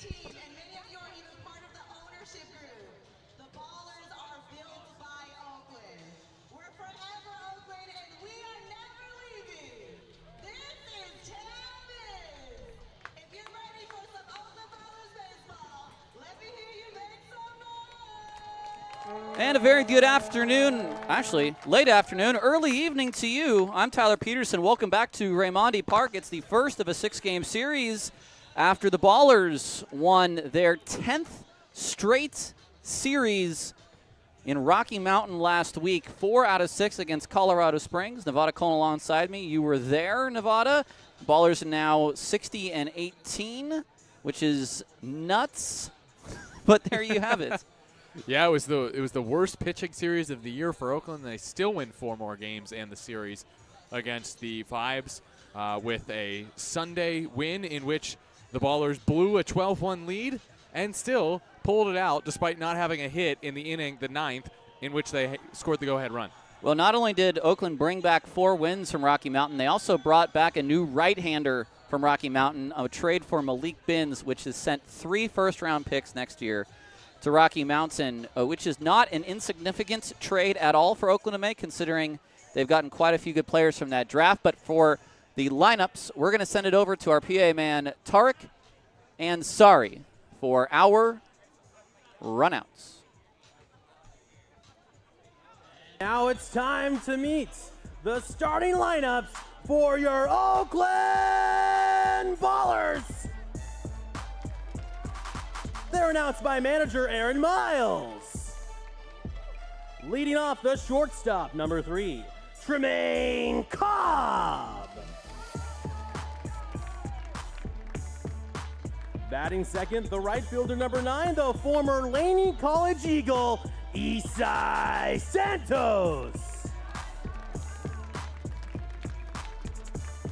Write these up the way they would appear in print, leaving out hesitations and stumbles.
team, and many of you are even part of the ownership group. The Ballers are built by Oakland. We're forever Oakland, and we are never leaving. This is Tampin. If you're ready for some Oakland Ballers baseball, let me hear you make some noise. And a very good afternoon, actually late afternoon, early evening to you. I'm Tyler Peterson. Welcome back to Raimondi Park. It's the first of a 6-game series after the Ballers won their 10th straight series in Rocky Mountain last week. 4 out of 6 against Colorado Springs. Nevada Cone alongside me. You were there, Nevada. Ballers are now 60-18, which is nuts. But there you have it. Yeah, it was the worst pitching series of the year for Oakland. They still win 4 more games and the series against the Vibes with a Sunday win in which the Ballers blew a 12-1 lead and still pulled it out despite not having a hit in the inning, the 9th, in which they scored the go-ahead run. Well, not only did Oakland bring back 4 wins from Rocky Mountain, they also brought back a new right-hander from Rocky Mountain, a trade for Malik Binns, which has sent 3 first-round picks next year to Rocky Mountain, which is not an insignificant trade at all for Oakland to make, considering they've gotten quite a few good players from that draft. But for the lineups, we're going to send it over to our PA man, Tarek Ansari, for our runouts. Now it's time to meet the starting lineups for your Oakland Ballers. They're announced by manager Aaron Miles. Leading off the shortstop, number 3, Tremaine Cobb. Batting second, the right fielder, number 9, the former Laney College Eagle, Isai Santos.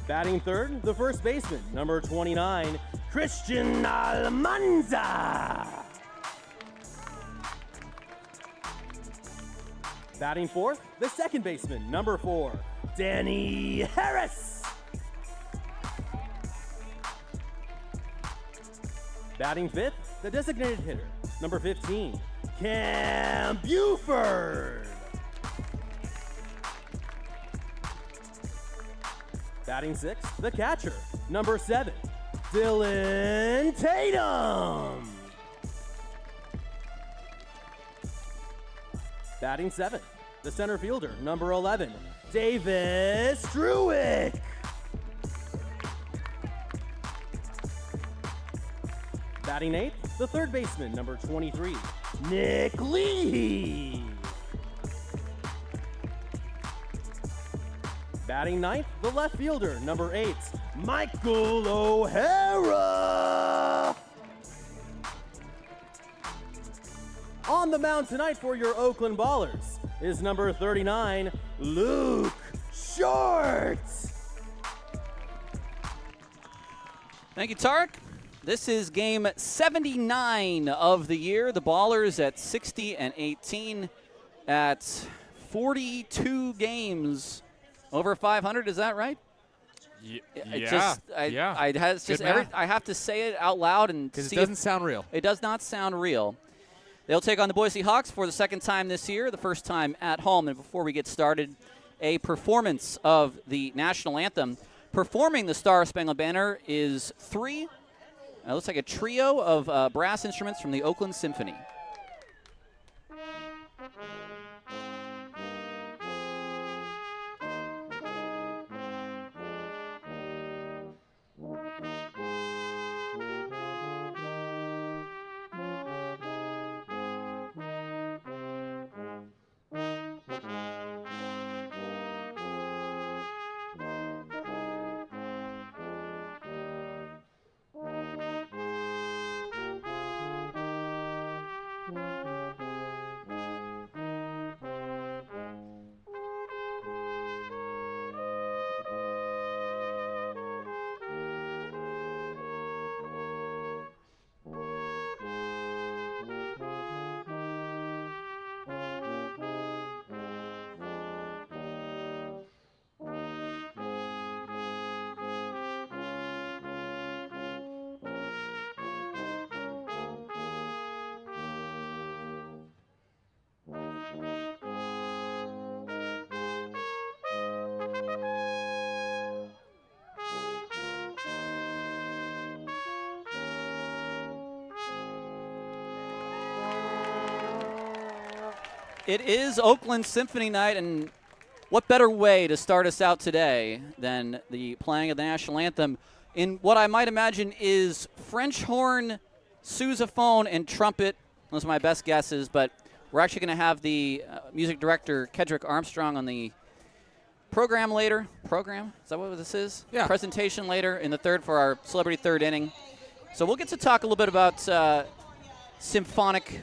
Batting third, the first baseman, number 29, Christian Almanza. Batting fourth, the second baseman, number 4, Danny Harris. Batting fifth, the designated hitter, number 15, Cam Buford. Batting sixth, the catcher, number 7, Dylan Tatum. Batting seventh, the center fielder, number 11, Davis Struick. Batting eighth, the third baseman, number 23, Nick Lee. Batting ninth, the left fielder, number 8, Michael O'Hara. On the mound tonight for your Oakland Ballers is number 39, Luke Short. Thank you, Tarek. This is game 79 of the year. The Ballers at 60-18 at 42 games over 500. Is that right? Yeah. I have to say it out loud and see. Because it doesn't sound real. It does not sound real. They'll take on the Boise Hawks for the second time this year, the first time at home. And before we get started, a performance of the national anthem. Performing the Star Spangled Banner is 3. It looks like a trio of brass instruments from the Oakland Symphony. It is Oakland Symphony Night, and what better way to start us out today than the playing of the national anthem in what I might imagine is French horn, sousaphone, and trumpet. Those are my best guesses, but we're actually going to have the music director, Kedrick Armstrong, on the program later. Program? Is that what this is? Yeah. Presentation later in the third for our celebrity third inning. So we'll get to talk a little bit about symphonic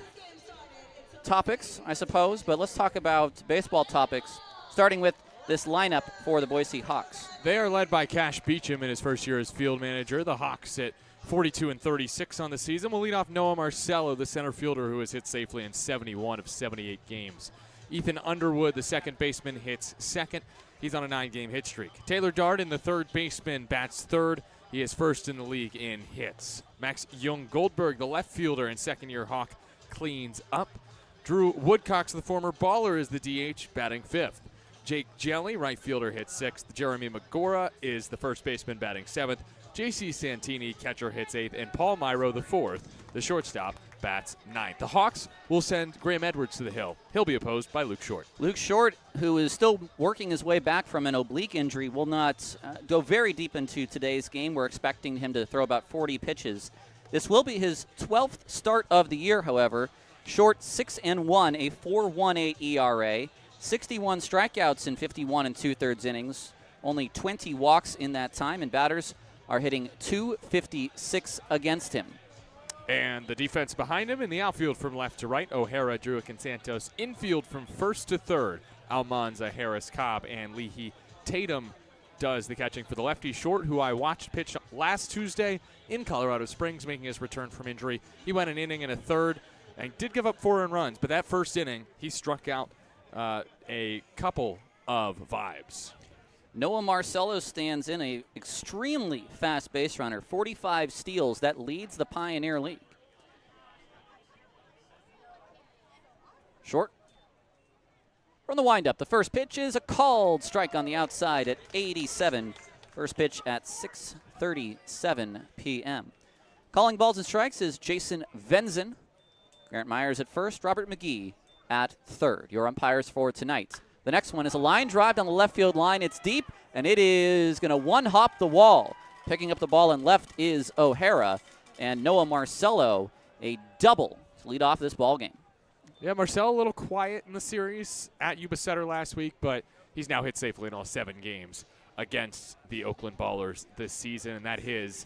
topics, I suppose, but let's talk about baseball topics, starting with this lineup for the Boise Hawks. They are led by Cash Beecham in his first year as field manager. The Hawks at 42-36 on the season will lead off Noah Marcello, the center fielder who has hit safely in 71 of 78 games. Ethan Underwood, the second baseman, hits second. He's on a 9-game hit streak. Taylor Darden, the third baseman, bats third. He is first in the league in hits. Max Young-Goldberg, the left fielder and second-year Hawk, cleans up. Drew Woodcox, the former Baller, is the DH, batting fifth. Jake Jelly, right fielder, hits sixth. Jeremy Magora is the first baseman, batting seventh. J.C. Santini, catcher, hits eighth. And Paul Myro, the fourth, the shortstop, bats ninth. The Hawks will send Graham Edwards to the hill. He'll be opposed by Luke Short. Luke Short, who is still working his way back from an oblique injury, will not go very deep into today's game. We're expecting him to throw about 40 pitches. This will be his 12th start of the year, however. Short 6-1, a 4.18 ERA, 61 strikeouts in 51 2/3 innings, only 20 walks in that time, and batters are hitting .256 against him. And the defense behind him in the outfield from left to right, O'Hara, Druick, and Santos. Infield from first to third, Almanza, Harris, Cobb, and Leahy. Tatum does the catching for the lefty. Short, who I watched pitch last Tuesday in Colorado Springs, making his return from injury. He went an inning and a third and did give up 4 earned runs, but that first inning, he struck out a couple of vibes. Noah Marcello stands in a extremely fast base runner, 45 steals. That leads the Pioneer League. Short from the windup. The first pitch is a called strike on the outside at 87. First pitch at 6:37 p.m. Calling balls and strikes is Jason Venzen. Grant Myers at first, Robert McGee at third. Your umpires for tonight. The next one is a line drive down the left field line. It's deep, and it is going to one-hop the wall. Picking up the ball in left is O'Hara, and Noah Marcello, a double to lead off this ball game. Yeah, Marcello a little quiet in the series at Yuba Sutter last week, but he's now hit safely in all 7 games against the Oakland Ballers this season, and that is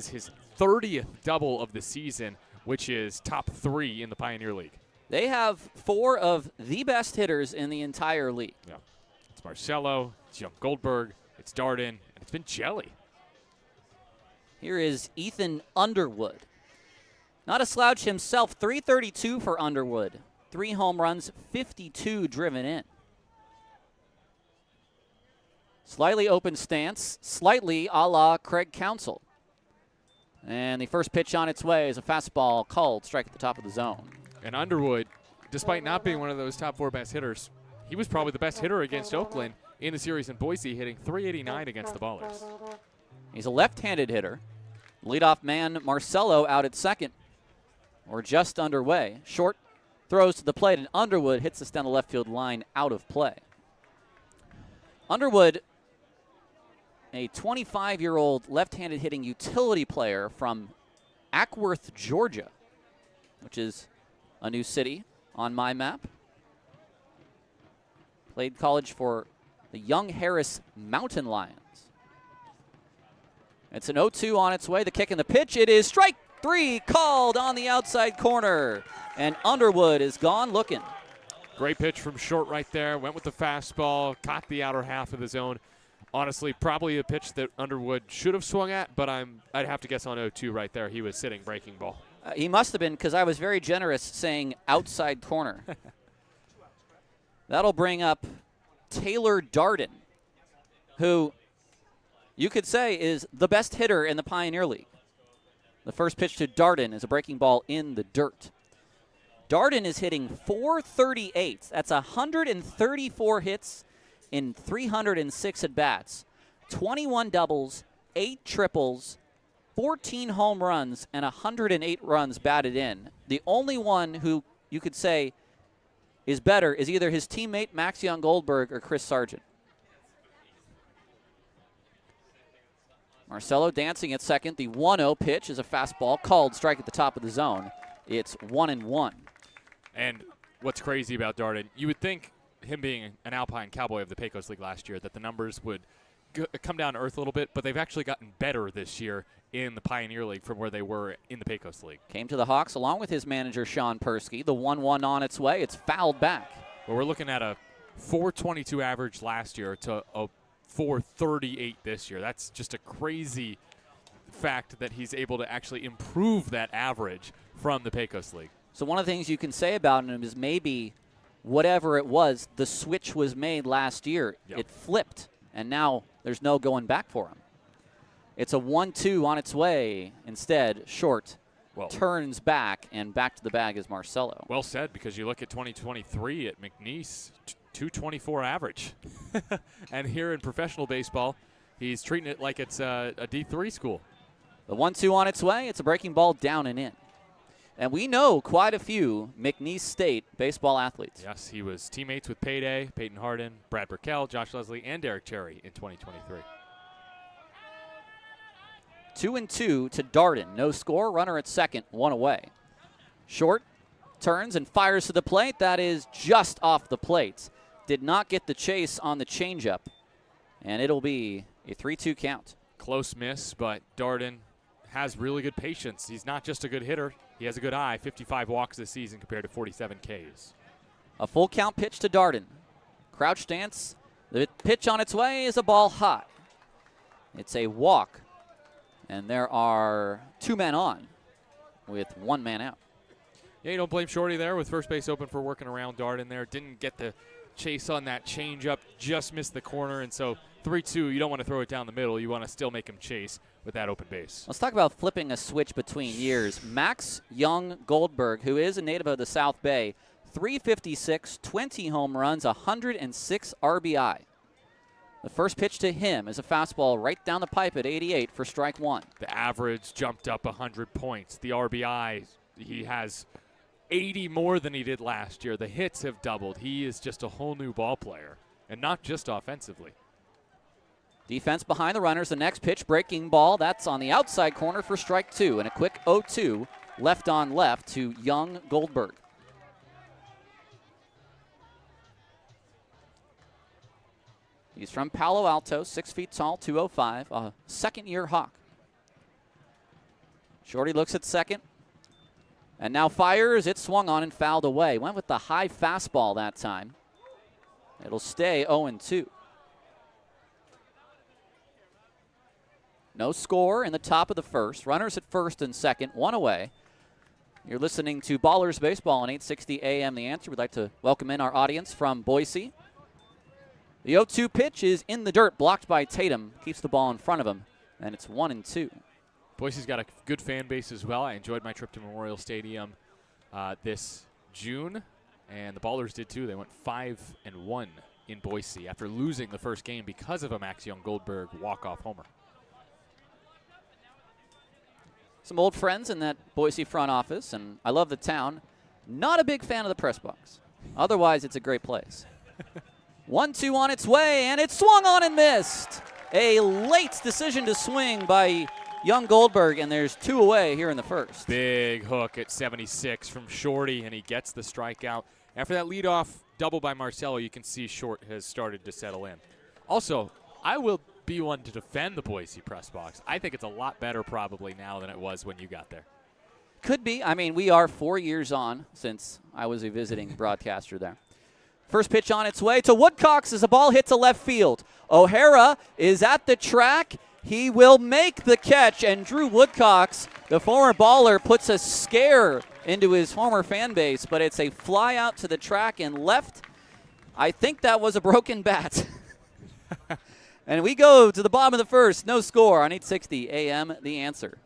his 30th double of the season, which is top 3 in the Pioneer League. They have 4 of the best hitters in the entire league. Yeah, it's Marcello, it's Young Goldberg, it's Darden, and it's been Jelly. Here is Ethan Underwood. Not a slouch himself, 332 for Underwood. 3 home runs, 52 driven in. Slightly open stance, slightly a la Craig Counsell. And the first pitch on its way is a fastball called, strike at the top of the zone. And Underwood, despite not being one of those top 4 best hitters, he was probably the best hitter against Oakland in the series in Boise, hitting .389 against the Ballers. He's a left-handed hitter. Leadoff man Marcello out at second, or just underway. Short throws to the plate, and Underwood hits this down the left field line out of play. Underwood, a 25-year-old left-handed hitting utility player from Ackworth, Georgia, which is a new city on my map. Played college for the Young Harris Mountain Lions. It's an 0-2 on its way. The kick and the pitch. It is strike 3 called on the outside corner. And Underwood is gone looking. Great pitch from Short right there. Went with the fastball, caught the outer half of the zone. Honestly, probably a pitch that Underwood should have swung at, but I'd have to guess on 0-2 right there. He was sitting breaking ball. He must have been, because I was very generous saying outside corner. That'll bring up Taylor Darden, who you could say is the best hitter in the Pioneer League. The first pitch to Darden is a breaking ball in the dirt. Darden is hitting .438. That's 134 hits in 306 at-bats, 21 doubles, 8 triples, 14 home runs, and 108 runs batted in. The only one who you could say is better is either his teammate Max Young-Goldberg or Chris Sargent. Marcelo dancing at second. The 1-0 pitch is a fastball called strike at the top of the zone. It's 1-1. And what's crazy about Darden, you would think him being an Alpine Cowboy of the Pecos League last year that the numbers would come down to earth a little bit, but they've actually gotten better this year in the Pioneer League from where they were in the Pecos League. Came to the Hawks along with his manager, Sean Persky. The 1-1 on its way. It's fouled back. Well, we're looking at a 422 average last year to a 438 this year. That's just a crazy fact that he's able to actually improve that average from the Pecos League. So one of the things you can say about him is maybe whatever it was, the switch was made last year. Yep. It flipped, and now there's no going back for him. It's a 1-2 on its way. Instead, short turns back, and back to the bag is Marcelo. Well said, because you look at 2023 at McNeese, 224 average. And here in professional baseball, he's treating it like it's a D3 school. The 1-2 on its way. It's a breaking ball down and in. And we know quite a few McNeese State baseball athletes. Yes, he was teammates with Payday, Peyton Harden, Brad Burkell, Josh Leslie, and Derek Cherry in 2023. 2-2 to Darden. No score. Runner at second. One away. Short turns and fires to the plate. That is just off the plate. Did not get the chase on the changeup. And it'll be a 3-2 count. Close miss, but Darden has really good patience. He's not just a good hitter. He has a good eye. 55 walks this season compared to 47 Ks. A full count pitch to Darden. Crouch stance. The pitch on its way is a ball high. It's a walk. And there are two men on with one man out. Yeah, you don't blame Shorty there with first base open for working around Darden there. Didn't get the chase on that changeup, just missed the corner. And so 3-2, you don't want to throw it down the middle. You want to still make him chase with that open base. Let's talk about flipping a switch between years. Max Young-Goldberg, who is a native of the South Bay, 356, 20 home runs, 106 RBI. The first pitch to him is a fastball right down the pipe at 88 for strike one. The average jumped up 100 points. The RBI, he has 80 more than he did last year. The hits have doubled. He is just a whole new ball player, and not just offensively. Defense behind the runners. The next pitch, breaking ball. That's on the outside corner for strike two. And a quick 0-2 left on left to Young-Goldberg. He's from Palo Alto, 6 feet tall, 205, a second-year Hawk. Shorty looks at second, and now fires. It swung on and fouled away. Went with the high fastball that time. It'll stay 0-2. No score in the top of the first. Runners at first and second, one away. You're listening to Ballers Baseball on 860 AM The Answer. We'd like to welcome in our audience from Boise. The 0-2 pitch is in the dirt, blocked by Tatum. Keeps the ball in front of him, and it's 1-2. Boise's got a good fan base as well. I enjoyed my trip to Memorial Stadium this June, and the Ballers did too. They went 5-1 in Boise after losing the first game because of a Max Young-Goldberg walk-off homer. Some old friends in that Boise front office, and I love the town. Not a big fan of the press box. Otherwise, it's a great place. 1-2 on its way, and it swung on and missed. A late decision to swing by Young-Goldberg, and there's two away here in the first. Big hook at 76 from Shorty, and he gets the strikeout. After that leadoff double by Marcelo, you can see Short has started to settle in. Also, I will be one to defend the Boise press box. I think it's a lot better probably now than it was when you got there. Could be. I mean, we are 4 years on since I was a visiting broadcaster there. First pitch on its way to Woodcocks as the ball hits a left field. O'Hara is at the track. He will make the catch, and Drew Woodcocks, the former baller, puts a scare into his former fan base, but it's a fly out to the track and left. I think that was a broken bat. And we go to the bottom of the first. No score on 860 AM The Answer.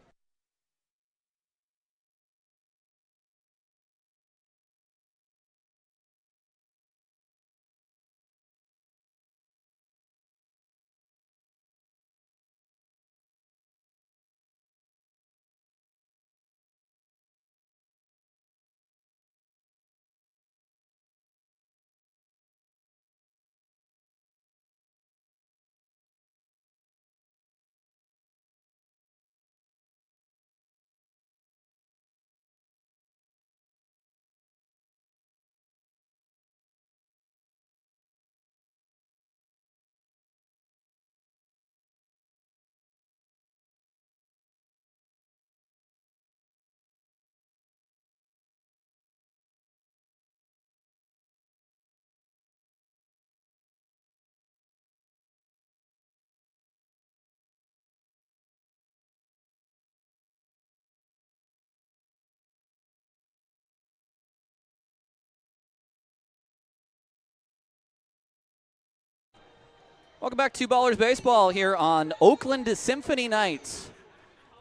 Welcome back to Ballers Baseball here on Oakland Symphony Night.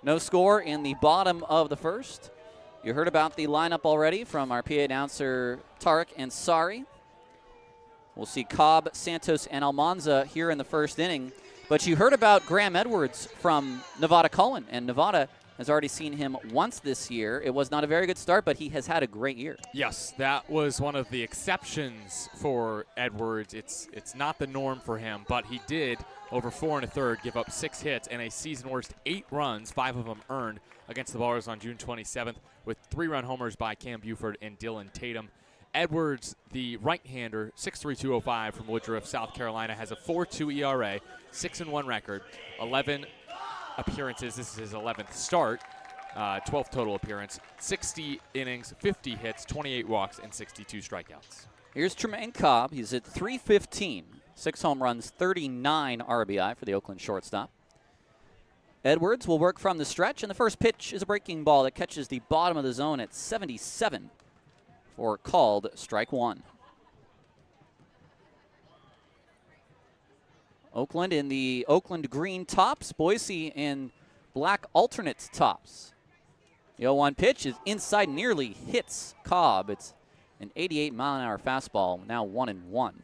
No score in the bottom of the first. You heard about the lineup already from our PA announcer Tarek Ansari. We'll see Cobb, Santos, and Almanza here in the first inning. But you heard about Graham Edwards from Nevada Cullen, and Nevada has already seen him once this year. It was not a very good start, but he has had a great year. Yes, that was one of the exceptions for Edwards. It's not the norm for him, but he did, over 4 1/3, give up 6 hits and a season-worst 8 runs, 5 of them earned, against the Ballers on June 27th, with 3-run homers by Cam Buford and Dylan Tatum. Edwards, the right-hander, 6'3", 205 from Woodruff, South Carolina, has a 4.2 ERA, 6-1 record, 11 appearances. This is his 11th start, 12th total appearance, 60 innings, 50 hits, 28 walks, and 62 strikeouts. Here's Tremaine Cobb. He's at .315, 6 home runs, 39 RBI for the Oakland shortstop. Edwards will work from the stretch, and the first pitch is a breaking ball that catches the bottom of the zone at 77 for called strike 1. Oakland in the Oakland green tops, Boise in black alternate tops. The 0-1 pitch is inside, nearly hits Cobb. It's an 88-mile-an-hour fastball, now 1-1.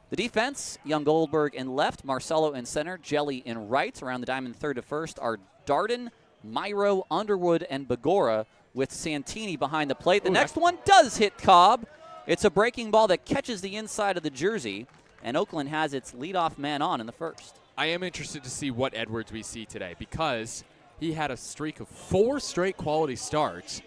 The defense, Young Goldberg in left, Marcelo in center, Jelly in right. Around the diamond third to first are Darden, Myro, Underwood, and Begora, with Santini behind the plate. The next one does hit Cobb. It's a breaking ball that catches the inside of the jersey, and Oakland has its leadoff man on in the first. I am interested to see what Edwards we see today, because he had a streak of 4 straight quality starts,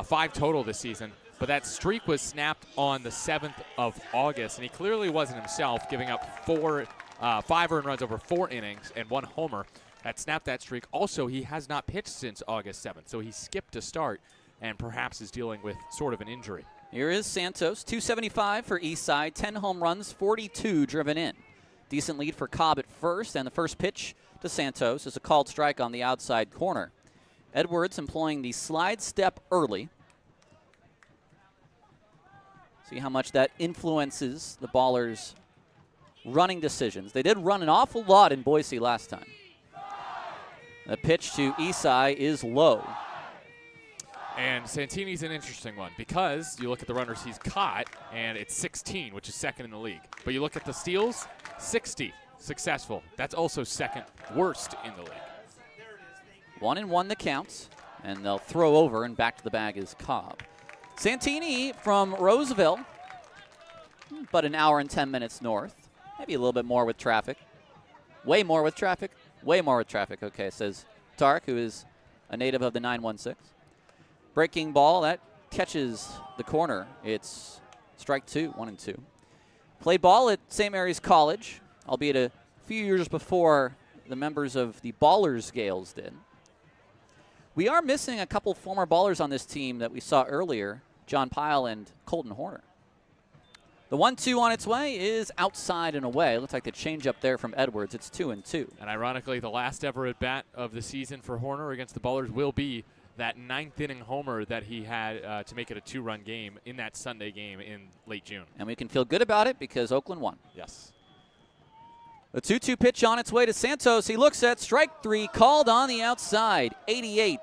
5 total this season, but that streak was snapped on the 7th of August, and he clearly wasn't himself, giving up 5 earned runs over 4 innings and 1 homer. That snapped that streak. Also, he has not pitched since August 7th, so he skipped a start and perhaps is dealing with sort of an injury. Here is Santos, 275 for Eastside, 10 home runs, 42 driven in. Decent lead for Cobb at first, and the first pitch to Santos is a called strike on the outside corner. Edwards employing the slide step early. See how much that influences the Ballers' running decisions. They did run an awful lot in Boise last time. The pitch to Isai is low. And Santini's an interesting one, because you look at the runners he's caught, and it's 16, which is second in the league. But you look at the steals, 60 successful. That's also second worst in the league. 1-1 the counts, and they'll throw over, and back to the bag is Cobb. Santini from Roseville, but an hour and 10 minutes north. Maybe a little bit more with traffic. Way more with traffic. Way more with traffic, okay, says Tark, who is a native of the 916. Breaking ball, that catches the corner. It's strike 2, 1-2. Played ball at St. Mary's College, albeit a few years before the members of the Ballers Gales did. We are missing a couple former Ballers on this team that we saw earlier, John Pyle and Colton Horner. The 1-2 on its way is outside and away. Looks like the changeup there from Edwards. It's 2-2. And ironically, the last ever at-bat of the season for Horner against the Ballers will be that 9th-inning homer that he had to make it a 2-run game in that Sunday game in late June. And we can feel good about it because Oakland won. Yes. The 2-2 pitch on its way to Santos. He looks at strike 3, called on the outside, 88.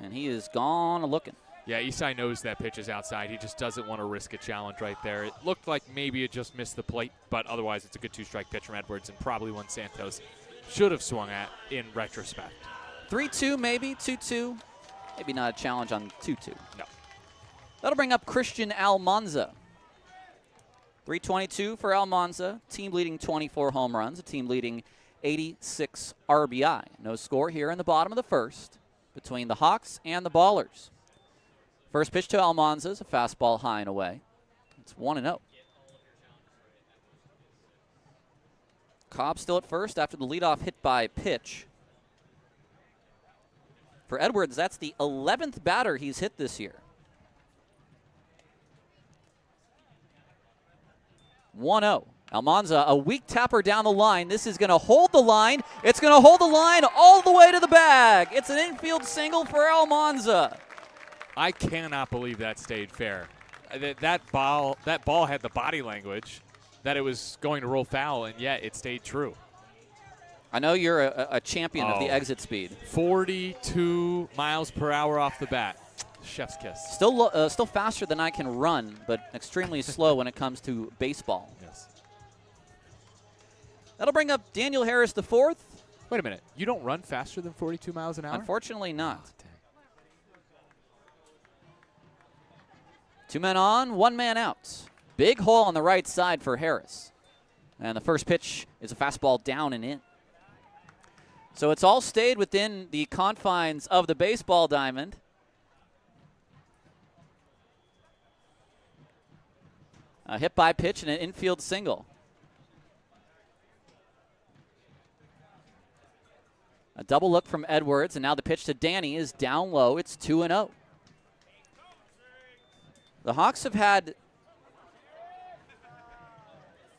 And he is gone looking. Yeah, Isai knows that pitch is outside. He just doesn't want to risk a challenge right there. It looked like maybe it just missed the plate, but otherwise it's a good 2-strike pitch from Edwards, and probably one Santos should have swung at in retrospect. 3-2 maybe, 2-2. Maybe not a challenge on 2-2. No. That'll bring up Christian Almanza. 322 for Almanza, team leading 24 home runs, a team leading 86 RBI. No score here in the bottom of the first between the Hawks and the Ballers. First pitch to Almanza is a fastball high and away. It's 1-0. Cobb still at first after the leadoff hit by pitch. For Edwards, that's the 11th batter he's hit this year. 1-0. Almanza, a weak tapper down the line. This is going to hold the line. It's going to hold the line all the way to the bag. It's an infield single for Almanza. I cannot believe that stayed fair. That ball had the body language that it was going to roll foul, and yet it stayed true. I know you're a champion of the exit speed. 42 miles per hour off the bat. Chef's kiss. Still faster than I can run, but extremely slow when it comes to baseball. Yes. That'll bring up Daniel Harris the fourth. Wait a minute. You don't run faster than 42 miles an hour? Unfortunately not. Oh, dang. 2 men on, 1 man out. Big hole on the right side for Harris. And the first pitch is a fastball down and in. So it's all stayed within the confines of the baseball diamond. A hit by pitch and an infield single. A double look from Edwards, and now the pitch to Danny is down low. It's 2-0. The Hawks have had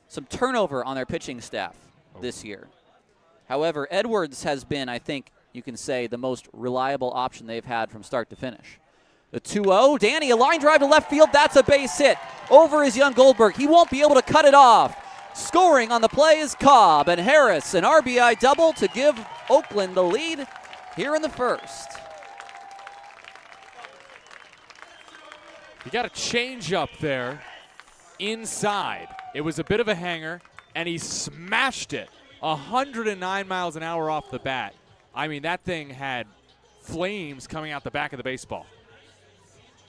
some turnover on their pitching staff this year. However, Edwards has been, I think you can say, the most reliable option they've had from start to finish. The 2-0, Danny, a line drive to left field. That's a base hit over his young Goldberg. He won't be able to cut it off. Scoring on the play is Cobb, and Harris, an RBI double to give Oakland the lead here in the first. You got a change up there inside. It was a bit of a hanger, and he smashed it 109 miles an hour off the bat. I mean, that thing had flames coming out the back of the baseball.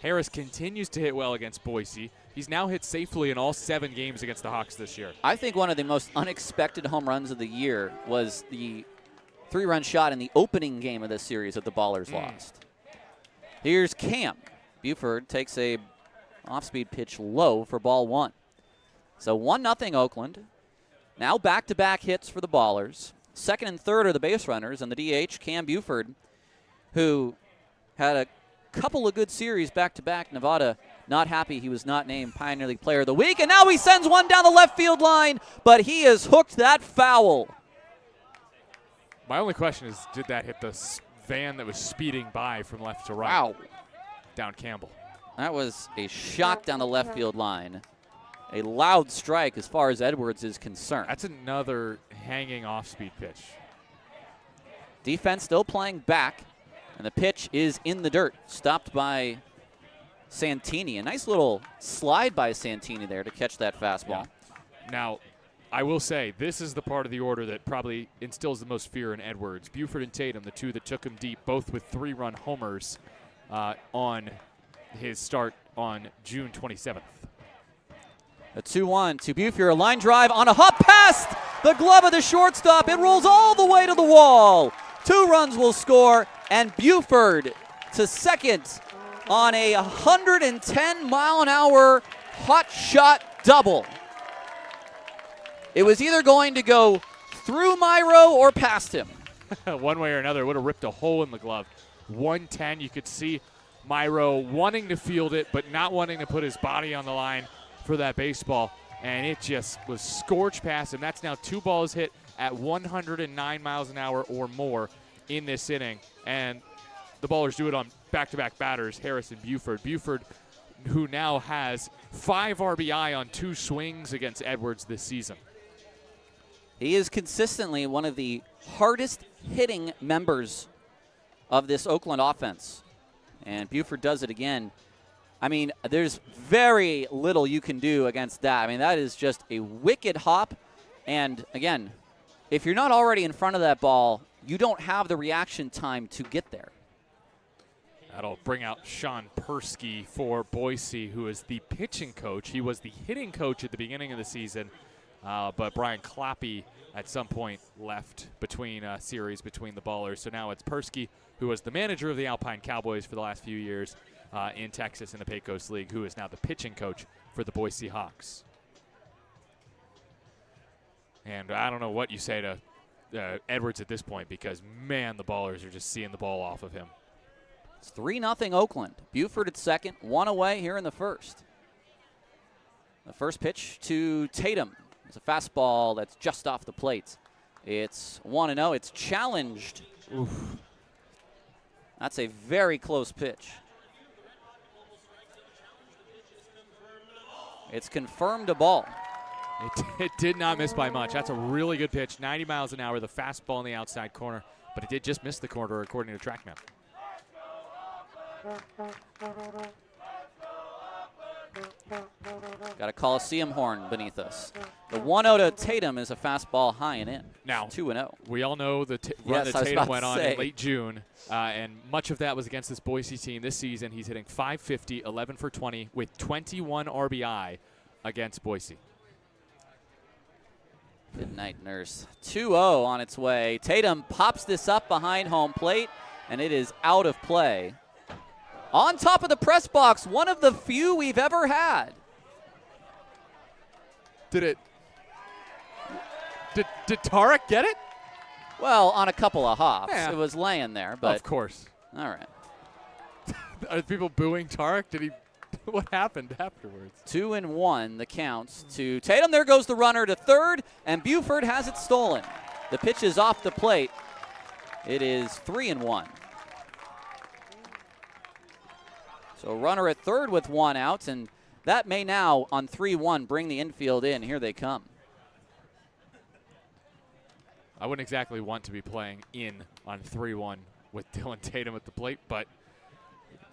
Harris continues to hit well against Boise. He's now hit safely in all 7 games against the Hawks this year. I think one of the most unexpected home runs of the year was the 3-run shot in the opening game of this series that the Ballers lost. Here's Cam. Buford takes a off-speed pitch low for ball 1. So 1-0 Oakland. Now back-to-back hits for the Ballers. Second and third are the base runners, and the DH, Cam Buford, who had a couple of good series back-to-back. Nevada not happy he was not named Pioneer League Player of the Week, and now he sends one down the left field line, but he has hooked that foul. My only question is, did that hit the van that was speeding by from left to right? Wow. Down Campbell. That was a shot down the left field line. A loud strike as far as Edwards is concerned. That's another hanging off-speed pitch. Defense still playing back, and the pitch is in the dirt. Stopped by Santini. A nice little slide by Santini there to catch that fastball. Yeah. Now, I will say, this is the part of the order that probably instills the most fear in Edwards. Buford and Tatum, the two that took him deep, both with 3-run homers on his start on June 27th. A 2-1 to Buford. A line drive on a hop past the glove of the shortstop. It rolls all the way to the wall. 2 runs will score, and Buford to second on a 110-mile-an-hour hot shot double. It was either going to go through Myro or past him. One way or another, it would have ripped a hole in the glove. 110, you could see Myro wanting to field it, but not wanting to put his body on the line for that baseball, and it just was scorched past him. That's now 2 balls hit at 109 miles an hour or more in this inning, and the Ballers do it on back-to-back batters, Harris and Buford. Buford, who now has 5 RBI on 2 swings against Edwards this season. He is consistently one of the hardest hitting members of this Oakland offense, and Buford does it again. I mean, there's very little you can do against that. I mean, that is just a wicked hop. And, again, if you're not already in front of that ball, you don't have the reaction time to get there. That'll bring out Sean Persky for Boise, who is the pitching coach. He was the hitting coach at the beginning of the season, but Brian Clappy at some point left between series between the Ballers. So now it's Persky, who was the manager of the Alpine Cowboys for the last few years, in Texas in the Pecos League, who is now the pitching coach for the Boise Hawks. And I don't know what you say to Edwards at this point, because, man, the Ballers are just seeing the ball off of him. It's 3-0 Oakland. Buford at second, 1 away here in the first. The first pitch to Tatum. It's a fastball that's just off the plate. It's 1-0. It's challenged. Oof. That's a very close pitch. It's confirmed a ball. It did not miss by much. That's a really good pitch. 90 miles an hour, the fastball in the outside corner. But it did just miss the corner, according to TrackMap. Got a Coliseum horn beneath us. The 1-0 to Tatum is a fastball high and in. Now, 2-0. We all know the run Yes, that Tatum went on say. in late June, and much of that was against this Boise team. This season, he's hitting .550, 11 for 20, with 21 RBI against Boise. Good night, Nurse. 2-0 on its way. Tatum pops this up behind home plate, and it is out of play. On top of the press box, one of the few we've ever had. Did Tarek get it? Well, on a couple of hops. Yeah. It was laying there, but Of course. all right. Are people booing Tarek? Did he? What happened afterwards? 2-1 the counts to Tatum. There goes the runner to third, and Buford has it stolen. The pitch is off the plate. It is 3-1. So runner at third with one out, and that may now, on 3-1, bring the infield in. Here they come. I wouldn't exactly want to be playing in on 3-1 with Dylan Tatum at the plate, but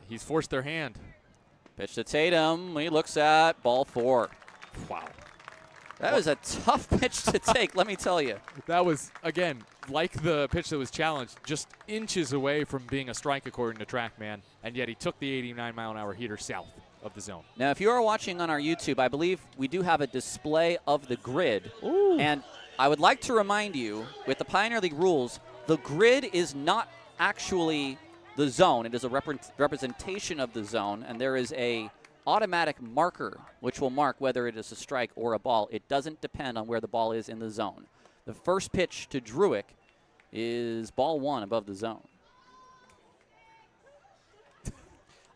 he's forced their hand. Pitch to Tatum. He looks at ball 4. Wow. That was a tough pitch to take, let me tell you. That was, again, like the pitch that was challenged, just inches away from being a strike according to TrackMan, and yet he took the 89-mile-an-hour heater south of the zone. Now, if you are watching on our YouTube, I believe we do have a display of the grid. Ooh. And I would like to remind you, with the Pioneer League rules, the grid is not actually the zone. It is a representation of the zone, and there is a automatic marker which will mark whether it is a strike or a ball. It doesn't depend on where the ball is in the zone. The first pitch to Druick is ball 1 above the zone.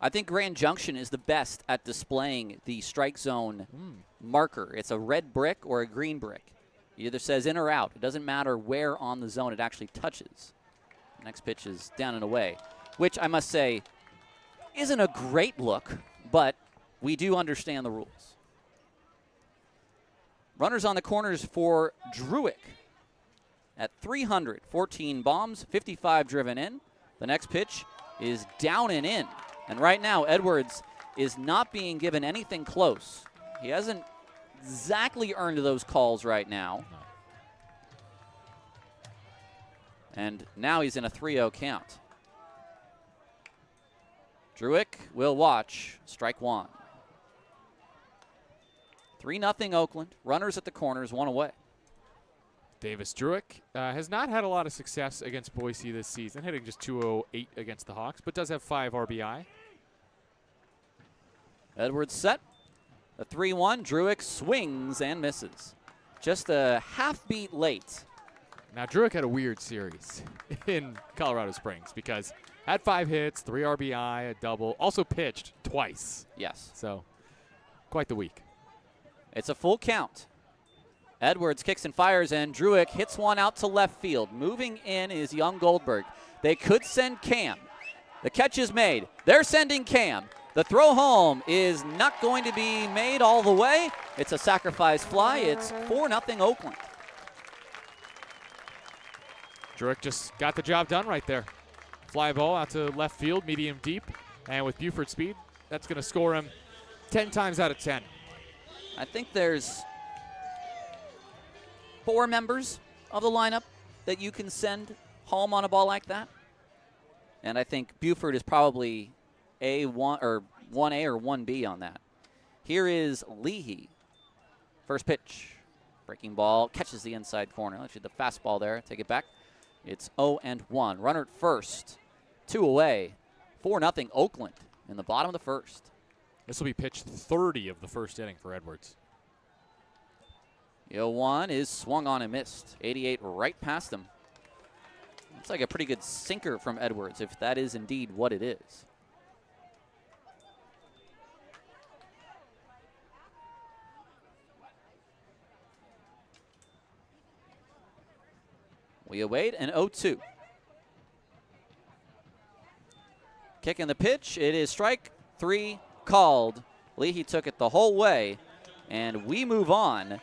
I think Grand Junction is the best at displaying the strike zone marker. It's a red brick or a green brick. It either says in or out. It doesn't matter where on the zone it actually touches. Next pitch is down and away, which I must say isn't a great look, but we do understand the rules. Runners on the corners for Druick at 300, 14 bombs, 55 driven in. The next pitch is down and in. And right now, Edwards is not being given anything close. He hasn't exactly earned those calls right now. And now he's in a 3-0 count. Druick will watch strike 1. 3-0 Oakland. Runners at the corners, 1 away. Davis Druick has not had a lot of success against Boise this season, hitting just .208 against the Hawks, but does have 5 RBI. Edwards set. The 3-1. Druick swings and misses. Just a half beat late. Now, Druick had a weird series in Colorado Springs because had 5 hits, 3 RBI, a double, also pitched twice. Yes. So, quite the week. It's a full count. Edwards kicks and fires, and Druick hits one out to left field. Moving in is Young Goldberg. They could send Cam. The catch is made. They're sending Cam. The throw home is not going to be made all the way. It's a sacrifice fly. It's 4-0 Oakland. Druick just got the job done right there. Fly ball out to left field, medium deep, and with Buford speed, that's going to score him 10 times out of 10. I think there's 4 members of the lineup that you can send home on a ball like that. And I think Buford is probably A1 or 1A or 1B on that. Here is Leahy. First pitch. Breaking ball. Catches the inside corner. Actually, the fastball there. Take it back. It's 0-1. Runner at first. 2 away. 4-0 Oakland in the bottom of the first. This will be pitch 30 of the first inning for Edwards. The 0-1 is swung on and missed. 88 right past him. Looks like a pretty good sinker from Edwards, if that is indeed what it is. We await an 0-2. Kicking the pitch. It is strike 3 called. Leahy took it the whole way, and we move on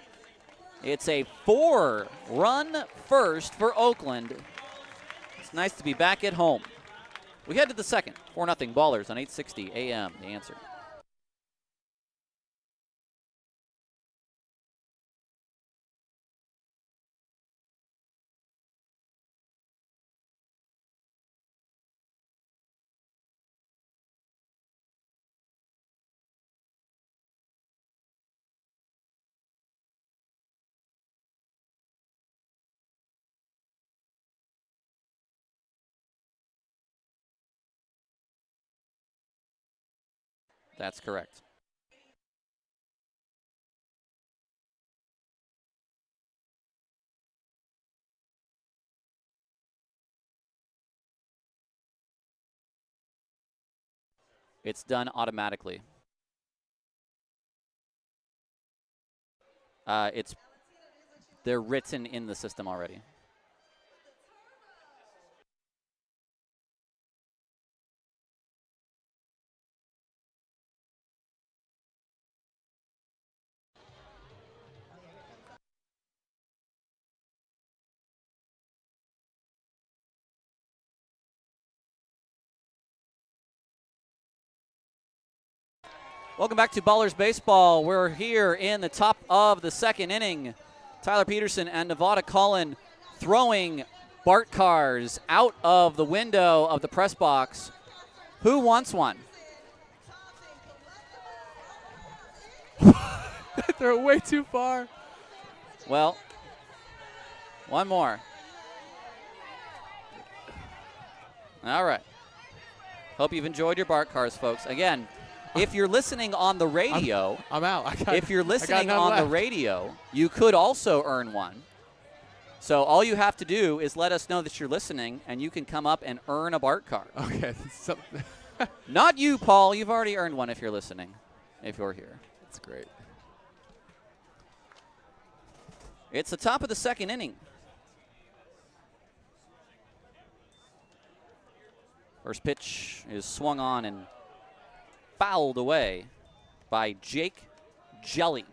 It's a 4-run first for Oakland. It's nice to be back at home. We head to the second. 4-0 Ballers on 860 AM. The Answer. That's correct. It's done automatically. They're written in the system already. Welcome back to Ballers Baseball. We're here in the top of the second inning. Tyler Peterson and Nevada Cullen throwing Bart cars out of the window of the press box. Who wants one? They're way too far. Well, one more. All right. Hope you've enjoyed your Bart cars, folks. Again, if you're listening on the radio, I'm out. If you're listening on the radio, you could also earn one. So all you have to do is let us know that you're listening, and you can come up and earn a Bart card. Okay. Not you, Paul. You've already earned one if you're listening, if you're here. That's great. It's the top of the second inning. First pitch is swung on and fouled away by Jake Jelly,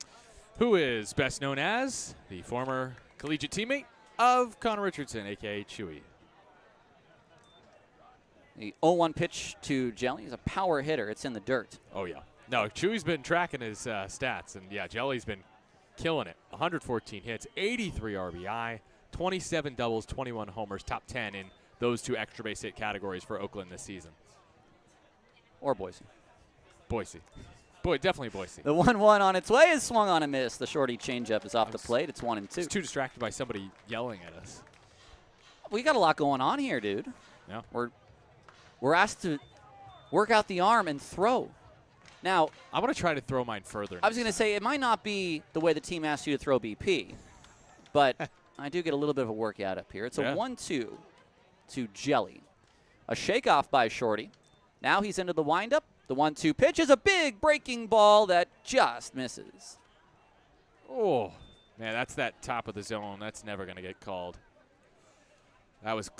who is best known as the former collegiate teammate of Connor Richardson, a.k.a. Chewy. The 0-1 pitch to Jelly is a power hitter. It's in the dirt. Oh, yeah. No, Chewy's been tracking his stats, and, yeah, Jelly's been killing it. 114 hits, 83 RBI, 27 doubles, 21 homers, top 10 in those two extra base hit categories for Oakland this season. Or Boise. Boise. Boy, definitely Boise. The 1-1 on its way is swung on and missed. The shorty changeup is off the plate. It's 1-2. It's too distracted by somebody yelling at us. We got a lot going on here, dude. Yeah. We're asked to work out the arm and throw. Now, I want to try to throw mine further. I was going to say it might not be the way the team asked you to throw BP, but I do get a little bit of a workout up here. It's a 1-2 to Jelly. A shakeoff by Shorty. Now he's into the windup. The 1-2 pitch is a big breaking ball that just misses. Oh, man, that's that top of the zone. That's never going to get called. That was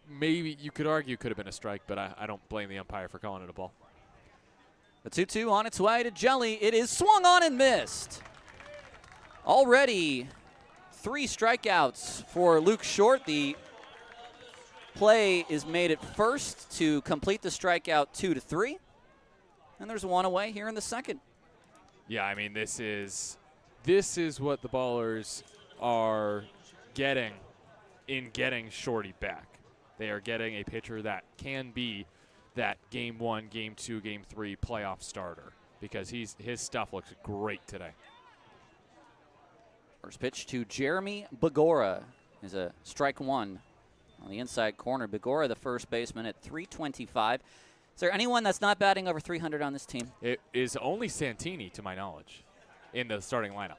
maybe, you could argue, could have been a strike, but I don't blame the umpire for calling it a ball. The 2-2 on its way to Jelly. It is swung on and missed. Already 3 strikeouts for Luke Short. The play is made at first to complete the strikeout 2-3. And there's one away here in the second. Yeah, I mean, this is what the Ballers are getting in getting Shorty back. They are getting a pitcher that can be that Game 1, Game 2, Game 3 playoff starter because his stuff looks great today. First pitch to Jeremy Begora is a strike one on the inside corner. Begora, the first baseman, at .325. Is there anyone that's not batting over 300 on this team? It is only Santini, to my knowledge, in the starting lineup.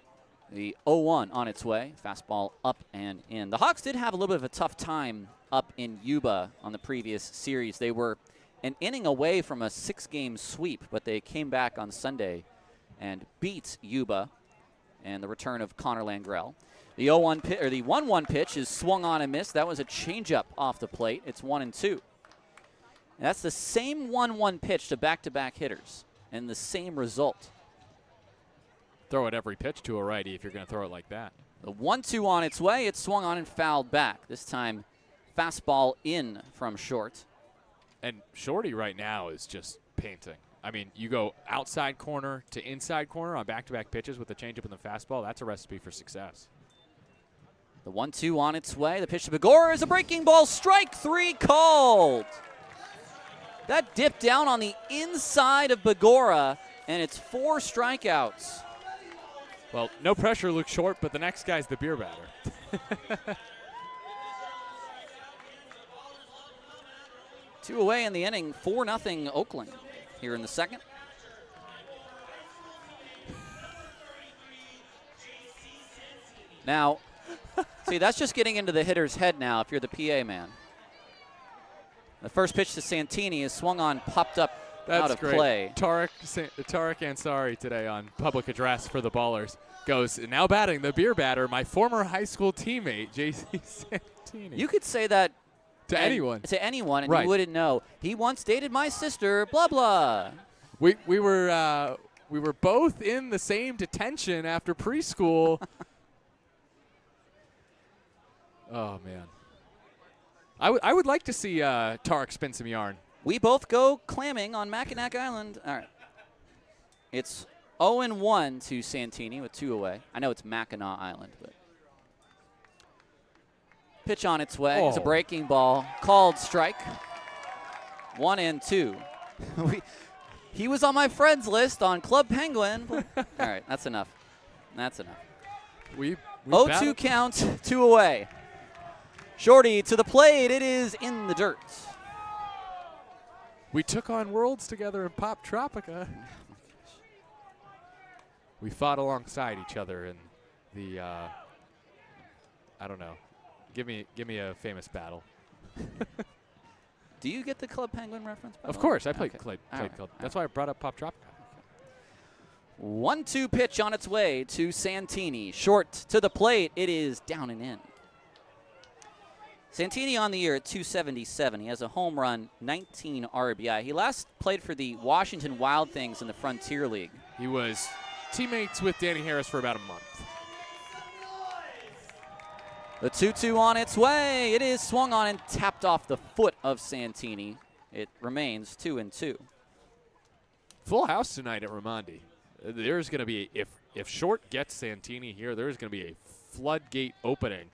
The 0-1 on its way. Fastball up and in. The Hawks did have a little bit of a tough time up in Yuba on the previous series. They were an inning away from a 6-game sweep, but they came back on Sunday and beat Yuba and the return of Connor Langrell. The 1-1 pitch is swung on and missed. That was a changeup off the plate. It's 1-2. And that's the same 1-1 pitch to back-to-back hitters and the same result. throw it every pitch to a righty if you're going to throw it like that. The 1-2 on its way. It's swung on and fouled back. This time, fastball in from short. And Shorty right now is just painting. I mean, you go outside corner to inside corner on back-to-back pitches with the changeup and the fastball. That's a recipe for success. The 1-2 on its way. The pitch to Begora is a breaking ball. Strike 3 called. That dipped down on the inside of Begora, and it's 4 strikeouts. Well, no pressure, Luke Short, but the next guy's the beer batter. 2 away in the inning, 4-0 Oakland here in the second. Now, see, that's just getting into the hitter's head now if you're the PA man. The first pitch to Santini is swung on, popped up out of great. play. Tarek Ansari today on public address for the Ballers goes, now batting the beer batter, my former high school teammate, J.C. Santini. You could say that to anyone. To anyone, and right. You wouldn't know. He once dated my sister, blah, blah. We were both in the same detention after preschool. Oh, man. I would like to see Tarek spin some yarn. We both go clamming on Mackinac Island. All right. It's 0-1 to Santini with 2 away. I know it's Mackinac Island, but. Pitch on its way. It's a breaking ball. Called strike. 1-2. He was on my friends list on Club Penguin. All right, that's enough. That's enough. We 0-2 count, 2 away. Shorty to the plate. It is in the dirt. We took on worlds together in Pop Tropica. We fought alongside each other in the, I don't know. Give me a famous battle. Do you get the Club Penguin reference? Of course, I played, Okay. played Right. Club. That's why I brought up Pop Tropica. 1-2 pitch on its way to Santini. Short to the plate. It is down and in. Santini on the year at 277. He has a home run, 19 RBI. He last played for the Washington Wild Things in the Frontier League. He was teammates with Danny Harris for about a month. The 2-2 on its way. It is swung on and tapped off the foot of Santini. It remains 2-2. Full house tonight at Raimondi. There's going to be, if Short gets Santini here, there's going to be a floodgate opening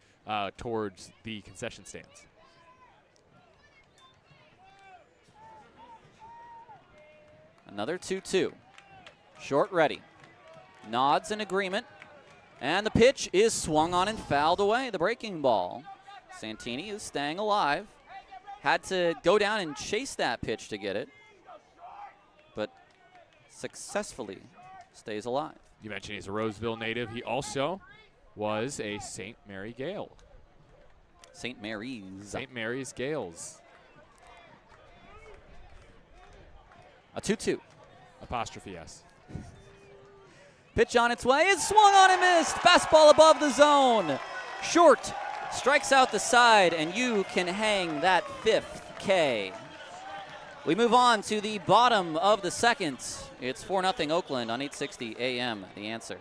towards the concession stands. Another 2-2. Short ready. Nods in agreement. And the pitch is swung on and fouled away. The breaking ball. Santini is staying alive. Had to go down and chase that pitch to get it. But successfully stays alive. You mentioned he's a Roseville native. He also was a St. Mary Gale. St. Mary's. St. Mary's Gales. A 2-2. Apostrophe S. Pitch on its way. It's swung on and missed. Fastball above the zone. Short strikes out the side, and you can hang that 5th K. We move on to the bottom of the second. It's 4-0 Oakland on 860 AM. The Answer.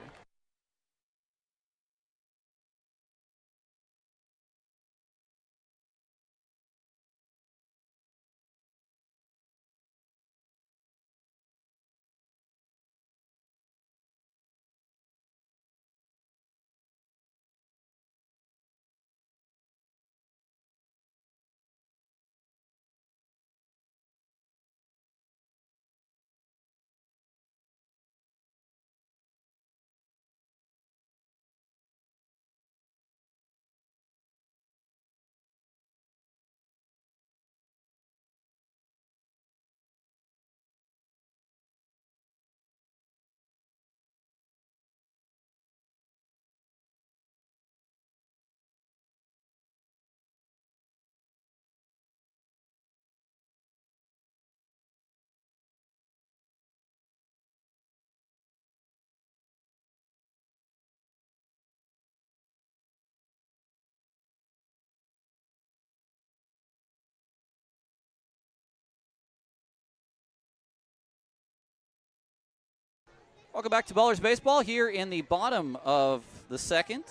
Welcome back to Ballers Baseball here in the bottom of the second.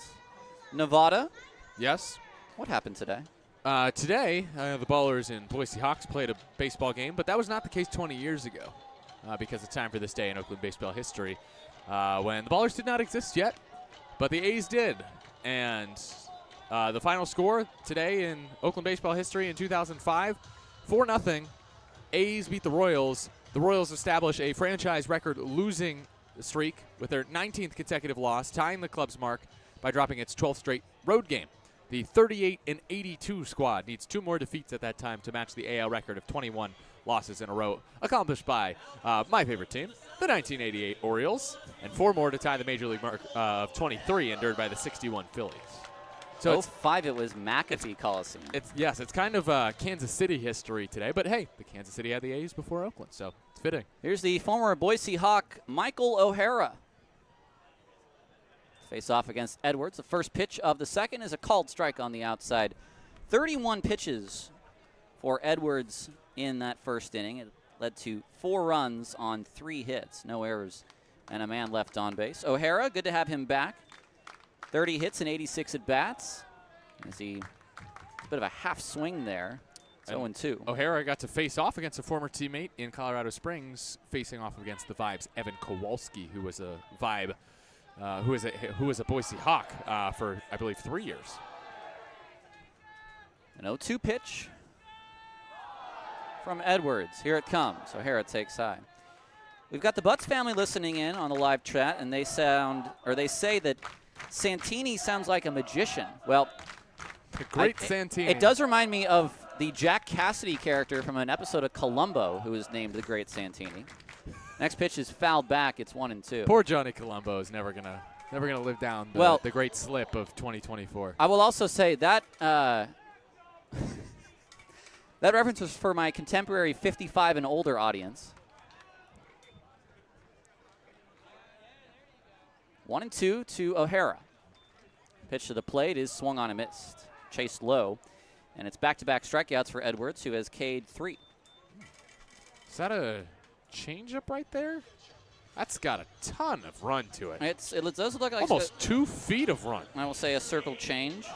Nevada. Yes. What happened today? Today, the Ballers and Boise Hawks played a baseball game, but that was not the case 20 years ago because it's time for this day in Oakland baseball history when the Ballers did not exist yet, but the A's did. And the final score today in Oakland baseball history in 2005, 4-0. A's beat the Royals. The Royals establish a franchise record losing streak with their 19th consecutive loss, tying the club's mark by dropping its 12th straight road game. The 38-82 squad needs 2 more defeats at that time to match the AL record of 21 losses in a row, accomplished by my favorite team, the 1988 Orioles, and 4 more to tie the Major League mark of 23 endured by the 61 Phillies. So 05, it was McAfee Coliseum. It's kind of Kansas City history today, but hey, the Kansas City had the A's before Oakland, so it's fitting. Here's the former Boise Hawk, Michael O'Hara. Face off against Edwards. The first pitch of the second is a called strike on the outside. 31 pitches for Edwards in that first inning. It led to 4 runs on 3 hits, no errors, and a man left on base. O'Hara, good to have him back. 30 hits and 86 at-bats. As he, a bit of a half swing there. It's 0-2. O'Hara got to face off against a former teammate in Colorado Springs, facing off against the Vibes' Evan Kowalski, who was a Vibe, who was a Boise Hawk for, I believe, 3 years. An 0-2 pitch from Edwards. Here it comes. O'Hara takes high. We've got the Butts family listening in on the live chat, and they say that Santini sounds like a magician. Well, the great Santini. It does remind me of the Jack Cassidy character from an episode of Columbo, who was named the Great Santini. Next pitch is fouled back. It's 1-2. Poor Johnny Colombo is never gonna live down the great slip of 2024. I will also say that that reference was for my contemporary 55 and older audience. 1-2 to O'Hara. Pitch to the plate is swung on and missed. Chased low. And it's back-to-back strikeouts for Edwards, who has K'd 3. Is that a changeup right there? That's got a ton of run to it. It does look like almost 2 feet of run. I will say a circle change.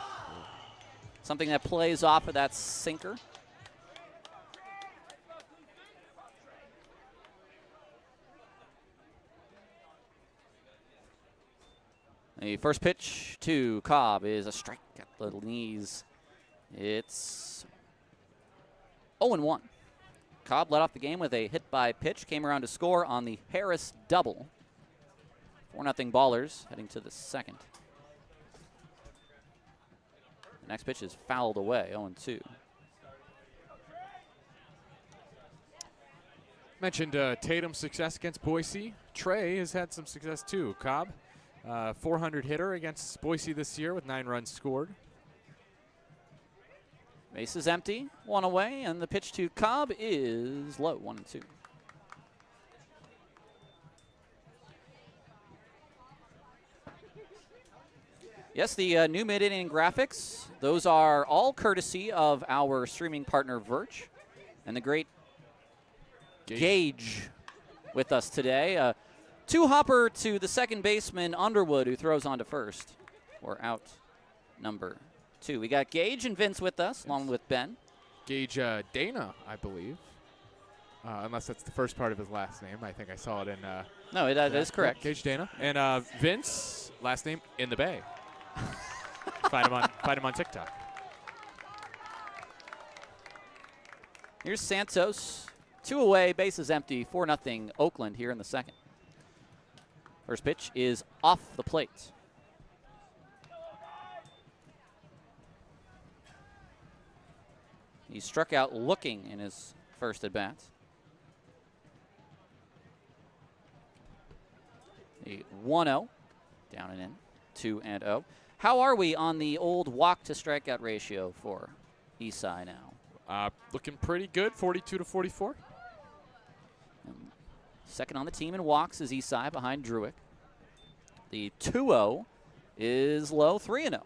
Something that plays off of that sinker. The first pitch to Cobb is a strike at the knees. It's 0-1. Cobb led off the game with a hit by pitch, came around to score on the Harris double. 4-0 Ballers heading to the second. The next pitch is fouled away, 0-2. Mentioned Tatum's success against Boise. Trey has had some success too. Cobb, 400 hitter against Boise this year with 9 runs scored. Base is empty, 1 away, and the pitch to Cobb is low, 1-2. Yes, the new mid-inning graphics, those are all courtesy of our streaming partner, Verge, and the great Gage with us today. 2-hopper to the second baseman, Underwood, who throws on to first. We're out number 2. We got Gage and Vince with us, along with Ben. Gage Dana, I believe. Unless that's the first part of his last name. I think I saw it in. No, that is correct. Gage Dana. And Vince, last name, In the Bay. Find him on TikTok. Here's Santos. 2 away, base is empty. 4-0 Oakland here in the second. First pitch is off the plate. He struck out looking in his first at-bat. The 1-0, down and in, 2-0. How are we on the old walk-to-strikeout ratio for Eastside now? Looking pretty good, 42-44. Second on the team in walks is Eastside behind Druick. The 2-0 is low, 3-0.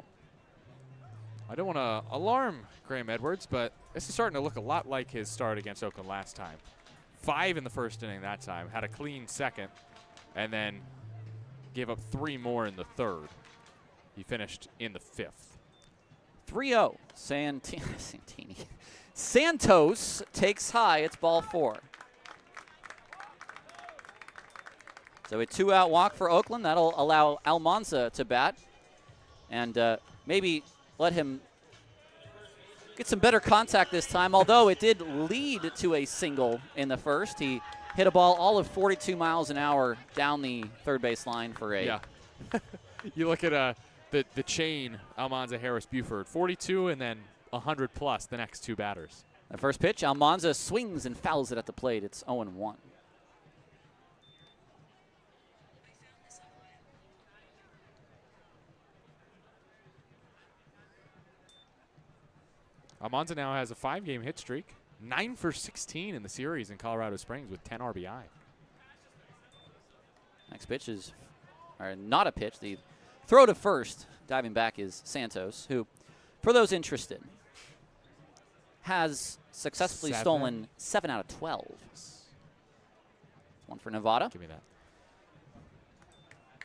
I don't want to alarm Graham Edwards, but this is starting to look a lot like his start against Oakland last time. 5 in the first inning that time. Had a clean second. and then gave up 3 more in the third. He finished in the 5th. 3-0. Santini. Santos takes high. It's ball 4. So a 2-out walk for Oakland. That'll allow Almanza to bat and maybe let him get some better contact this time, although it did lead to a single in the first. He hit a ball all of 42 miles an hour down the third base line for a. Yeah. You look at the chain, Almanza, Harris, Buford, 42 and then 100 plus the next 2 batters. The first pitch, Almanza swings and fouls it at the plate. It's 0-1. Almanza now has a 5-game hit streak, 9 for 16 in the series in Colorado Springs with 10 RBI. Next pitch is, or not a pitch, the throw to first, diving back, is Santos, who, for those interested, has successfully stolen 7 out of 12. One for Nevada. Give me that.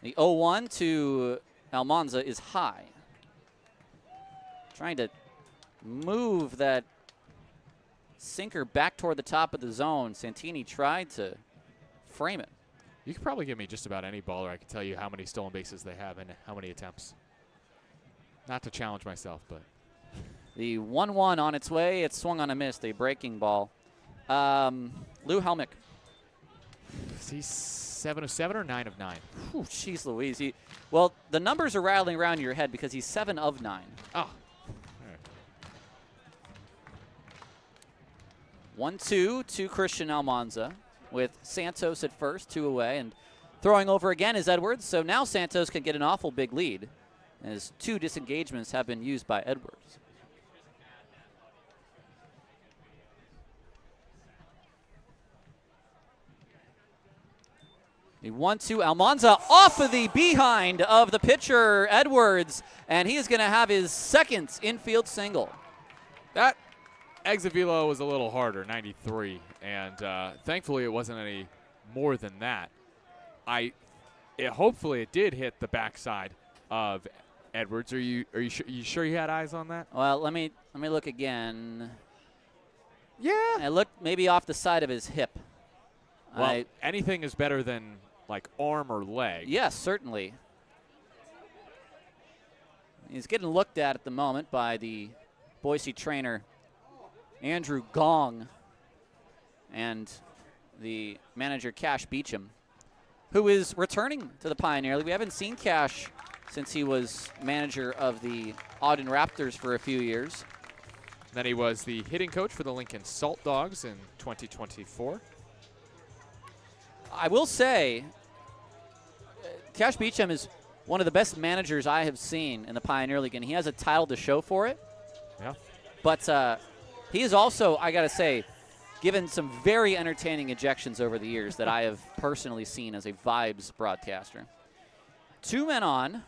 The 0-1 to Almanza is high. Trying to move that sinker back toward the top of the zone. Santini tried to frame it. You could probably give me just about any baller. I can tell you how many stolen bases they have and how many attempts. Not to challenge myself, but. The 1-1 on its way. It swung on a miss, a breaking ball. Lou Helmick. Is he 7 of 7 or 9 of 9? Whew, jeez Louise. Well, the numbers are rattling around your head because he's 7 of 9. Oh. 1-2 to Christian Almanza with Santos at first, 2 away, and throwing over again is Edwards. So now Santos can get an awful big lead as 2 disengagements have been used by Edwards. The 1-2, Almanza off of the behind of the pitcher, Edwards, and he is going to have his second infield single. That exit velo was a little harder, 93, and thankfully it wasn't any more than that. Hopefully it did hit the backside of Edwards. Are you sure you had eyes on that? Well, let me look again. Yeah. It looked maybe off the side of his hip. Well, anything is better than like arm or leg. Yes, certainly. He's getting looked at the moment by the Boise trainer, Andrew Gong, and the manager, Cash Beecham, who is returning to the Pioneer League. We haven't seen Cash since he was manager of the Ogden Raptors for a few years. Then he was the hitting coach for the Lincoln Salt Dogs in 2024. I will say, Cash Beecham is one of the best managers I have seen in the Pioneer League, and he has a title to show for it. Yeah. But he is also, I got to say, given some very entertaining ejections over the years that I have personally seen as a Vibes broadcaster. 2 men on,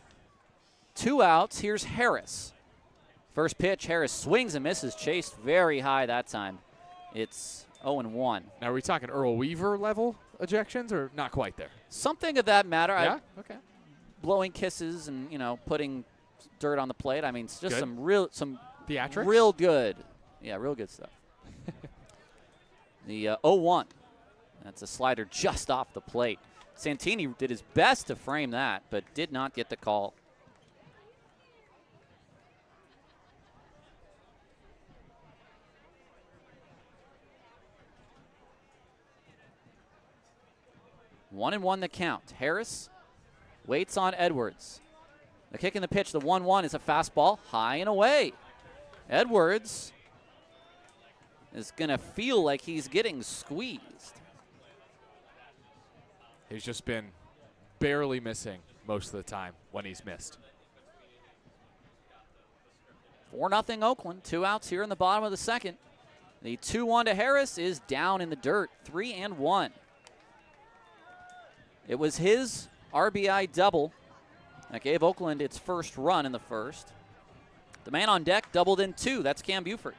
2 outs. Here's Harris. First pitch, Harris swings and misses, chased very high that time. It's 0-1. Now, are we talking Earl Weaver level ejections or not quite there? Something of that matter. Yeah? Okay. Blowing kisses and, putting dirt on the plate. I mean, it's just Good. some Theatrics? real good. Yeah, real good stuff. The 0-1. That's a slider just off the plate. Santini did his best to frame that, but did not get the call. One and one the count. Harris waits on Edwards. The kick in the pitch, the 1-1 is a fastball, high and away. Edwards is going to feel like he's getting squeezed. He's just been barely missing most of the time when he's missed. 4-0 Oakland, 2 outs here in the bottom of the second. The 2-1 to Harris is down in the dirt, 3-1. It was his RBI double that gave Oakland its first run in the first. The man on deck doubled in 2. That's Cam Buford.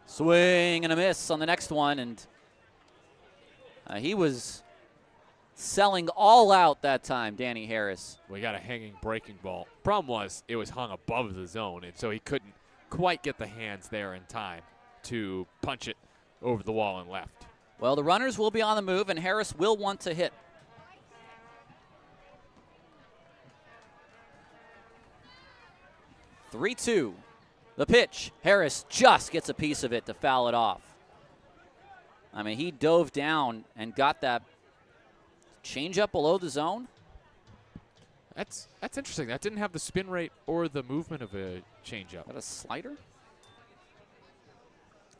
Swing and a miss on the next one, and He was selling all out that time, Danny Harris. We got a hanging breaking ball. Problem was it was hung above the zone, and so he couldn't quite get the hands there in time to punch it over the wall and left. Well, the runners will be on the move, and Harris will want to hit. Three-two. The pitch. Harris just gets a piece of it to foul it off. I mean, he dove down and got that change up below the zone. That's interesting. That didn't have the spin rate or the movement of a changeup. That a slider?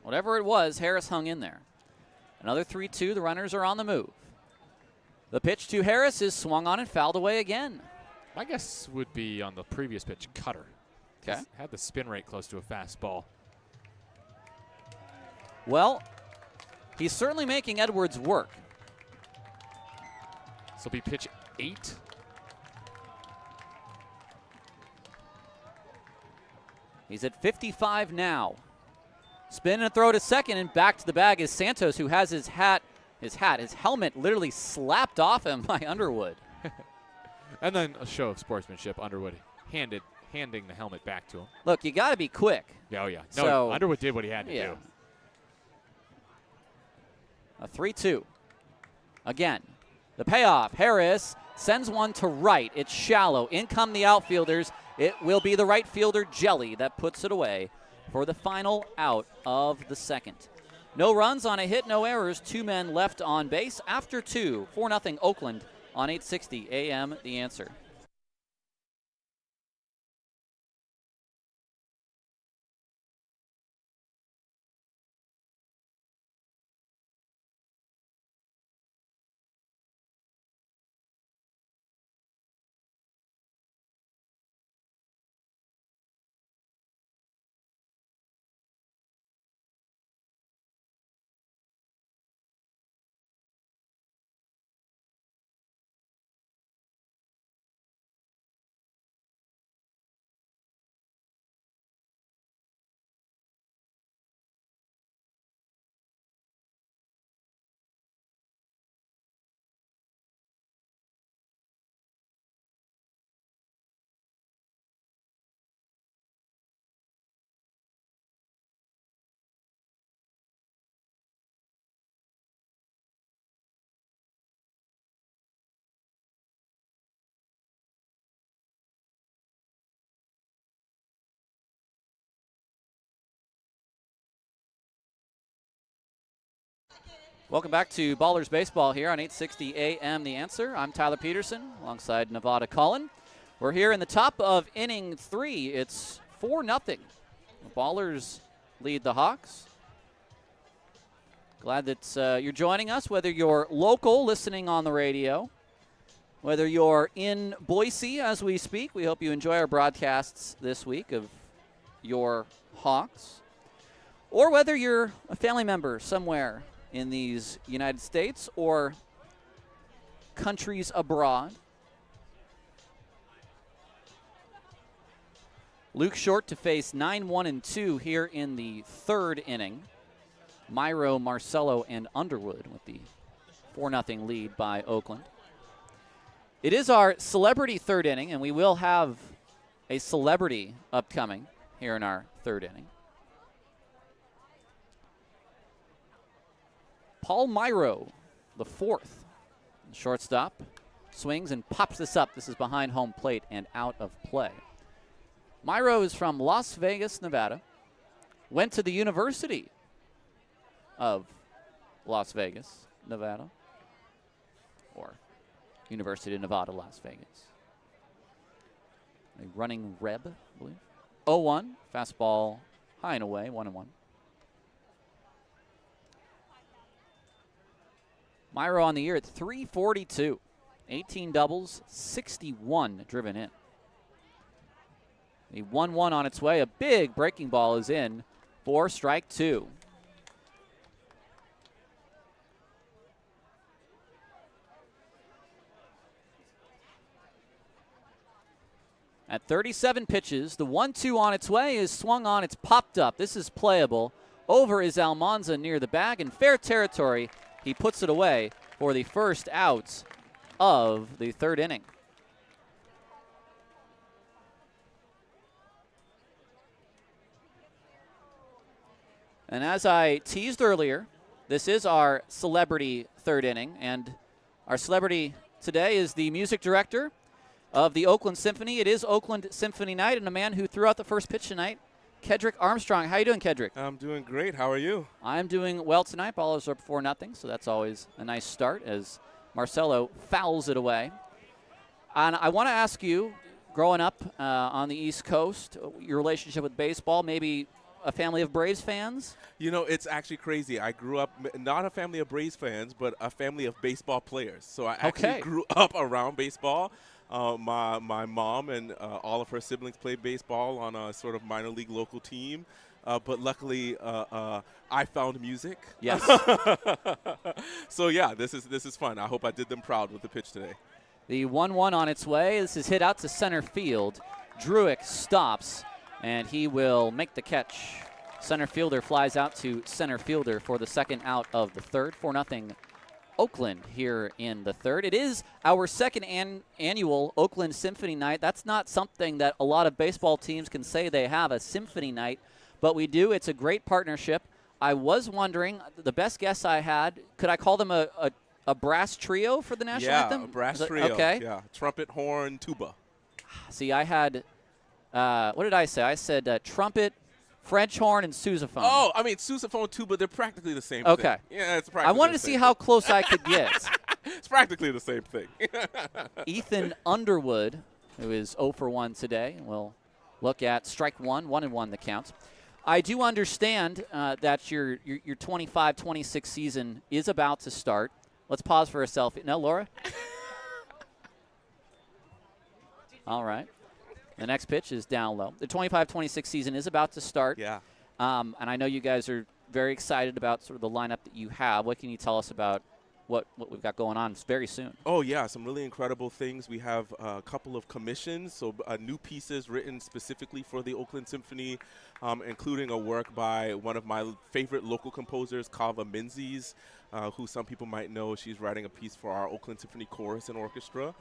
Whatever it was, Harris hung in there. Another 3-2. The runners are on the move. The pitch to Harris is swung on and fouled away again. My guess would be on the previous pitch, cutter. Okay. Had the spin rate close to a fastball. Well, he's certainly making Edwards work. This will be pitch 8. He's at 55 now. Spin and throw to second, and back to the bag is Santos, who has his helmet literally slapped off him by Underwood. And then a show of sportsmanship. Underwood handing the helmet back to him. Look, you got to be quick. Yeah, oh yeah. No, So, Underwood did what he had to yeah. do. A 3-2. Again, the payoff. Harris sends one to right. It's shallow. In come the outfielders. It will be the right fielder, Jelly, that puts it away for the final out of the second. No runs on a hit, no errors. 2 men left on base after 2. 4-0 Oakland on 860 AM The Answer. Welcome back to Ballers Baseball here on 860 AM The Answer. I'm Tyler Peterson alongside Nevada Cullen. We're here in the top of inning 3. It's 4-0. The Ballers lead the Hawks. Glad that you're joining us, whether you're local listening on the radio, whether you're in Boise as we speak. We hope you enjoy our broadcasts this week of your Hawks, or whether you're a family member somewhere in these United States or countries abroad. Luke Short to face 9-1-2 here in the 3rd inning. Myro, Marcello, and Underwood with the 4-0 lead by Oakland. It is our celebrity 3rd inning, and we will have a celebrity upcoming here in our 3rd inning. Paul Myro, the 4th. Shortstop swings and pops this up. This is behind home plate and out of play. Myro is from Las Vegas, Nevada. Went to the University of Las Vegas, Nevada. Or University of Nevada, Las Vegas. A running Reb, I believe. 0-1, fastball high and away, 1-1. Myro on the year at .342. 18 doubles, 61 driven in. The 1-1 on its way. A big breaking ball is in for strike 2. At 37 pitches, the 1-2 on its way is swung on. It's popped up. This is playable. Over is Almanza near the bag in fair territory. he puts it away for the first out of the third inning. And as I teased earlier, this is our celebrity third inning, and our celebrity today is the music director of the Oakland Symphony. It is Oakland Symphony night, and a man who threw out the first pitch tonight, Kedrick Armstrong. How you doing, Kedrick? I'm doing great. How are you? I'm doing well tonight. Ballers are up 4-0, so that's always a nice start as Marcelo fouls it away. And I want to ask you, growing up on the East Coast, your relationship with baseball, maybe a family of Braves fans? You know, it's actually crazy. I grew up not a family of Braves fans, but a family of baseball players. So I actually grew up around baseball. My mom and all of her siblings played baseball on a sort of minor league local team. But luckily, I found music. Yes. So, yeah, this is fun. I hope I did them proud with the pitch today. The 1-1 on its way. This is hit out to center field. Druick stops, and he will make the catch. Center fielder flies out to center fielder for the second out of the third. 4-0 Oakland here in the third. It is our second annual Oakland Symphony Night. That's not something that a lot of baseball teams can say they have, a symphony night, but we do. It's a great partnership. I was wondering, the best guess I had, could I call them a brass trio for the national anthem? Yeah, a brass trio. Okay. Yeah, trumpet, horn, tuba. See, I had, what did I say? I said trumpet, French horn, and sousaphone. Oh, I mean, sousaphone, tuba, they're practically the same thing. Okay. Yeah, it's practically I wanted to see how close I could get. It's practically the same thing. Ethan Underwood, who is 0 for 1 today, will look at strike one, 1-1 the count. I do understand that your 25-26 season is about to start. Let's pause for a selfie. No, Laura? All right. The next pitch is down low. The 25-26 season is about to start. Yeah. And I know you guys are very excited about sort of the lineup that you have. What can you tell us about what we've got going on very soon? Oh, yeah, some really incredible things. We have a couple of commissions, so new pieces written specifically for the Oakland Symphony, including a work by one of my favorite local composers, Kava Menzies, who some people might know. She's writing a piece for our Oakland Symphony Chorus and Orchestra.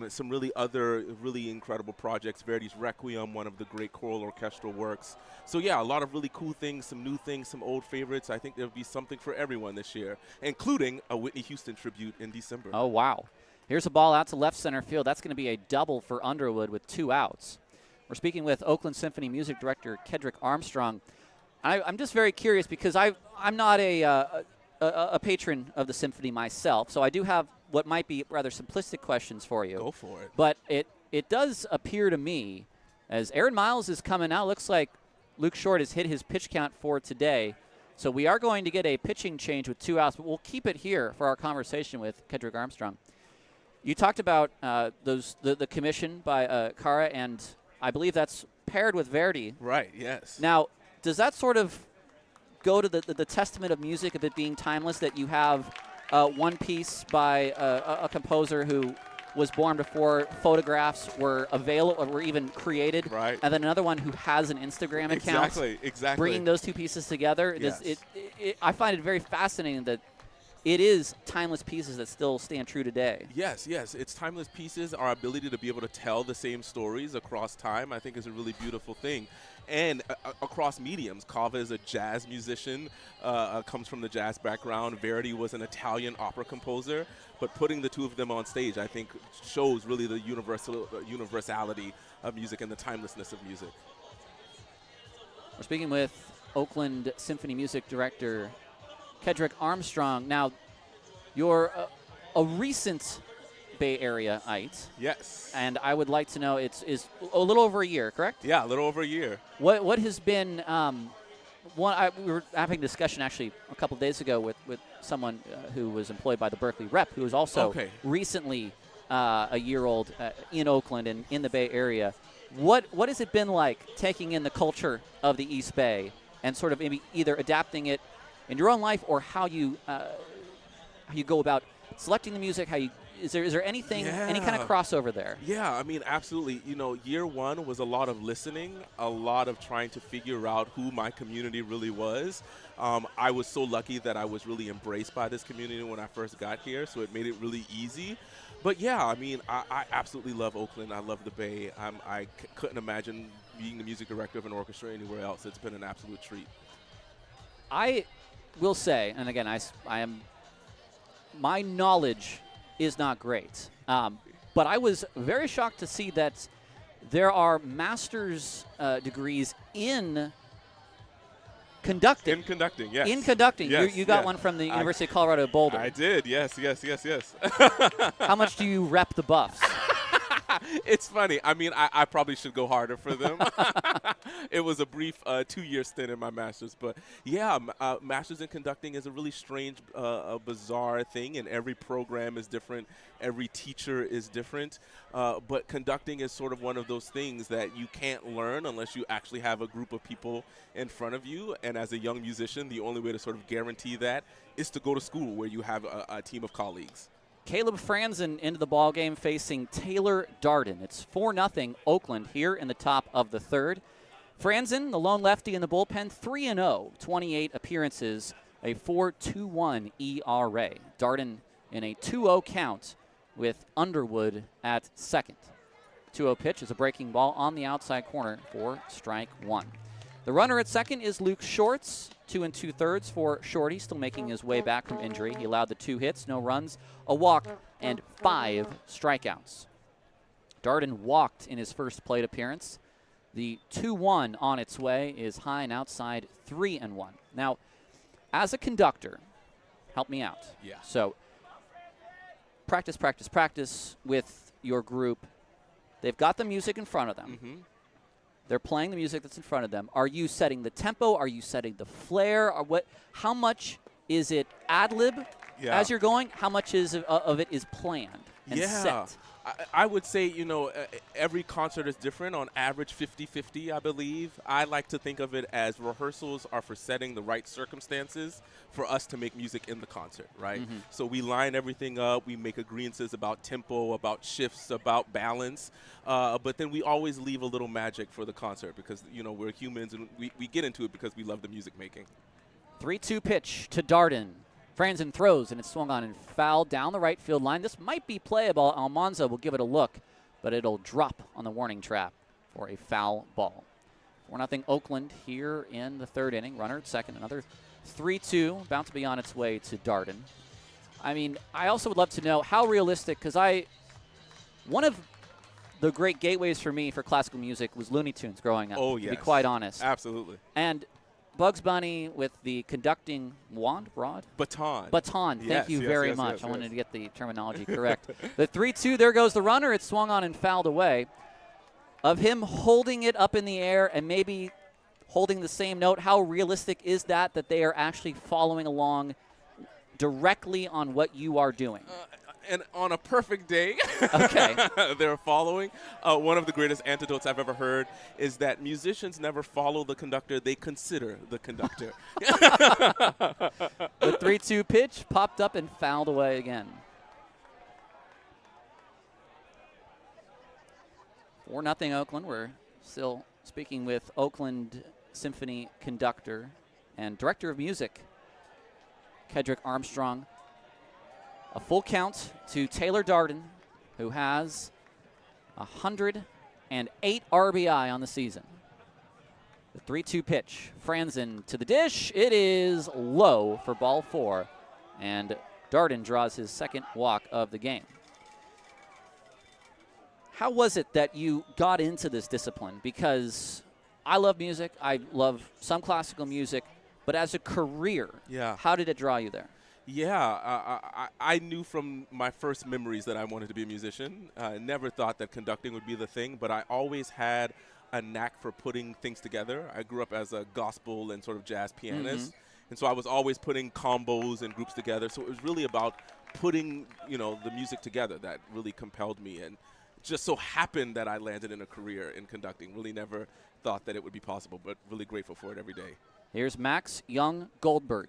Some really other really incredible projects. Verdi's Requiem, one of the great choral orchestral works. So, yeah, a lot of really cool things, some new things, some old favorites. I think there'll be something for everyone this year, including a Whitney Houston tribute in December. Oh, wow. Here's a ball out to left center field. That's going to be a double for Underwood with 2 outs. We're speaking with Oakland Symphony Music Director Kedrick Armstrong. I'm just very curious because I'm not a patron of the symphony myself, so I do have what might be rather simplistic questions for you. Go for it. But it does appear to me, as Aaron Miles is coming out, looks like Luke Short has hit his pitch count for today. So we are going to get a pitching change with 2 outs, but we'll keep it here for our conversation with Kedrick Armstrong. You talked about the commission by Cara, and I believe that's paired with Verdi. Right, yes. Now, does that sort of go to the testament of music, of it being timeless, that you have one piece by a composer who was born before photographs were available or were even created, right? And then another one who has an Instagram account. Exactly. Bringing those two pieces together, yes. I find it very fascinating that it is timeless pieces that still stand true today. Yes. It's timeless pieces. Our ability to be able to tell the same stories across time, I think, is a really beautiful thing. And across mediums. Kava is a jazz musician, comes from the jazz background. Verdi was an Italian opera composer. But putting the two of them on stage, I think, shows really the universality of music and the timelessness of music. We're speaking with Oakland Symphony Music Director Kedrick Armstrong. Now, you're a recent Bay Area-ite. Yes. And I would like to know, it's a little over a year, correct? Yeah, a little over a year. What has been we were having a discussion actually a couple of days ago with someone who was employed by the Berkeley Rep, who was also recently a year old in Oakland and in the Bay Area. What has it been like taking in the culture of the East Bay and sort of maybe either adapting it in your own life or how you go about selecting the music, how you Is there anything, any kind of Yeah. crossover there? Yeah, I mean, absolutely. You know, year one was a lot of listening, a lot of trying to figure out who my community really was. I was so lucky that I was really embraced by this community when I first got here, so it made it really easy. But yeah, I mean, I absolutely love Oakland. I love the Bay. Couldn't imagine being the music director of an orchestra anywhere else. It's been an absolute treat. I will say, and again, my knowledge is not great, but I was very shocked to see that there are master's degrees in conducting. In conducting, yes. In conducting. Yes, You got yeah. one from the University of Colorado Boulder. I did, yes. How much do you rep the Buffs? It's funny. I mean, I probably should go harder for them. It was a brief 2-year stint in my master's. But, yeah, master's in conducting is a really strange, bizarre thing, and every program is different. Every teacher is different. But conducting is sort of one of those things that you can't learn unless you actually have a group of people in front of you. And as a young musician, the only way to sort of guarantee that is to go to school where you have a team of colleagues. Caleb Franzen into the ball game facing Taylor Darden. It's 4-0 Oakland here in the top of the third. Franzen, the lone lefty in the bullpen, 3-0, 28 appearances, a 4.21 ERA. Darden in a 2-0 count with Underwood at second. 2-0 pitch is a breaking ball on the outside corner for strike one. The runner at second is Luke Shorts, 2 2/3 for Shorty, still making his way back from injury. He allowed the 2 hits, no runs, a walk, and 5 strikeouts. Darden walked in his first plate appearance. The 2-1 on its way is high and outside, 3-1. Now, as a conductor, help me out. Yeah. So, practice with your group. They've got the music in front of them. Mm-hmm. They're playing the music that's in front of them. Are you setting the tempo? Are you setting the flair? Or what? How much is it ad lib as you're going? How much of it is planned and set? I would say, you know, every concert is different. On average, 50-50, I believe. I like to think of it as rehearsals are for setting the right circumstances for us to make music in the concert, right? Mm-hmm. So we line everything up. We make agreements about tempo, about shifts, about balance. But then we always leave a little magic for the concert because, you know, we're humans and we get into it because we love the music making. 3-2 pitch to Darden. Franzen throws, and it's swung on and fouled down the right field line. This might be playable. Almanza will give it a look, but it'll drop on the warning trap for a foul ball. 4-0 Oakland here in the third inning. Runner at second. Another 3-2, about to be on its way to Darden. I mean, I also would love to know how realistic, because one of the great gateways for me for classical music was Looney Tunes growing up, Oh, yes. to be quite honest. Absolutely. And Bugs Bunny with the conducting Baton. Thank Yes, you yes, very yes, much. yes, I wanted yes. to get the terminology correct. The 3-2, there goes the runner. It's swung on and fouled away. Of him holding it up in the air and maybe holding the same note, how realistic is that they are actually following along directly on what you are doing? And on a perfect day, Okay. they're following. One of the greatest antidotes I've ever heard is that musicians never follow the conductor, they consider the conductor. The 3-2 pitch popped up and fouled away again. 4-0 Oakland. We're still speaking with Oakland Symphony conductor and director of music, Kedrick Armstrong. A full count to Taylor Darden, who has 108 RBI on the season. The 3-2 pitch. Franzen to the dish. It is low for ball 4. And Darden draws his second walk of the game. How was it that you got into this discipline? Because I love music. I love some classical music. But as a career, how did it draw you there? Yeah, I knew from my first memories that I wanted to be a musician. I never thought that conducting would be the thing, but I always had a knack for putting things together. I grew up as a gospel and sort of jazz pianist, and so I was always putting combos and groups together. So it was really about putting, you know, the music together that really compelled me, and it just so happened that I landed in a career in conducting. Really never thought that it would be possible, but really grateful for it every day. Here's Max Young Goldberg.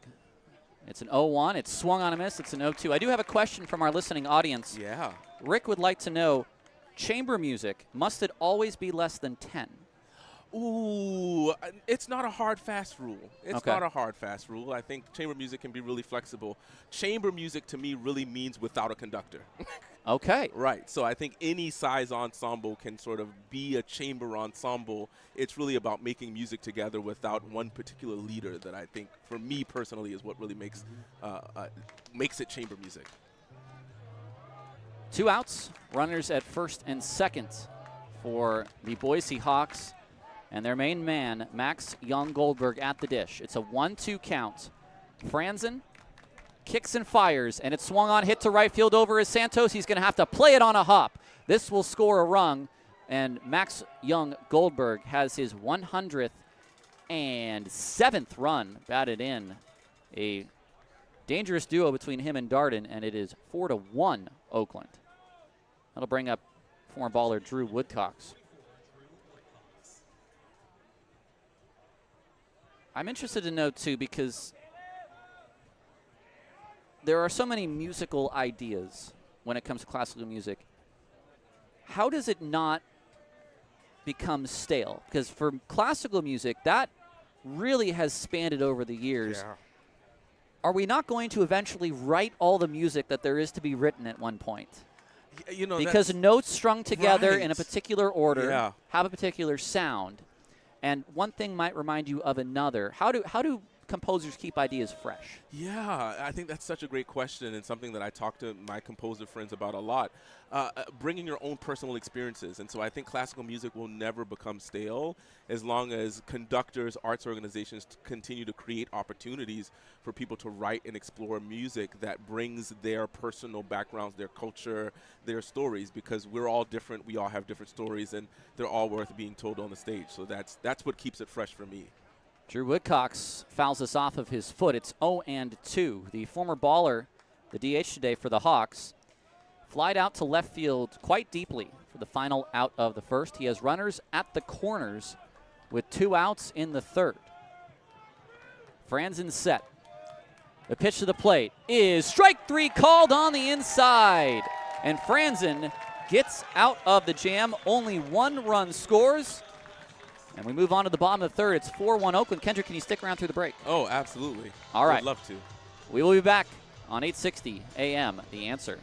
It's an 0-1. It's swung on a miss. It's an 0-2. I do have a question from our listening audience. Yeah. Rick would like to know, chamber music, must it always be less than 10? Ooh, it's not a hard, fast rule. It's Okay. not a hard, fast rule. I think chamber music can be really flexible. Chamber music to me really means without a conductor. Okay. Right. So I think any size ensemble can sort of be a chamber ensemble. It's really about making music together without one particular leader that I think, for me personally, is what really makes it chamber music. 2 outs, runners at first and second for the Boise Hawks. And their main man, Max Young-Goldberg, at the dish. It's a 1-2 count. Franzen kicks and fires, and it's swung on, hit to right field over is Santos. He's going to have to play it on a hop. This will score a run, and Max Young-Goldberg has his 107th run batted in. A dangerous duo between him and Darden, and it is 4-1 Oakland. That'll bring up former baller Drew Woodcocks. I'm interested to know, too, because there are so many musical ideas when it comes to classical music. How does it not become stale? Because for classical music, that really has spanned it over the years. Yeah. Are we not going to eventually write all the music that there is to be written at one point? You know, Because notes strung together in a right. particular order Yeah. have a particular sound. And one thing might remind you of another. How do composers keep ideas fresh? Yeah, I think that's such a great question and something that I talk to my composer friends about a lot. Bringing your own personal experiences. And so I think classical music will never become stale as long as conductors, arts organizations continue to create opportunities for people to write and explore music that brings their personal backgrounds, their culture, their stories, because we're all different. We all have different stories, and they're all worth being told on the stage. So that's what keeps it fresh for me. Drew Woodcocks fouls us off of his foot. It's 0-2. The former baller, the DH today for the Hawks, flied out to left field quite deeply for the final out of the first. He has runners at the corners with 2 outs in the third. Franzen set. The pitch to the plate is strike 3 called on the inside. And Franzen gets out of the jam. Only 1 run scores. And we move on to the bottom of the third. It's 4-1 Oakland. Kendrick, can you stick around through the break? Oh, absolutely. All right. I'd love to. We will be back on 860 AM, The Answer.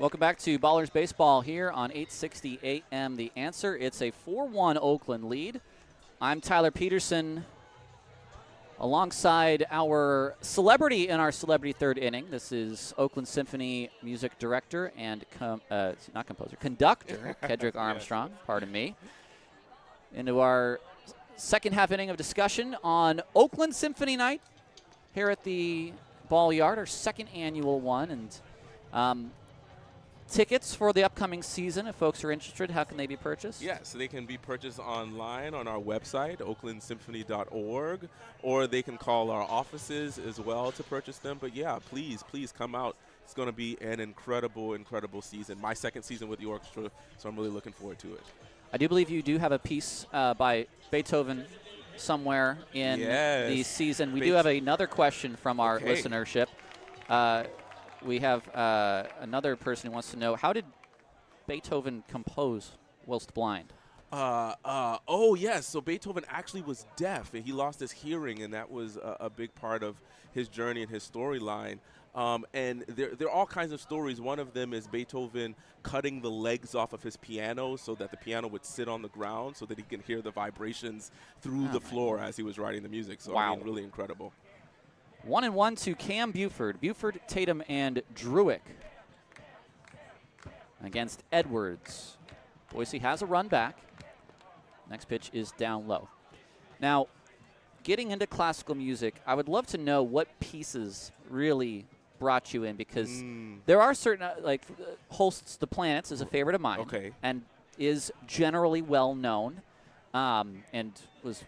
Welcome back to Ballers Baseball here on 860 AM The Answer. It's a 4-1 Oakland lead. I'm Tyler Peterson alongside our celebrity in our celebrity third inning. This is Oakland Symphony music director and conductor, Kendrick Armstrong, pardon me. Into our second half inning of discussion on Oakland Symphony Night here at the Ball Yard, our second annual one. And tickets for the upcoming season, if folks are interested, how can they be purchased? Yes, they can be purchased online on our website, oaklandsymphony.org, or they can call our offices as well to purchase them. But yeah, please come out. It's going to be an incredible, incredible season. My second season with the orchestra, so I'm really looking forward to it. I do believe you do have a piece by Beethoven somewhere in the season. We do have another question from our listenership. We have another person who wants to know, how did Beethoven compose whilst blind? Oh, yes. So Beethoven actually was deaf, and he lost his hearing, and that was a big part of his journey and his storyline. And there are all kinds of stories. One of them is Beethoven cutting the legs off of his piano so that the piano would sit on the ground so that he can hear the vibrations through the floor as he was writing the music. So, wow. I mean, really incredible. 1-1 to Cam Buford. Buford, Tatum, and Druick against Edwards. Boise has a run back. Next pitch is down low. Now, getting into classical music, I would love to know what pieces really brought you in, because there are certain, Holst's The Planets is a favorite of mine. Okay. And is generally well known, and was,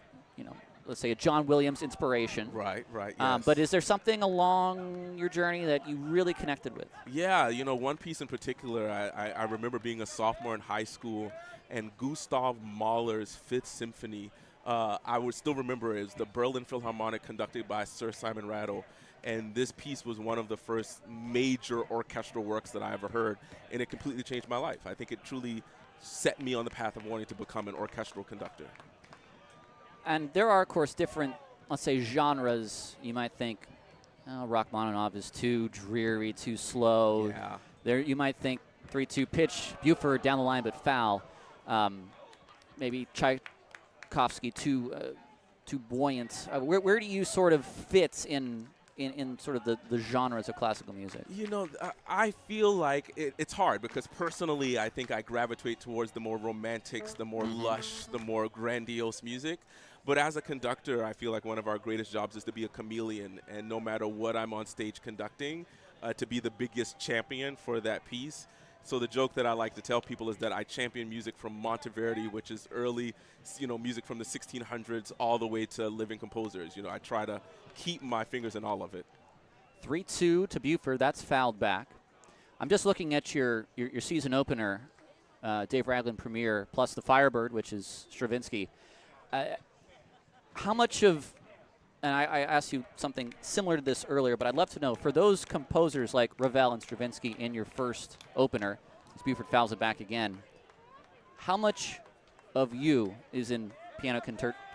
let's say a John Williams inspiration. Right, yes. But is there something along your journey that you really connected with? Yeah, one piece in particular, I remember being a sophomore in high school, and Gustav Mahler's Fifth Symphony, I would still remember it was the Berlin Philharmonic conducted by Sir Simon Rattle. And this piece was one of the first major orchestral works that I ever heard, and it completely changed my life. I think it truly set me on the path of wanting to become an orchestral conductor. And there are, of course, different, let's say, genres. You might think, Rachmaninoff is too dreary, too slow. Yeah. There, you might think 3-2 pitch, Buford down the line but foul. Maybe Tchaikovsky too buoyant. Where do you sort of fit in sort of the genres of classical music? I feel like it's hard because personally I think I gravitate towards the more romantics, the more lush, the more grandiose music. But as a conductor, I feel like one of our greatest jobs is to be a chameleon, and no matter what I'm on stage conducting, to be the biggest champion for that piece. So the joke that I like to tell people is that I champion music from Monteverdi, which is early, music from the 1600s, all the way to living composers. I try to keep my fingers in all of it. 3-2 to Buford. That's fouled back. I'm just looking at your season opener, Dave Ragland Premier, plus the Firebird, which is Stravinsky. How much of, and I asked you something similar to this earlier, but I'd love to know, for those composers like Ravel and Stravinsky in your first opener, as Buford fouls it back again, how much of you is in Piano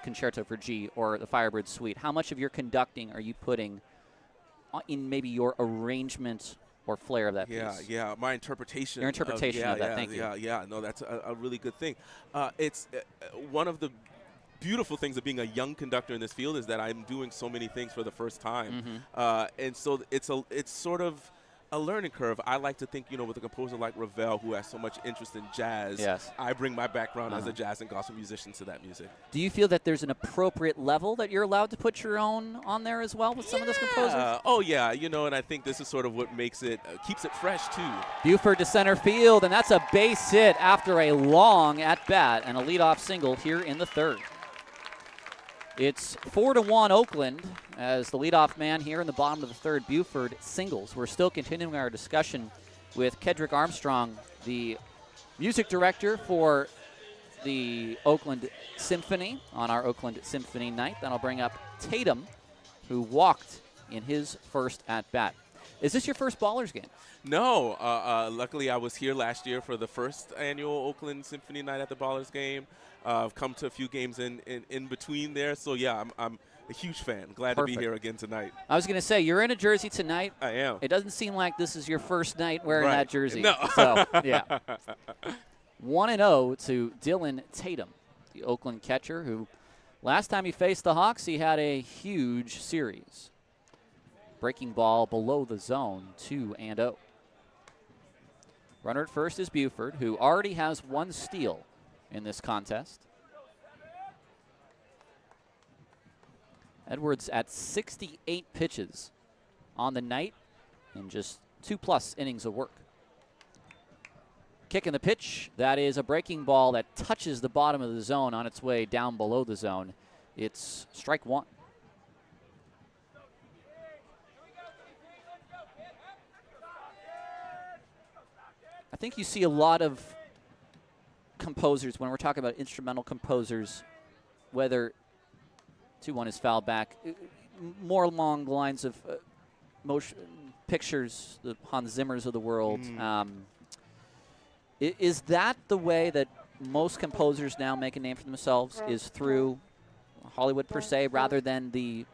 Concerto for G or the Firebird Suite? How much of your conducting are you putting in maybe your arrangement or flair of that piece? Yeah, my interpretation. Your interpretation of that, thank you. Yeah, no, that's a really good thing. It's one of the beautiful things of being a young conductor in this field is that I'm doing so many things for the first time. And so it's sort of a learning curve. I like to think, with a composer like Ravel, who has so much interest in jazz, yes. I bring my background as a jazz and gospel musician to that music. Do you feel that there's an appropriate level that you're allowed to put your own on there as well with some of those composers? Oh, yeah. And I think this is sort of what makes it, keeps it fresh, too. Buford to center field, and that's a base hit after a long at-bat and a leadoff single here in the third. It's 4-1 Oakland as the leadoff man here in the bottom of the third, Buford, singles. We're still continuing our discussion with Kedrick Armstrong, the music director for the Oakland Symphony on our Oakland Symphony night. Then I'll bring up Tatum, who walked in his first at-bat. Is this your first Ballers game? No. Luckily, I was here last year for the first annual Oakland Symphony night at the Ballers game. I've come to a few games in between there. So, yeah, I'm a huge fan. Glad to be here again tonight. I was going to say, you're in a jersey tonight. I am. It doesn't seem like this is your first night wearing that jersey. No. So, yeah. 1-0 to Dylan Tatum, the Oakland catcher, who last time he faced the Hawks, he had a huge series. Breaking ball below the zone, 2-0. Runner at first is Buford, who already has one steal in this contest. Edwards at 68 pitches on the night and just 2+ innings of work. Kick in the pitch. That is a breaking ball that touches the bottom of the zone on its way down below the zone. It's strike one. I think you see a lot of composers, when we're talking about instrumental composers, whether 2-1 is fouled back, more along the lines of motion pictures, the Hans Zimmers of the world. Is that the way that most composers now make a name for themselves is through Hollywood per se, rather than the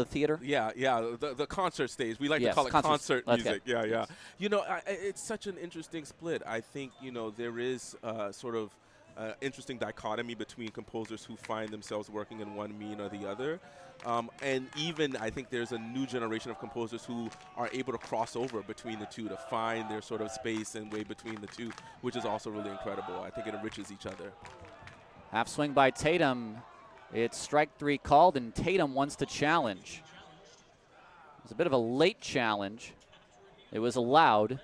theater. Yeah, the concert stage. We like to call it concert music. Okay. Yeah. You know, it's such an interesting split. I think, you know, there is sort of interesting dichotomy between composers who find themselves working in one mean or the other. And even I think there's a new generation of composers who are able to cross over between the two to find their sort of space and way between the two, which is also really incredible. I think it enriches each other. Half swing by Tatum. It's strike 3 called, and Tatum wants to challenge. It was a bit of a late challenge. It was allowed.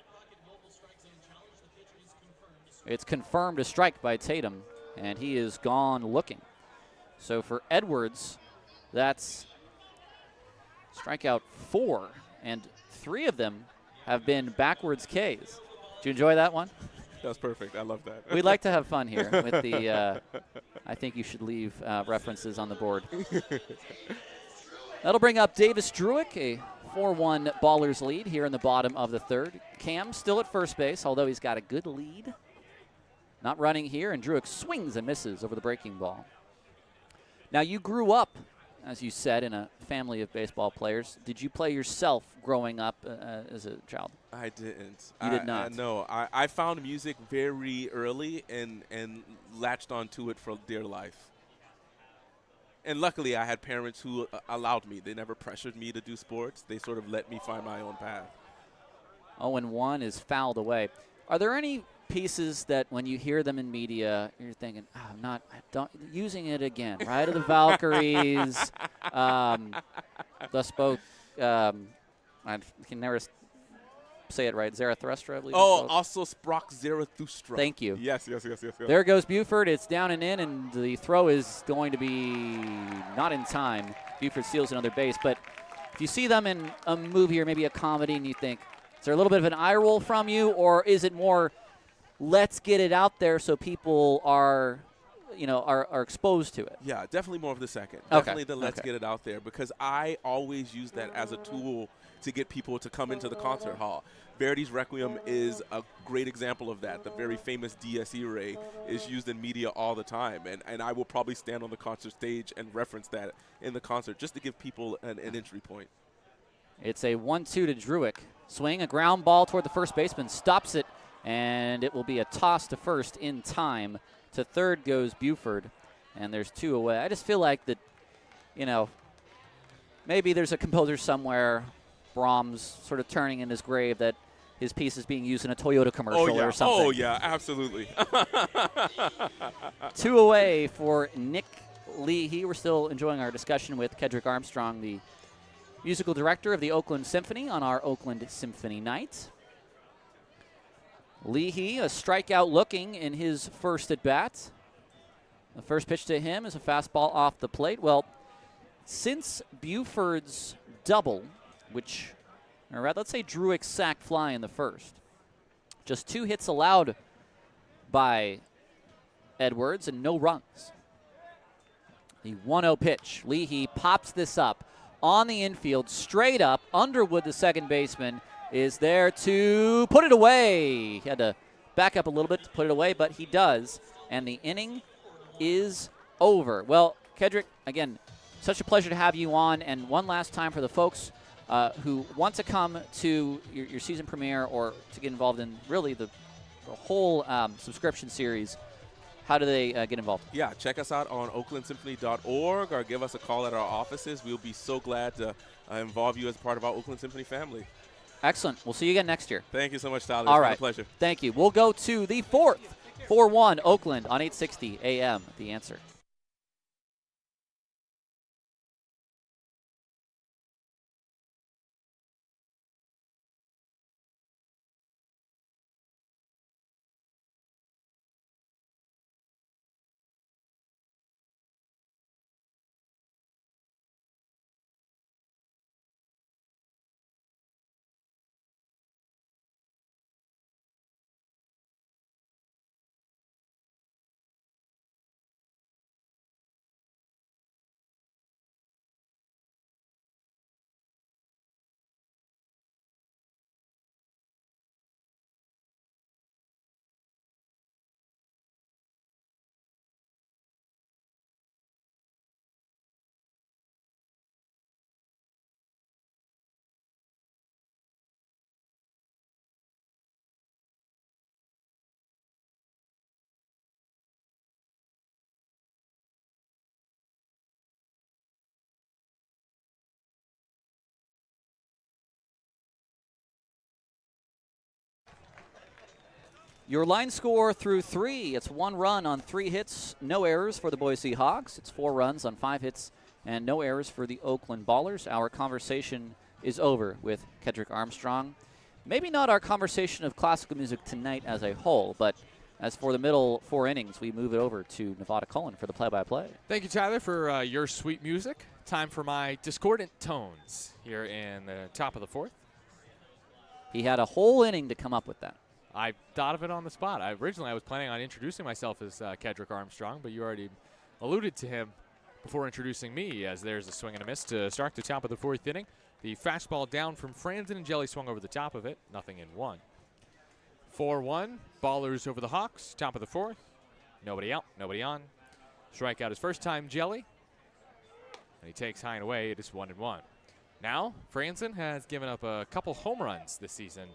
It's confirmed a strike by Tatum, and he is gone looking. So for Edwards, that's strikeout 4, and 3 of them have been backwards Ks. Did you enjoy that one? That's perfect. I love that. We like to have fun here with the I think you should leave references on the board. That'll bring up Davis Druick, a 4-1 Ballers lead here in the bottom of the third. Cam still at first base, although he's got a good lead. Not running here, and Druick swings and misses over the breaking ball. Now, you grew up, as you said, in a family of baseball players. Did you play yourself growing up as a child? I didn't. You did not? No. I found music very early and latched onto it for dear life. And luckily, I had parents who allowed me. They never pressured me to do sports. They sort of let me find my own path. 0-1 is fouled away. Are there any pieces that when you hear them in media, you're thinking, oh, I'm not using it again? Ride of the Valkyries, spoke, I can never say it right, Zarathustra, I believe. Oh, also Sprach Zarathustra. Thank you. Yes. There goes Buford. It's down and in, and the throw is going to be not in time. Buford steals another base. But if you see them in a movie or maybe a comedy and you think, is there a little bit of an eye roll from you, or is it more, let's get it out there so people are exposed to it? Yeah, definitely more of the second. Okay. Definitely the let's get it out there, because I always use that as a tool to get people to come into the concert hall. Verdi's Requiem is a great example of that. The very famous Dies Irae is used in media all the time, and I will probably stand on the concert stage and reference that in the concert just to give people an entry point. It's a 1-2 to Druick. Swing, a ground ball toward the first baseman, stops it, and it will be a toss to first in time. To third goes Buford, and there's 2 away. I just feel like that, maybe there's a composer somewhere, Brahms, sort of turning in his grave, that his piece is being used in a Toyota commercial or something. Oh, yeah, absolutely. 2 away for Nick Leahy. We're still enjoying our discussion with Kedrick Armstrong, the musical director of the Oakland Symphony, on our Oakland Symphony night. Leahy, a strikeout looking in his first at-bat. The first pitch to him is a fastball off the plate. Well, since Buford's double, let's say Druick's sac fly in the first, just 2 hits allowed by Edwards and no runs. The 1-0 pitch. Leahy pops this up on the infield, straight up. Underwood, the second baseman, is there to put it away. He had to back up a little bit to put it away, but he does, and the inning is over. Well, Kedrick, again, such a pleasure to have you on, and one last time for the folks who want to come to your season premiere or to get involved in really the whole subscription series, how do they get involved? Yeah, check us out on oaklandsymphony.org or give us a call at our offices. We'll be so glad to involve you as part of our Oakland Symphony family. Excellent. We'll see you again next year. Thank you so much, Tyler. All It's right. been a pleasure. Thank you. We'll go to the 4th, 4-1 Oakland on 860 AM, The Answer. Your line score through 3, it's 1 run on 3 hits, no errors for the Boise Hawks. It's 4 runs on 5 hits and no errors for the Oakland Ballers. Our conversation is over with Kedrick Armstrong. Maybe not our conversation of classical music tonight as a whole, but as for the middle 4 innings, we move it over to Nevada Cullen for the play-by-play. Thank you, Tyler, for your sweet music. Time for my discordant tones here in the top of the 4th. He had a whole inning to come up with that. I thought of it on the spot. Originally, I was planning on introducing myself as Kedrick Armstrong, but you already alluded to him before introducing me, as there's a swing and a miss to start the top of the 4th inning. The fastball down from Franzen, and Jelly swung over the top of it. Nothing in 1. 4-1, Ballers over the Hawks, top of the 4th. Nobody out, nobody on. Strikeout his first time, Jelly. And he takes high and away. It is 1-1. Now, Franzen has given up a couple home runs this season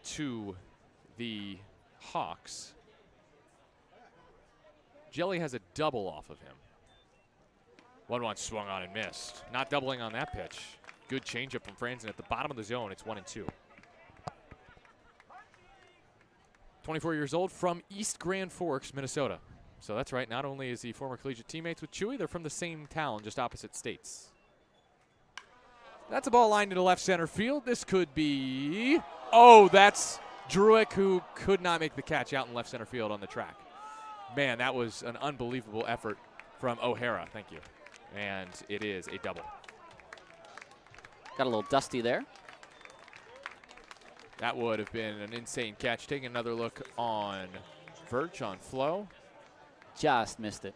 to the Hawks. Jelly has a double off of him. 1-1 swung on and missed. Not doubling on that pitch. Good changeup from Franzen at the bottom of the zone. It's 1-2. 24 years old, from East Grand Forks, Minnesota. So that's right. Not only is he former collegiate teammates with Chewy, they're from the same town, just opposite states. That's a ball lined into left center field. This could be... Oh, that's Druick, who could not make the catch out in left center field on the track. Man, that was an unbelievable effort from O'Hara. Thank you. And it is a double. Got a little dusty there. That would have been an insane catch. Taking another look on Verch on Flo. Just missed it.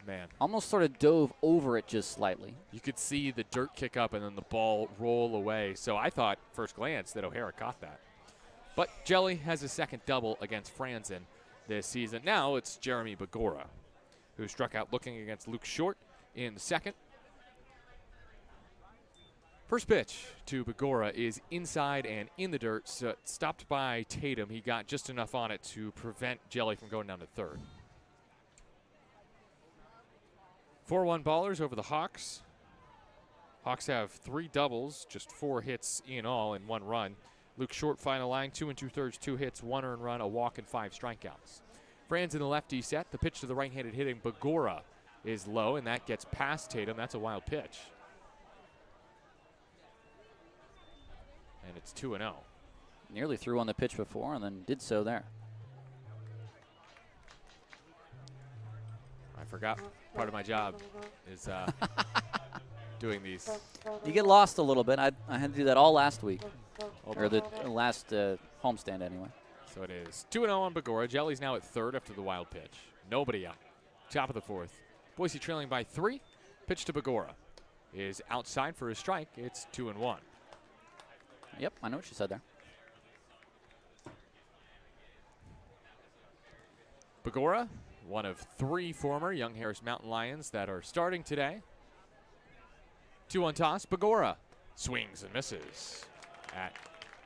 Man. Almost sort of dove over it just slightly. You could see the dirt kick up and then the ball roll away. So I thought, first glance, that O'Hara caught that. But Jelly has a second double against Franzen this season. Now it's Jeremy Begora, who struck out looking against Luke Short in the second. First pitch to Begora is inside and in the dirt. So stopped by Tatum. He got just enough on it to prevent Jelly from going down to third. 4-1 Ballers over the Hawks. Hawks have 3 doubles, just 4 hits in all and 1 run. Luke Short final line, 2 2/3, 2 hits, 1 earned run, a walk, and 5 strikeouts. Franz in the lefty set. The pitch to the right-handed hitting Begora is low, and that gets past Tatum. That's a wild pitch. And it's 2-0. Nearly threw on the pitch before and then did so there. I forgot part of my job is doing these. You get lost a little bit. I had to do that all last week. Or the last homestand anyway. So it is 2-0 on Begora. Jelly's now at third after the wild pitch. Nobody out. Top of the 4th. Boise trailing by 3. Pitch to Begora is outside for a strike. It's 2-1. Yep, I know what you said there. Begora, one of 3 former Young Harris Mountain Lions that are starting today. 2-1 toss. Begora swings and misses at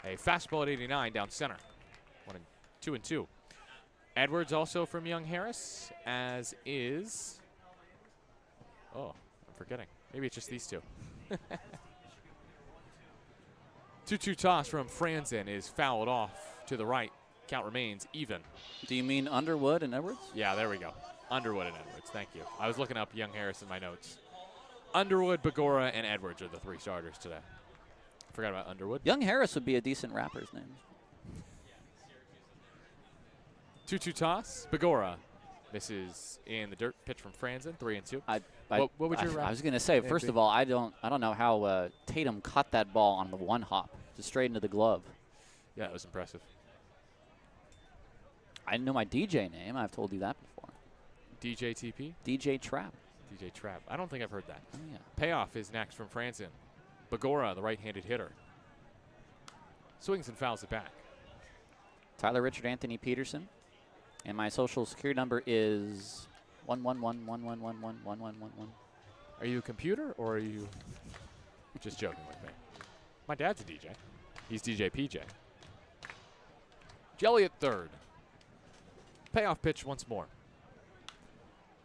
a fastball at 89 down center. 2-2. Edwards also from Young Harris, as is. Oh, I'm forgetting. Maybe it's just these 2. 2-2 toss from Franzen is fouled off to the right. Count remains even. Do you mean Underwood and Edwards? Yeah, there we go. Underwood and Edwards. Thank you. I was looking up Young Harris in my notes. Underwood, Begora, and Edwards are the 3 starters today. Forgot about Underwood. Young Harris would be a decent rapper's name. 2-2 toss. Begora. This is in the dirt. Pitch from Franzen. 3-2. What would your I was going to say, first of all, I don't know how Tatum caught that ball on the 1 hop, just straight into the glove. Yeah, it was impressive. I didn't know my DJ name. I've told you that before. DJ TP? DJ Trap. DJ Trap. I don't think I've heard that. Oh, yeah. Payoff is next from Franzen. Begora, the right-handed hitter. Swings and fouls it back. Tyler Richard Anthony Peterson. And my social security number is 11111111111. Are you a computer or are you just joking with me? My dad's a DJ. He's DJ PJ. Jelly at third. Payoff pitch once more.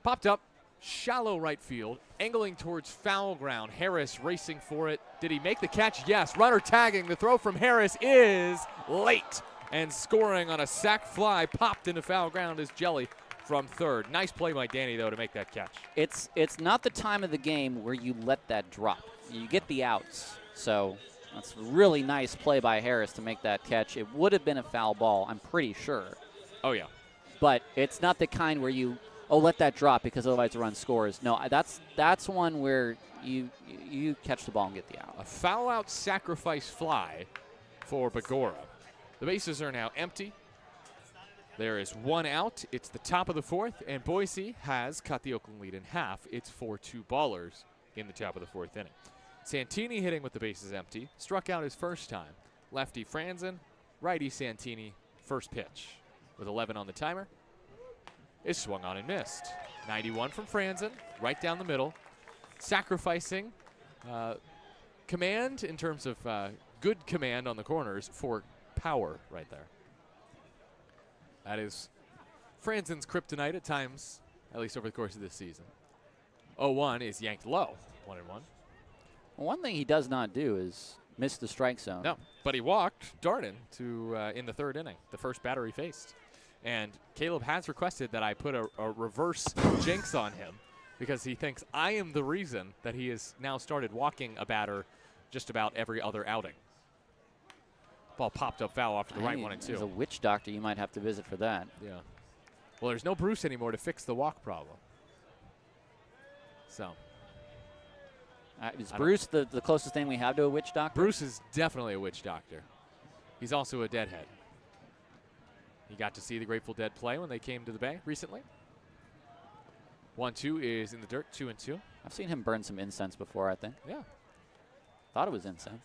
Popped up, shallow right field, angling towards foul ground. Harris racing for it. Did he make the catch? Yes. Runner tagging. The throw from Harris is late. And scoring on a sac fly, popped into foul ground is Jelly from third. Nice play by Danny, though, to make that catch. It's not the time of the game where you let that drop. You get the outs. So that's a really nice play by Harris to make that catch. It would have been a foul ball, I'm pretty sure. Oh, yeah. But it's not the kind where you, let that drop because otherwise the run scores. No, that's one where you catch the ball and get the out. A foul-out sacrifice fly for Bagora. The bases are now empty. There is one out. It's the top of the fourth, and Boise has cut the Oakland lead in half. It's 4-2 Ballers in the top of the fourth inning. Santini hitting with the bases empty. Struck out his first time. Lefty Franzen, righty Santini, first pitch. With 11 on the timer, is swung on and missed. 91 from Franzen, right down the middle. Sacrificing command in terms of good command on the corners for power right there. That is Franzen's kryptonite at times, at least over the course of this season. 0-1 is yanked low, 1-1. Well, one thing he does not do is miss the strike zone. No, but he walked Darden to in the third inning, the first batter he faced. And Caleb has requested that I put a reverse jinx on him because he thinks I am the reason that he has now started walking a batter just about every other outing. Ball popped up foul off to the right, 1-2. There's a witch doctor you might have to visit for that. Yeah. Well, there's no Bruce anymore to fix the walk problem. So. Is Bruce the closest thing we have to a witch doctor? Bruce is definitely a witch doctor. He's also a deadhead. He got to see the Grateful Dead play when they came to the Bay recently. 1-2 is in the dirt, 2-2. I've seen him burn some incense before, I think. Yeah. Thought it was incense.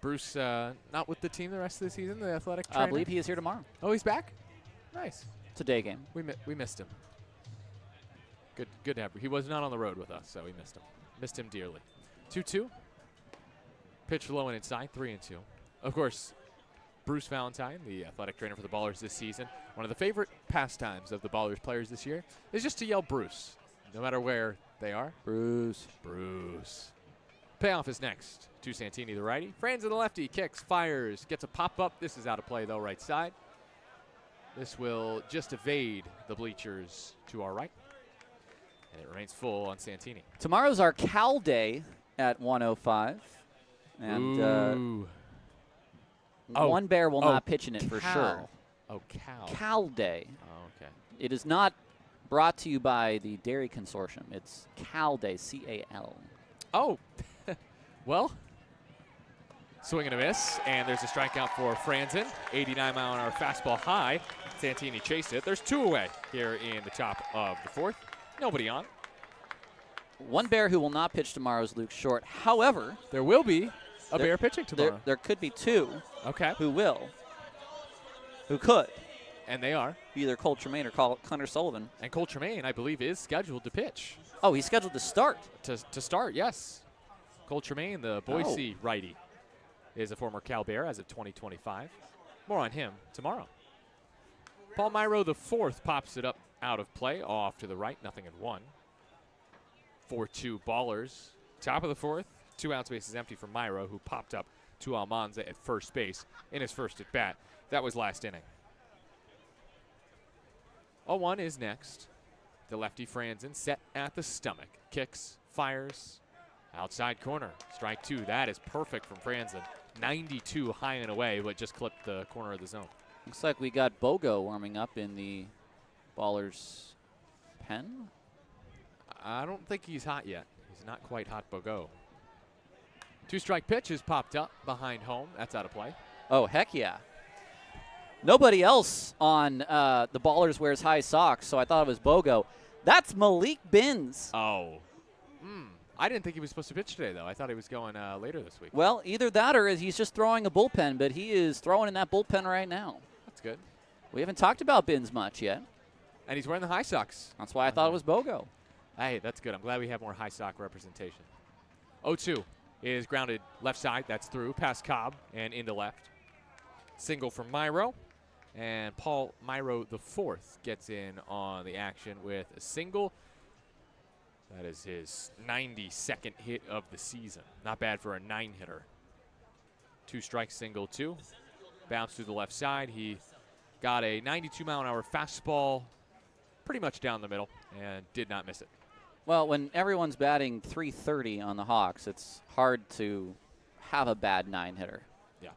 Bruce not with the team the rest of the season, the athletic trainer? I believe he is here tomorrow. Oh, he's back? Nice. It's a day game. We missed him. Good to have him. He was not on the road with us, so we missed him. Missed him dearly. 2-2. Pitch low and inside, 3-2. Of course, Bruce Valentine, the athletic trainer for the Ballers this season, one of the favorite pastimes of the Ballers players this year is just to yell Bruce, no matter where they are. Bruce. Bruce. Payoff is next to Santini, the righty. Franzen, the lefty, kicks, fires, gets a pop-up. This is out of play, though, right side. This will just evade the bleachers to our right. And it remains full on Santini. Tomorrow's our Cal Day at 1:05. And one Bear will not pitch in it for sure. Oh, Cal. Cal Day. Oh, okay. It is not brought to you by the Dairy Consortium. It's Cal Day, C-A-L. Oh, well, swing and a miss, and there's a strikeout for Franzen. 89-mile-an-hour fastball high. Santini chased it. There's two away here in the top of the fourth. Nobody on. One Bear who will not pitch tomorrow is Luke Short. However, there will be a Bear pitching tomorrow. There could be two who could. And they are? Either Cole Tremaine or Connor Sullivan. And Cole Tremaine, I believe, is scheduled to pitch. Oh, he's scheduled to start. To start, yes. Cole Tremaine, the Boise righty, is a former Cal Bear as of 2025. More on him tomorrow. Paul Myro, the fourth, pops it up out of play, off to the right, 0-1. 4-2 Ballers. Top of the fourth, 2 outs, bases empty for Myro, who popped up to Almanza at first base in his first at bat. That was last inning. 0-1 is next. The lefty Franzen set at the stomach. Kicks, fires, outside corner. Strike 2. That is perfect from Franzen. 92 high and away, but just clipped the corner of the zone. Looks like we got Bogo warming up in the Ballers' pen. I don't think he's hot yet. He's not quite hot Bogo. 2-strike pitch is popped up behind home. That's out of play. Oh, heck yeah. Nobody else on the Ballers wears high socks, so I thought it was Bogo. That's Malik Binns. Oh. I didn't think he was supposed to pitch today, though. I thought he was going later this week. Well, either that or he's just throwing a bullpen, but he is throwing in that bullpen right now. That's good. We haven't talked about Binns much yet. And he's wearing the high socks. That's why I thought it was Bogo. Hey, that's good. I'm glad we have more high sock representation. 0-2 is grounded left side. That's through past Cobb and into left. Single from Myro. And Paul Myro, the fourth, gets in on the action with a single. That is his 92nd hit of the season. Not bad for a 9-hitter. 2 strikes, single, 2. Bounced to the left side. He got a 92-mile-an-hour fastball pretty much down the middle and did not miss it. Well, when everyone's batting .330 on the Hawks, it's hard to have a bad 9-hitter. Yeah.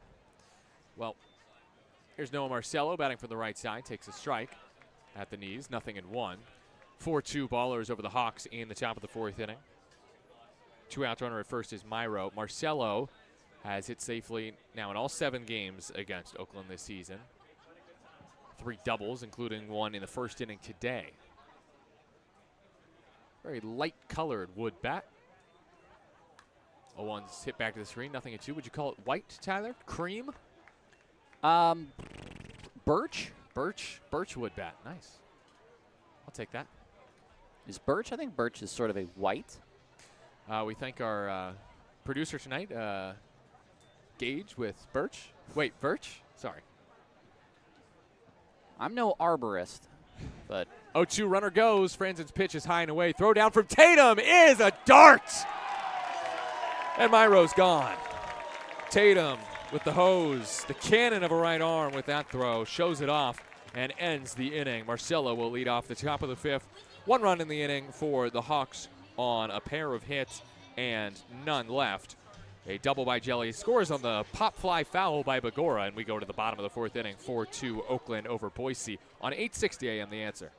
Well, here's Noah Marcello batting from the right side. Takes a strike at the knees. 0-1. 4-2 ballers over the Hawks in the top of the 4th inning. 2 outs, runner at first is Myro. Marcello has hit safely now in all 7 games against Oakland this season. 3 doubles, including one in the first inning today. Very light-colored wood bat. 0-1's hit back to the screen. 0-2. Would you call it white, Tyler? Cream? Birch? Birchwood bat. Nice. I'll take that. Is birch? I think birch is sort of a white. We thank our producer tonight, Gage, with birch. Wait, birch? Sorry. I'm no arborist, but 0-2 runner goes. Franzen's pitch is high and away. Throw down from Tatum is a dart. And Myro's gone. Tatum with the hose, the cannon of a right arm with that throw, shows it off and ends the inning. Marcello will lead off the top of the 5th. 1 run in the inning for the Hawks on a pair of hits and none left. A double by Jelly, scores on the pop fly foul by Bagora, and we go to the bottom of the 4th inning. 4-2 Oakland over Boise on 8:60 a.m. The Answer.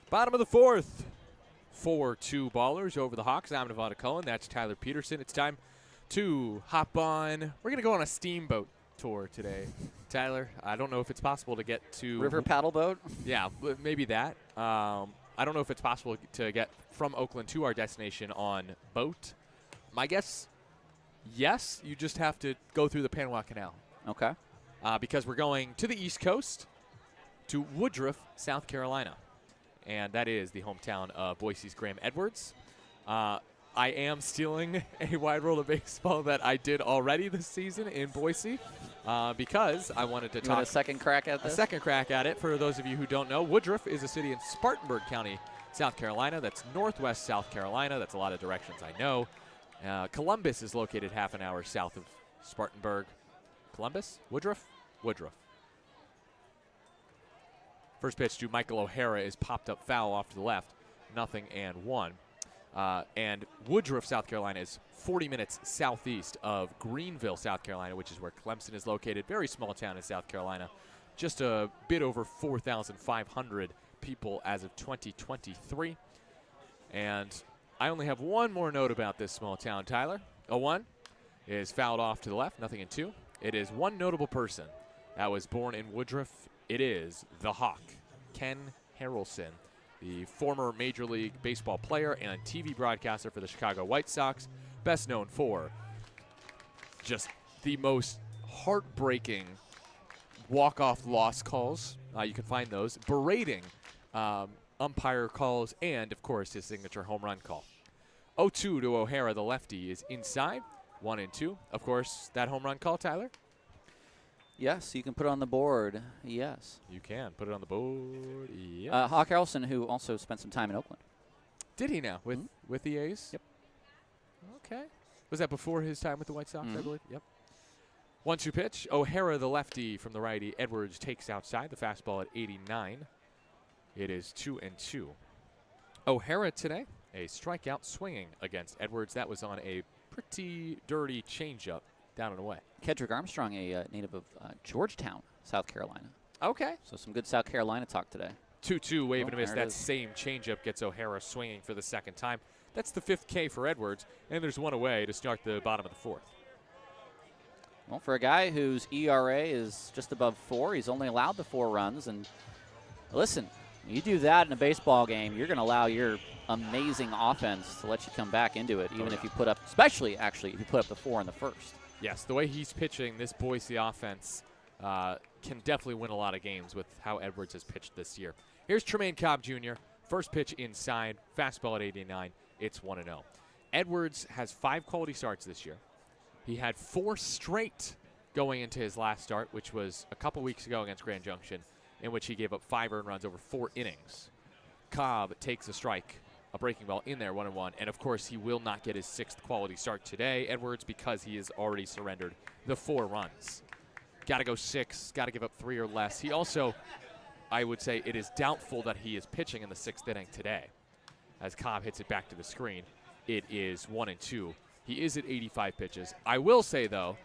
Bottom of the 4th. 4-2 ballers over the Hawks. I'm Nevada Cullen. That's Tyler Peterson. It's time to hop on. We're going to go on a steamboat tour today, Tyler. I don't know if it's possible to get to river paddle boat. Yeah, maybe that. I don't know if it's possible to get from Oakland to our destination on boat. My guess, yes. You just have to go through the Panama Canal. Okay. Because we're going to the East Coast to Woodruff, South Carolina. And that is the hometown of Boise's Graham Edwards. I am stealing a Wide World of Baseball that I did already this season in Boise because I wanted to talk. A second crack at this? A second crack at it. For those of you who don't know, Woodruff is a city in Spartanburg County, South Carolina. That's northwest South Carolina. That's a lot of directions, I know. Columbus is located half an hour south of Spartanburg. Columbus? Woodruff? Woodruff. First pitch to Michael O'Hara is popped up foul off to the left. 0-1. And Woodruff, South Carolina is 40 minutes southeast of Greenville, South Carolina, which is where Clemson is located. Very small town in South Carolina. Just a bit over 4,500 people as of 2023. And I only have one more note about this small town, Tyler. 0-1 is fouled off to the left. 0-2. It is one notable person that was born in Woodruff. It is the Hawk, Ken Harrelson, the former Major League Baseball player and TV broadcaster for the Chicago White Sox, best known for just the most heartbreaking walk-off loss calls. You can find those, berating umpire calls, and, of course, his signature home run call. 0-2 to O'Hara, the lefty, is inside. 1-2. Of course, that home run call, Tyler? Yes, you can put it on the board. Yes. You can put it on the board. Yes. Hawk Harrelson, who also spent some time in Oakland. Did he now with the A's? Yep. Okay. Was that before his time with the White Sox, I believe? Yep. 1-2 pitch. O'Hara, the lefty from the righty. Edwards takes outside. The fastball at 89. It is 2-2. O'Hara today, a strikeout swinging against Edwards. That was on a pretty dirty changeup down and away. Kedrick Armstrong, a native of Georgetown, South Carolina. Okay. So some good South Carolina talk today. 2-2, wave and a miss. There it That is. same changeup gets O'Hara swinging for the second time. That's the 5th K for Edwards, and there's one away to start the bottom of the 4th. Well, for a guy whose ERA is just above 4, he's only allowed the 4 runs. And listen, you do that in a baseball game, you're going to allow your amazing offense to let you come back into it, even if you put up, especially actually if you put up the 4 in the first. Yes, the way he's pitching, this Boise offense can definitely win a lot of games with how Edwards has pitched this year. Here's Tremaine Cobb Jr., first pitch inside, fastball at 89. It's 1-0. Edwards has 5 quality starts this year. He had 4 straight going into his last start, which was a couple weeks ago against Grand Junction, in which he gave up 5 earned runs over 4 innings. Cobb takes a strike, a breaking ball in there, 1-1, and of course he will not get his 6th quality start today, Edwards, because he has already surrendered the 4 runs. Got to go 6, got to give up 3 or less. He also, I would say, it is doubtful that he is pitching in the 6th inning today. As Cobb hits it back to the screen, it is 1-2. He is at 85 pitches. I will say, though,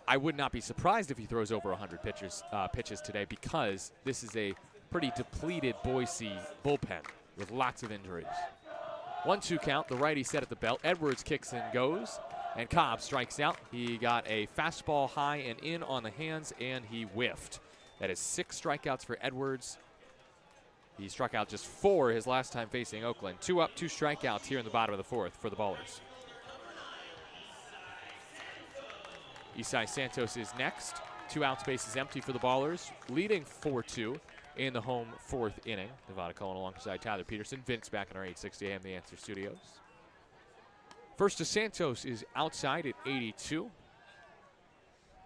I would not be surprised if he throws over 100 pitches today, because this is a pretty depleted Boise bullpen with lots of injuries. 1-2 count, the righty set at the belt. Edwards kicks and goes, and Cobb strikes out. He got a fastball high and in on the hands, and he whiffed. That is 6 strikeouts for Edwards. He struck out just 4 his last time facing Oakland. 2 up, 2 strikeouts here in the bottom of the 4th for the Ballers. Isai Santos is next. 2 outs, bases empty for the Ballers, leading 4-2 in the home 4th inning. Nevada Cullen alongside Tyler Peterson. Vince back in our 860 AM The Answer studios. First to Santos is outside at 82.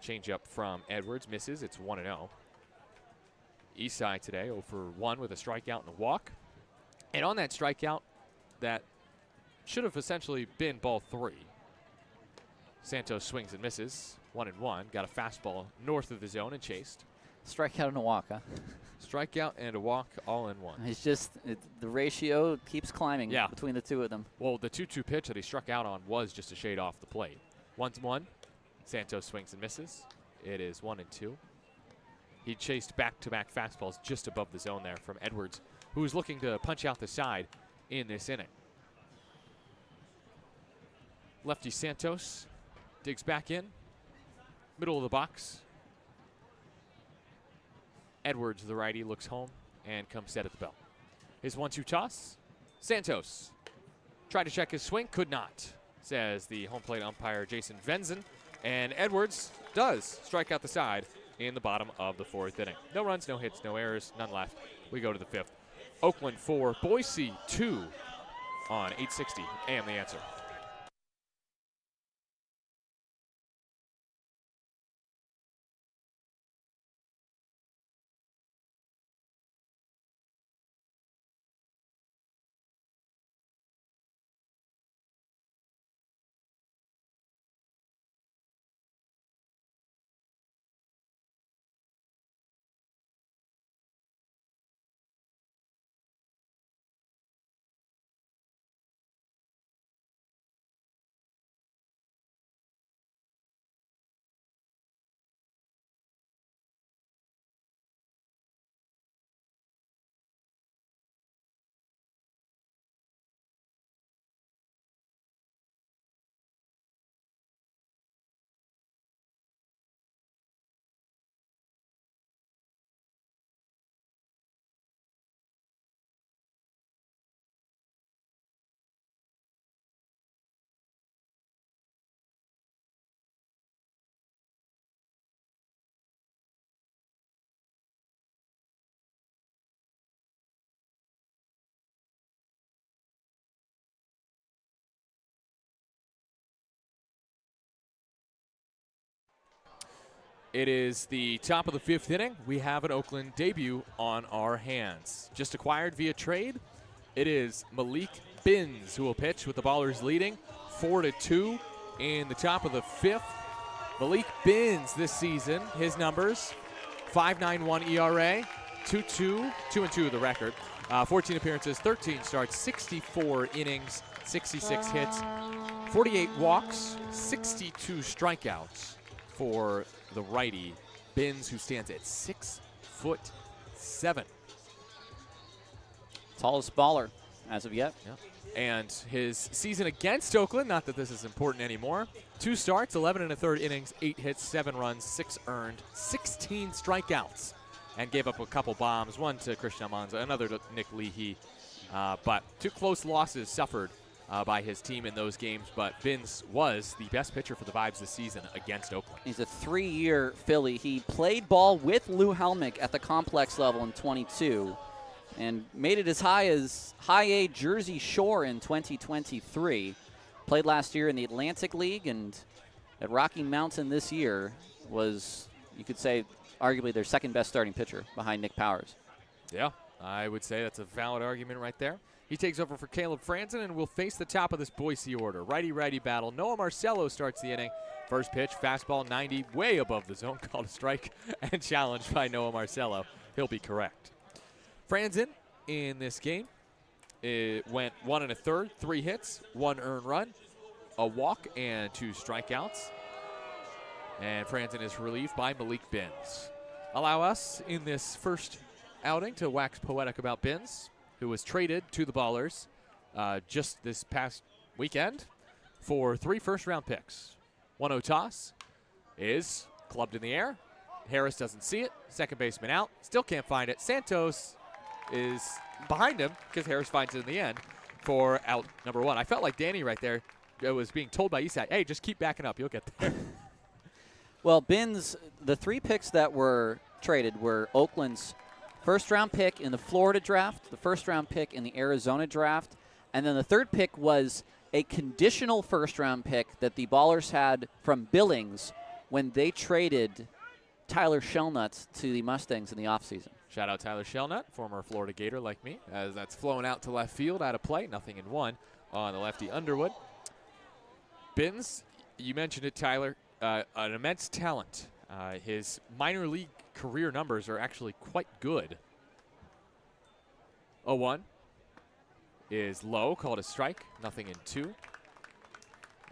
Changeup from Edwards misses. It's 1-0. Isai today 0 for 1 with a strikeout and a walk. And on that strikeout, that should have essentially been ball 3. Santos swings and misses. 1-1. Got a fastball north of the zone and chased. Strikeout and a walk, huh? Strikeout and a walk all in one. It's just the ratio keeps climbing Yeah. between the two of them. Well, the 2-2 pitch that he struck out on was just a shade off the plate. 1-1. Santos swings and misses. It is 1-2. He chased back-to-back fastballs just above the zone there from Edwards, who is looking to punch out the side in this inning. Lefty Santos digs back in, middle of the box. Edwards, the righty, looks home and comes set at the belt. His 1-2 toss. Santos tried to check his swing, could not, says the home plate umpire Jason Venzen. And Edwards does strike out the side in the bottom of the 4th inning. No runs, no hits, no errors, none left. We go to the 5th. Oakland 4, Boise 2 on 860 AM The Answer. It is the top of the 5th inning. We have an Oakland debut on our hands. Just acquired via trade. It is Malik Binns who will pitch with the Ballers leading 4-2 in the top of the 5th. Malik Binns this season, his numbers, 5.91 ERA, 2.2, 2-2 the record. 14 appearances, 13 starts, 64 innings, 66 hits, 48 walks, 62 strikeouts for the righty Binns, who stands at 6'7". Tallest baller as of yet. Yeah. And his season against Oakland, not that this is important anymore, 2 starts, 11 1/3 innings, 8 hits, 7 runs, 6 earned, 16 strikeouts, and gave up a couple bombs, one to Christian Almanza, another to Nick Leahy. But 2 close losses suffered by his team in those games, but Binns was the best pitcher for the Vibes this season against Oakland. He's a 3-year Philly. He played ball with Lou Helmick at the complex level in 22 and made it as high as High A Jersey Shore in 2023. Played last year in the Atlantic League, and at Rocky Mountain this year was, you could say, arguably their second best starting pitcher behind Nick Powers. Yeah, I would say that's a valid argument right there. He takes over for Caleb Franzen and will face the top of this Boise order. Righty-righty battle. Noah Marcello starts the inning. First pitch, fastball 90, way above the zone, called a strike and challenged by Noah Marcello. He'll be correct. Franzen in this game, it went 1 1/3, 3 hits, 1 earned run, a walk, and 2 strikeouts. And Franzen is relieved by Malik Binns. Allow us in this first outing to wax poetic about Binns, who was traded to the Ballers just this past weekend for 3 first-round picks. 1-0 toss is clubbed in the air. Harris doesn't see it. Second baseman out. Still can't find it. Santos is behind him because Harris finds it in the end for out number 1. I felt like Danny right there was being told by Eastside, hey, just keep backing up. You'll get there. Well, Binns, the 3 picks that were traded were Oakland's first-round pick in the Florida draft, the first-round pick in the Arizona draft, and then the 3rd pick was a conditional first-round pick that the Ballers had from Billings when they traded Tyler Shelnut to the Mustangs in the offseason. Shout out Tyler Shelnut, former Florida Gator like me, as that's flown out to left field, out of play, nothing in 1 on the lefty Underwood. Binns, you mentioned it, Tyler, an immense talent. His minor league career numbers are actually quite good. 0-1 is low, called a strike, nothing in 2.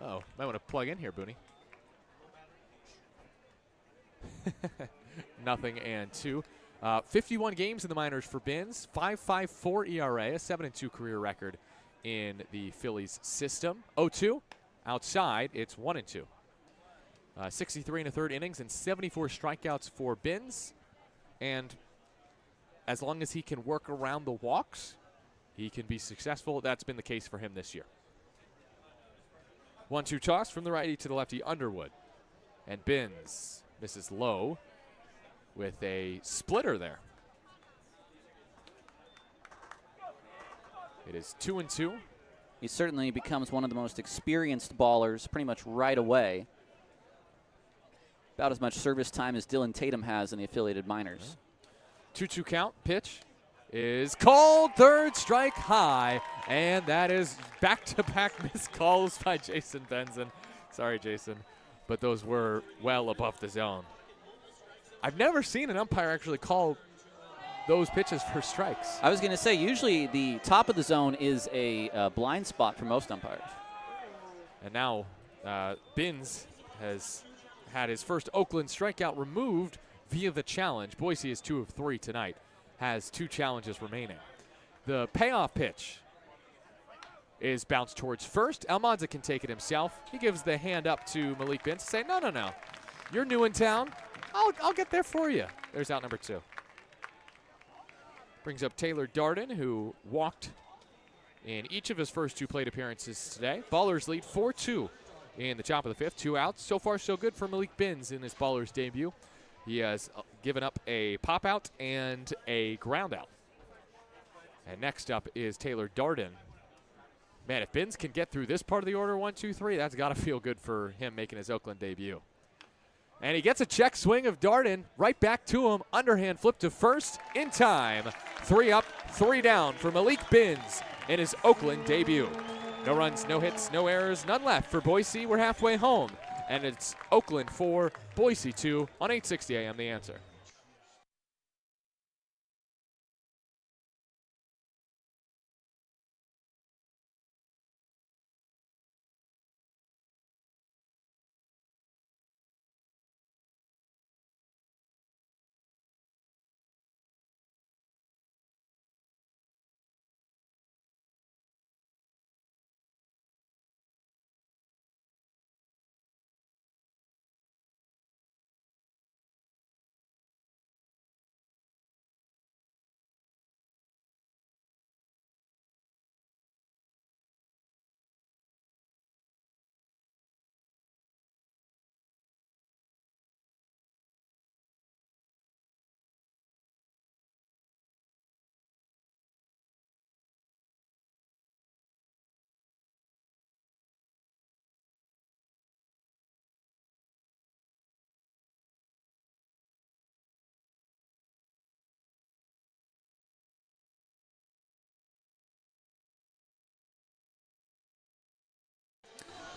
Oh, might want to plug in here, Booney. Nothing and 2. 51 games in the minors for Binns, 5.54 ERA, a 7-2 career record in the Phillies system. 0-2, outside, it's 1-2. 63 1/3 innings and 74 strikeouts for Binns. And as long as he can work around the walks, he can be successful. That's been the case for him this year. 1-2 toss from the righty to the lefty Underwood. And Binns misses low with a splitter there. It is 2-2. He certainly becomes one of the most experienced ballers pretty much right away. About as much service time as Dylan Tatum has in the affiliated minors. 2-2 count. Pitch is called. 3rd strike high. And that is back-to-back missed calls by Jason Benson. Sorry, Jason. But those were well above the zone. I've never seen an umpire actually call those pitches for strikes. I was going to say, usually the top of the zone is a blind spot for most umpires. And now Binns has had his first Oakland strikeout removed via the challenge. Boise is 2 of 3 tonight, has 2 challenges remaining. The payoff pitch is bounced towards first. Almanza can take it himself. He gives the hand up to Malik Binns to say, no. You're new in town. I'll get there for you. There's out number 2. Brings up Taylor Darden, who walked in each of his first 2 plate appearances today. Ballers lead 4-2 in the top of the 5th. 2 outs. So far, so good for Malik Binns in this Ballers debut. He has given up a pop out and a ground out. And next up is Taylor Darden. Man, if Binns can get through this part of the order, 1, 2, 3, that's got to feel good for him making his Oakland debut. And he gets a check swing of Darden right back to him. Underhand flip to first in time. 3 up, 3 down for Malik Binns in his Oakland debut. No runs, no hits, no errors, none left for Boise. We're halfway home. And it's Oakland 4, Boise 2 on 860 AM The Answer.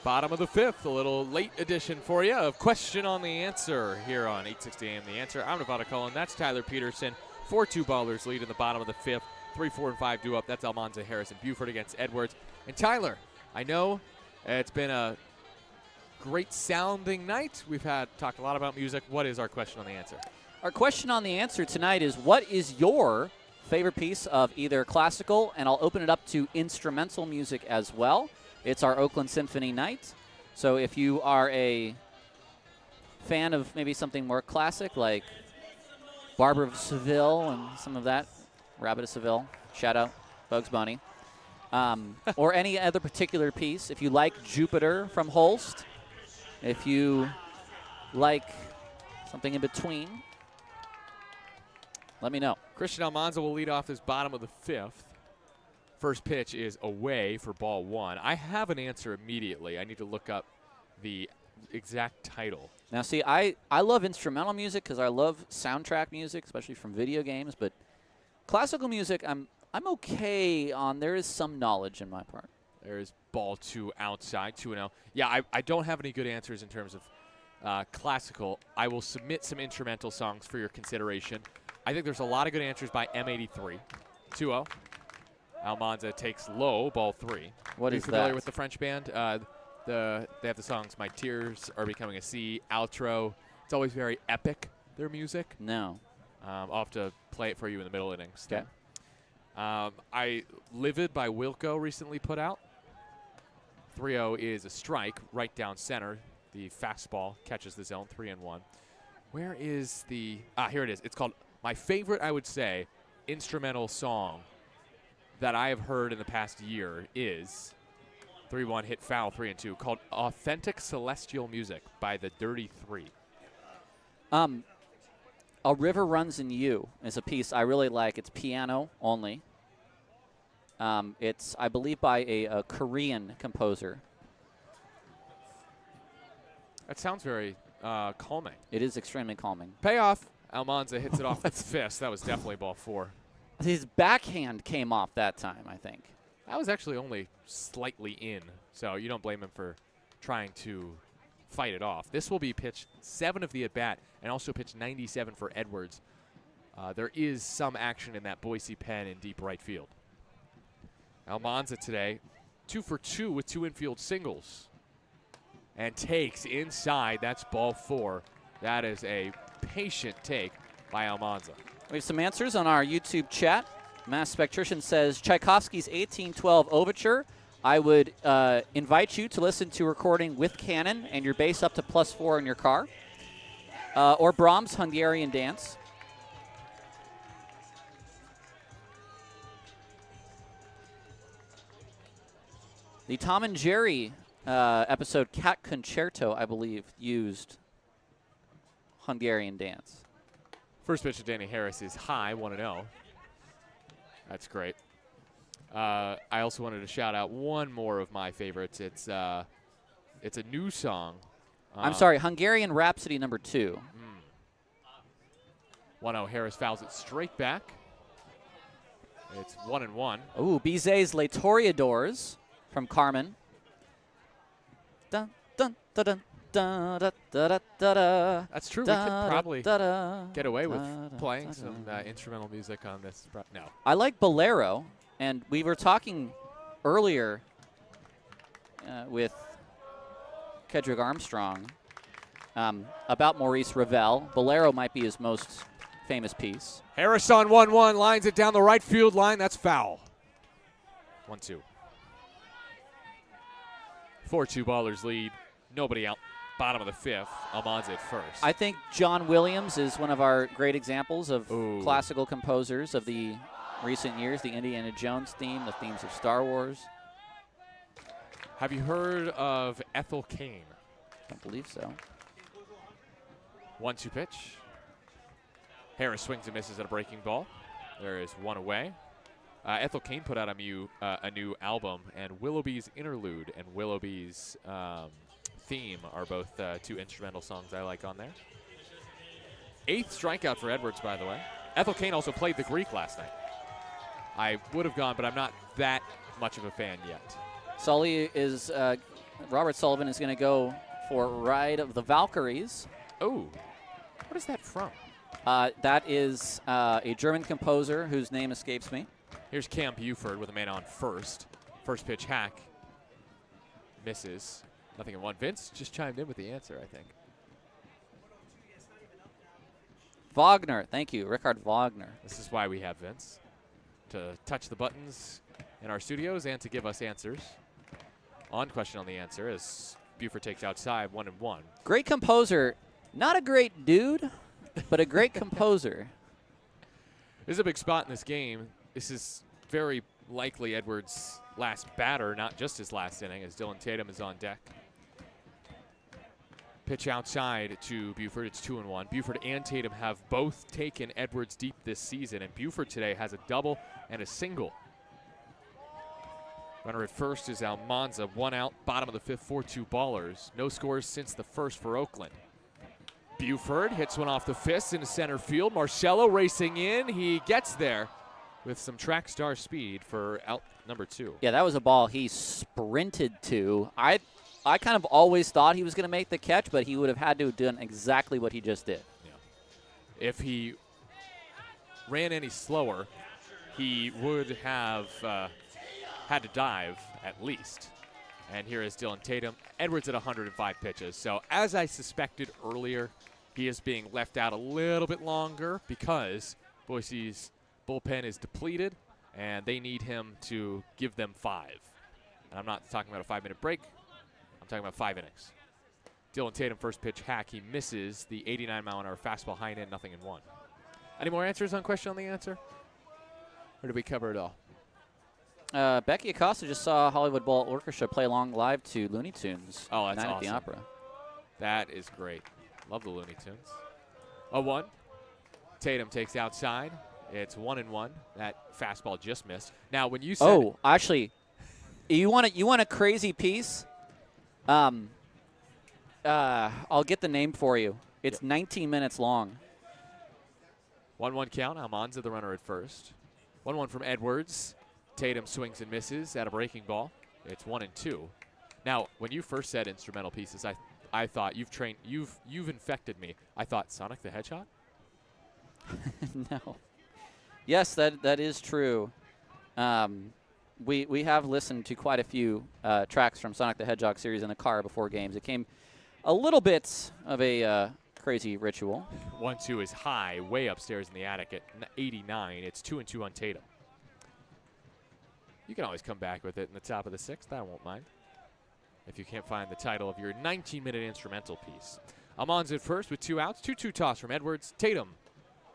Bottom of the fifth, a little late edition for you of Question on the Answer here on 860 AM The Answer. I'm Nevada Cullen. That's Tyler Peterson. 4-2 Ballers lead in the bottom of the fifth. 3, 4, and 5 due up. That's Almanza, Harris, and Buford against Edwards. And Tyler, I know it's been a great sounding night. We've talked a lot about music. What is our question on the answer? Our question on the answer tonight is, what is your favorite piece of either classical, and I'll open it up to instrumental music as well. It's our Oakland Symphony night. So if you are a fan of maybe something more classic like Barber of Seville and some of that, Rabbit of Seville, shout out Bugs Bunny, or any other particular piece. If you like Jupiter from Holst, if you like something in between, let me know. Christian Almanza will lead off this bottom of the fifth. First pitch is away for ball one. I have an answer immediately. I need to look up the exact title. Now, see, I love instrumental music because I love soundtrack music, especially from video games, but classical music, I'm okay on. There is some knowledge in my part. There is ball two outside, 2-0. Yeah, I don't have any good answers in terms of classical. I will submit some instrumental songs for your consideration. I think there's a lot of good answers by M83. 2-0. Almanza takes low, ball 3. What Are is you familiar that? with the French band? They have the songs My Tears Are Becoming a Sea, Outro. It's always very epic, their music. No. I'll have to play it for you in the middle innings. Okay. Livid by Wilco recently put out. 3-0 is a strike right down center. The fastball catches the zone, 3-1. Where is the here it is. It's called, my favorite, I would say, instrumental song that I have heard in the past year is 3-1 hit foul, 3-2, called Authentic Celestial Music by the Dirty Three. A River Runs in You is a piece I really like. It's piano only. It's, I believe, by a Korean composer. That sounds very calming. It is extremely calming. Payoff. Almanza hits it off with the fist. That was definitely ball 4. His backhand came off that time, I think. That was actually only slightly in, so you don't blame him for trying to fight it off. This will be pitch 7 of the at-bat and also pitch 97 for Edwards. There is some action in that Boise pen in deep right field. Almanza today, 2 for 2 with 2 infield singles. And takes inside. That's ball 4. That is a patient take by Almanza. We have some answers on our YouTube chat. Mass Spectrician says Tchaikovsky's 1812 Overture. I would invite you to listen to recording with Canon and your bass up to +4 in your car. Or Brahms' Hungarian Dance. The Tom and Jerry episode Cat Concerto, I believe, used Hungarian Dance. First pitch to Danny Harris is high, 1-0. That's great. I also wanted to shout out one more of my favorites. It's a new song. I'm sorry, Hungarian Rhapsody number 2. 1-0. Harris fouls it straight back. It's 1-1. Ooh, Bizet's Les Toreadors from Carmen. Dun, dun, dun, dun. Da, da, da, da, da, da. That's true. We could probably Da, da, get away with da, da, playing da, some da. instrumental music on this. No. I like Bolero, and we were talking earlier with Kedrick Armstrong about Maurice Ravel. Bolero might be his most famous piece. Harris on 1-1, lines it down the right field line. That's foul. 1-2. 4-2 Ballers lead. Nobody out. Bottom of the fifth. Almanza at first. I think John Williams is one of our great examples of Ooh. classical composers of the recent years. The Indiana Jones theme, the themes of Star Wars. Have you heard of Ethel Cain? Don't believe so. 1-2 pitch. Harris swings and misses at a breaking ball. There is one away. Ethel Cain put out a new album, and Willoughby's Interlude and Willoughby's Theme are both 2 instrumental songs I like on there. 8th strikeout for Edwards, by the way. Ethel Cain also played the Greek last night. I would have gone, but I'm not that much of a fan yet. Sully is Robert Sullivan is going to go for Ride of the Valkyries. Oh, what is that from? That is a German composer whose name escapes me. Here's Cam Buford with a man on first. First pitch hack. Misses. Nothing in one. Vince just chimed in with the answer, I think. Wagner. Thank you, Richard Wagner. This is why we have Vince, to touch the buttons in our studios and to give us answers. On question on the answer as Buford takes outside 1-1. Great composer. Not a great dude, but a great composer. This is a big spot in this game. This is very likely Edwards' last batter, not just his last inning, as Dylan Tatum is on deck. Pitch outside to Buford. It's 2-1. Buford and Tatum have both taken Edwards deep this season, and Buford today has a double and a single. Runner at first is Almanza. 1 out, bottom of the fifth, 4-2 Ballers. No scores since the first for Oakland. Buford hits one off the fist into center field. Marcello racing in. He gets there with some track star speed for out number 2. Yeah, that was a ball he sprinted to. I kind of always thought he was going to make the catch, but he would have had to have done exactly what he just did. Yeah. If he ran any slower, he would have had to dive at least. And here is Dylan Tatum. Edwards at 105 pitches. So as I suspected earlier, he is being left out a little bit longer because Boise's bullpen is depleted, and they need him to give them 5. And I'm not talking about a 5-minute break. I'm talking about 5 innings. Dylan Tatum, first pitch hack. He misses the 89-mile-an-hour fastball, high and in, 0-1. Any more answers on question on the answer? Or did we cover it all? Becky Acosta just saw Hollywood Bowl Orchestra play along live to Looney Tunes. Oh, that's Night awesome. at the Opera. That is great. Love the Looney Tunes. 0-1. Tatum takes outside. It's 1-1. That fastball just missed. Now, when you said... Oh, actually, you want a crazy piece? I'll get the name for you. It's 19 minutes long. 1-1 count. Almanza, the runner at first. 1-1 from Edwards. Tatum swings and misses at a breaking ball. It's 1-2. Now, when you first said instrumental pieces, I thought you've infected me. I thought Sonic the Hedgehog? No. Yes, that is true. We have listened to quite a few tracks from Sonic the Hedgehog series in the car before games. It came a little bit of a crazy ritual. 1-2 is high, way upstairs in the attic at 89. It's 2-2 on Tatum. You can always come back with it in the top of the 6th. I won't mind. If you can't find the title of your 19-minute instrumental piece. Almanza at first with 2 outs. 2-2 toss from Edwards. Tatum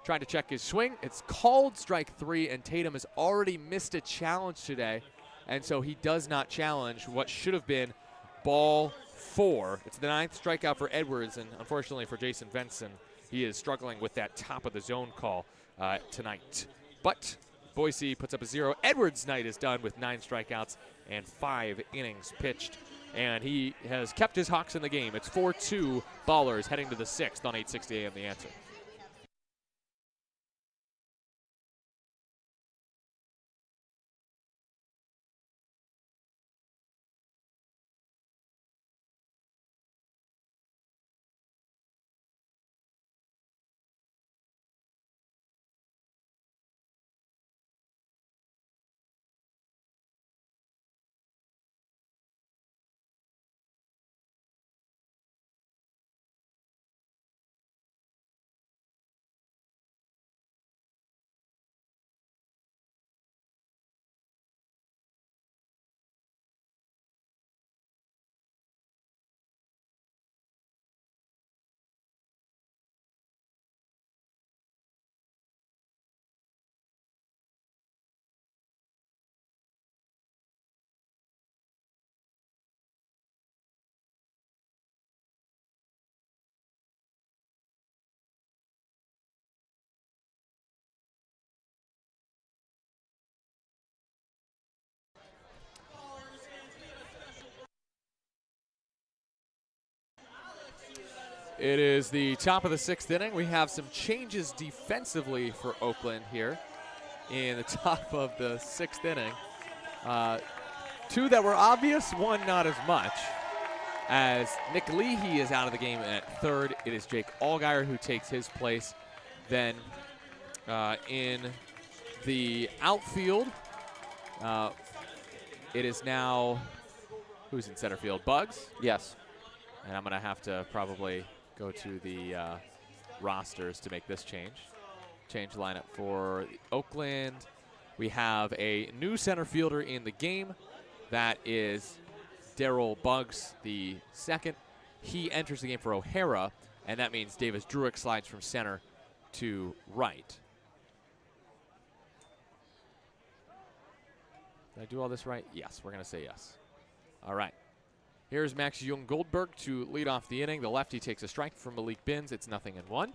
trying to check his swing. It's called strike 3, and Tatum has already missed a challenge today, and so he does not challenge what should have been ball 4. It's the 9th strikeout for Edwards, and unfortunately for Jason Benson, he is struggling with that top of the zone call tonight. But Boise puts up a 0. Edwards' night is done with 9 strikeouts and 5 innings pitched, and he has kept his Hawks in the game. It's 4-2 Ballers heading to the 6th on 860 AM The Answer. It is the top of the 6th inning. We have some changes defensively for Oakland here in the top of the 6th inning. 2 that were obvious, 1 not as much. As Nick Leahy is out of the game at third, it is Jake Allgaier who takes his place. Then in the outfield, it is now, who's in center field? Bugs? Yes. And I'm going to have to probably go to the rosters to make this change. Change lineup for Oakland. We have a new center fielder in the game. That is Daryl Buggs, the second. He enters the game for O'Hara, and that means Davis Druick slides from center to right. Did I do all this right? Yes, we're going to say yes. All right. Here's Max Jung-Goldberg to lead off the inning. The lefty takes a strike from Malik Binns. It's 0-1.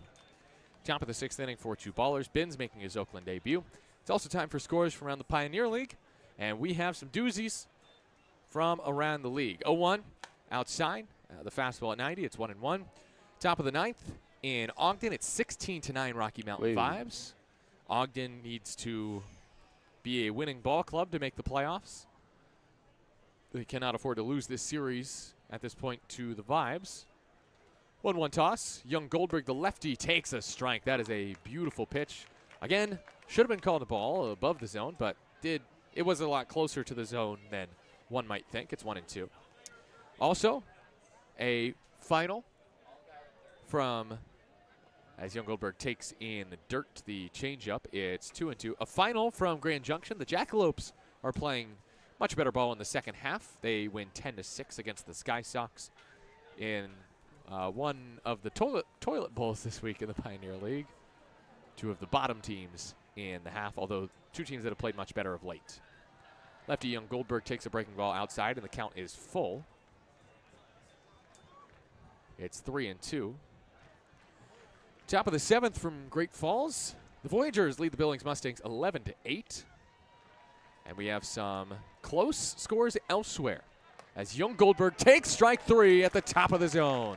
Top of the sixth inning for 2 ballers. Binns making his Oakland debut. It's also time for scores from around the Pioneer League, and we have some doozies from around the league. 0-1 outside. The fastball at 90. It's 1-1. Top of the ninth in Ogden. It's 16-9 Rocky Mountain Vibes. Ogden needs to be a winning ball club to make the playoffs. They cannot afford to lose this series at this point to the Vibes. 1-1 toss. Jung-Goldberg, the lefty, takes a strike. That is a beautiful pitch. Again, should have been called a ball above the zone, but it was a lot closer to the zone than one might think. It's 1-2. Also, a final from, as Jung-Goldberg takes in the dirt, the changeup. It's 2-2. A final from Grand Junction. The Jackalopes are playing much better ball in the second half. They win 10-6 against the Sky Sox in one of the toilet bowls this week in the Pioneer League. 2 of the bottom teams in the half, although 2 teams that have played much better of late. Lefty Jung-Goldberg takes a breaking ball outside, and the count is full. It's 3-2. Top of the seventh from Great Falls. The Voyagers lead the Billings Mustangs 11-8. And we have some close scores elsewhere as Jung-Goldberg takes strike 3 at the top of the zone.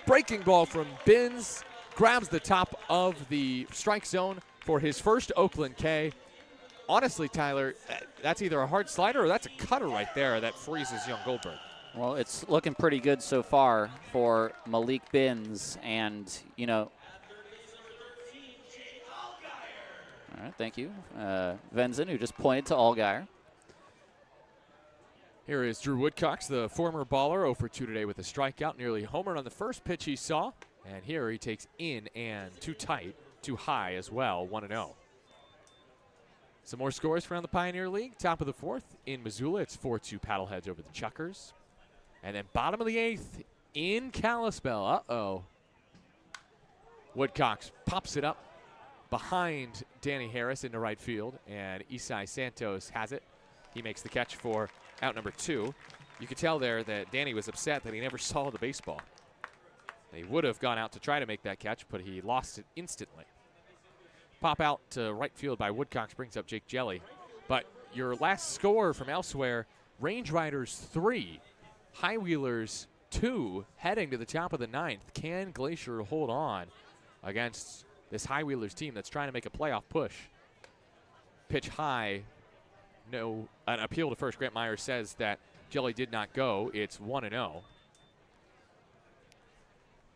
Breaking ball from Binns grabs the top of the strike zone for his first Oakland K. Honestly, Tyler, that's either a hard slider or that's a cutter right there that freezes Jung-Goldberg. Well, it's looking pretty good so far for Malik Binns, and, you know. All right, thank you. Venzen, who just pointed to Allgaier. Here is Drew Woodcox, the former baller, 0 for 2 today with a strikeout. Nearly homered on the first pitch he saw. And here he takes in and too tight, too high as well, 1-0. Some more scores around the Pioneer League. Top of the fourth in Missoula, it's 4-2 Paddleheads over the Chuckers. And then bottom of the eighth in Kalispell. Uh-oh. Woodcox pops it up behind Danny Harris into right field, and Isai Santos has it. He makes the catch for out number 2. You could tell there that Danny was upset that he never saw the baseball. He would have gone out to try to make that catch, but he lost it instantly. Pop out to right field by Woodcox brings up Jake Jelly. But your last score from elsewhere, Range Riders 3, High Wheelers 2, heading to the top of the ninth. Can Glacier hold on against this High Wheelers team that's trying to make a playoff push? Pitch high. No, an appeal to first. Grant Myers says that Jelly did not go. It's 1-0.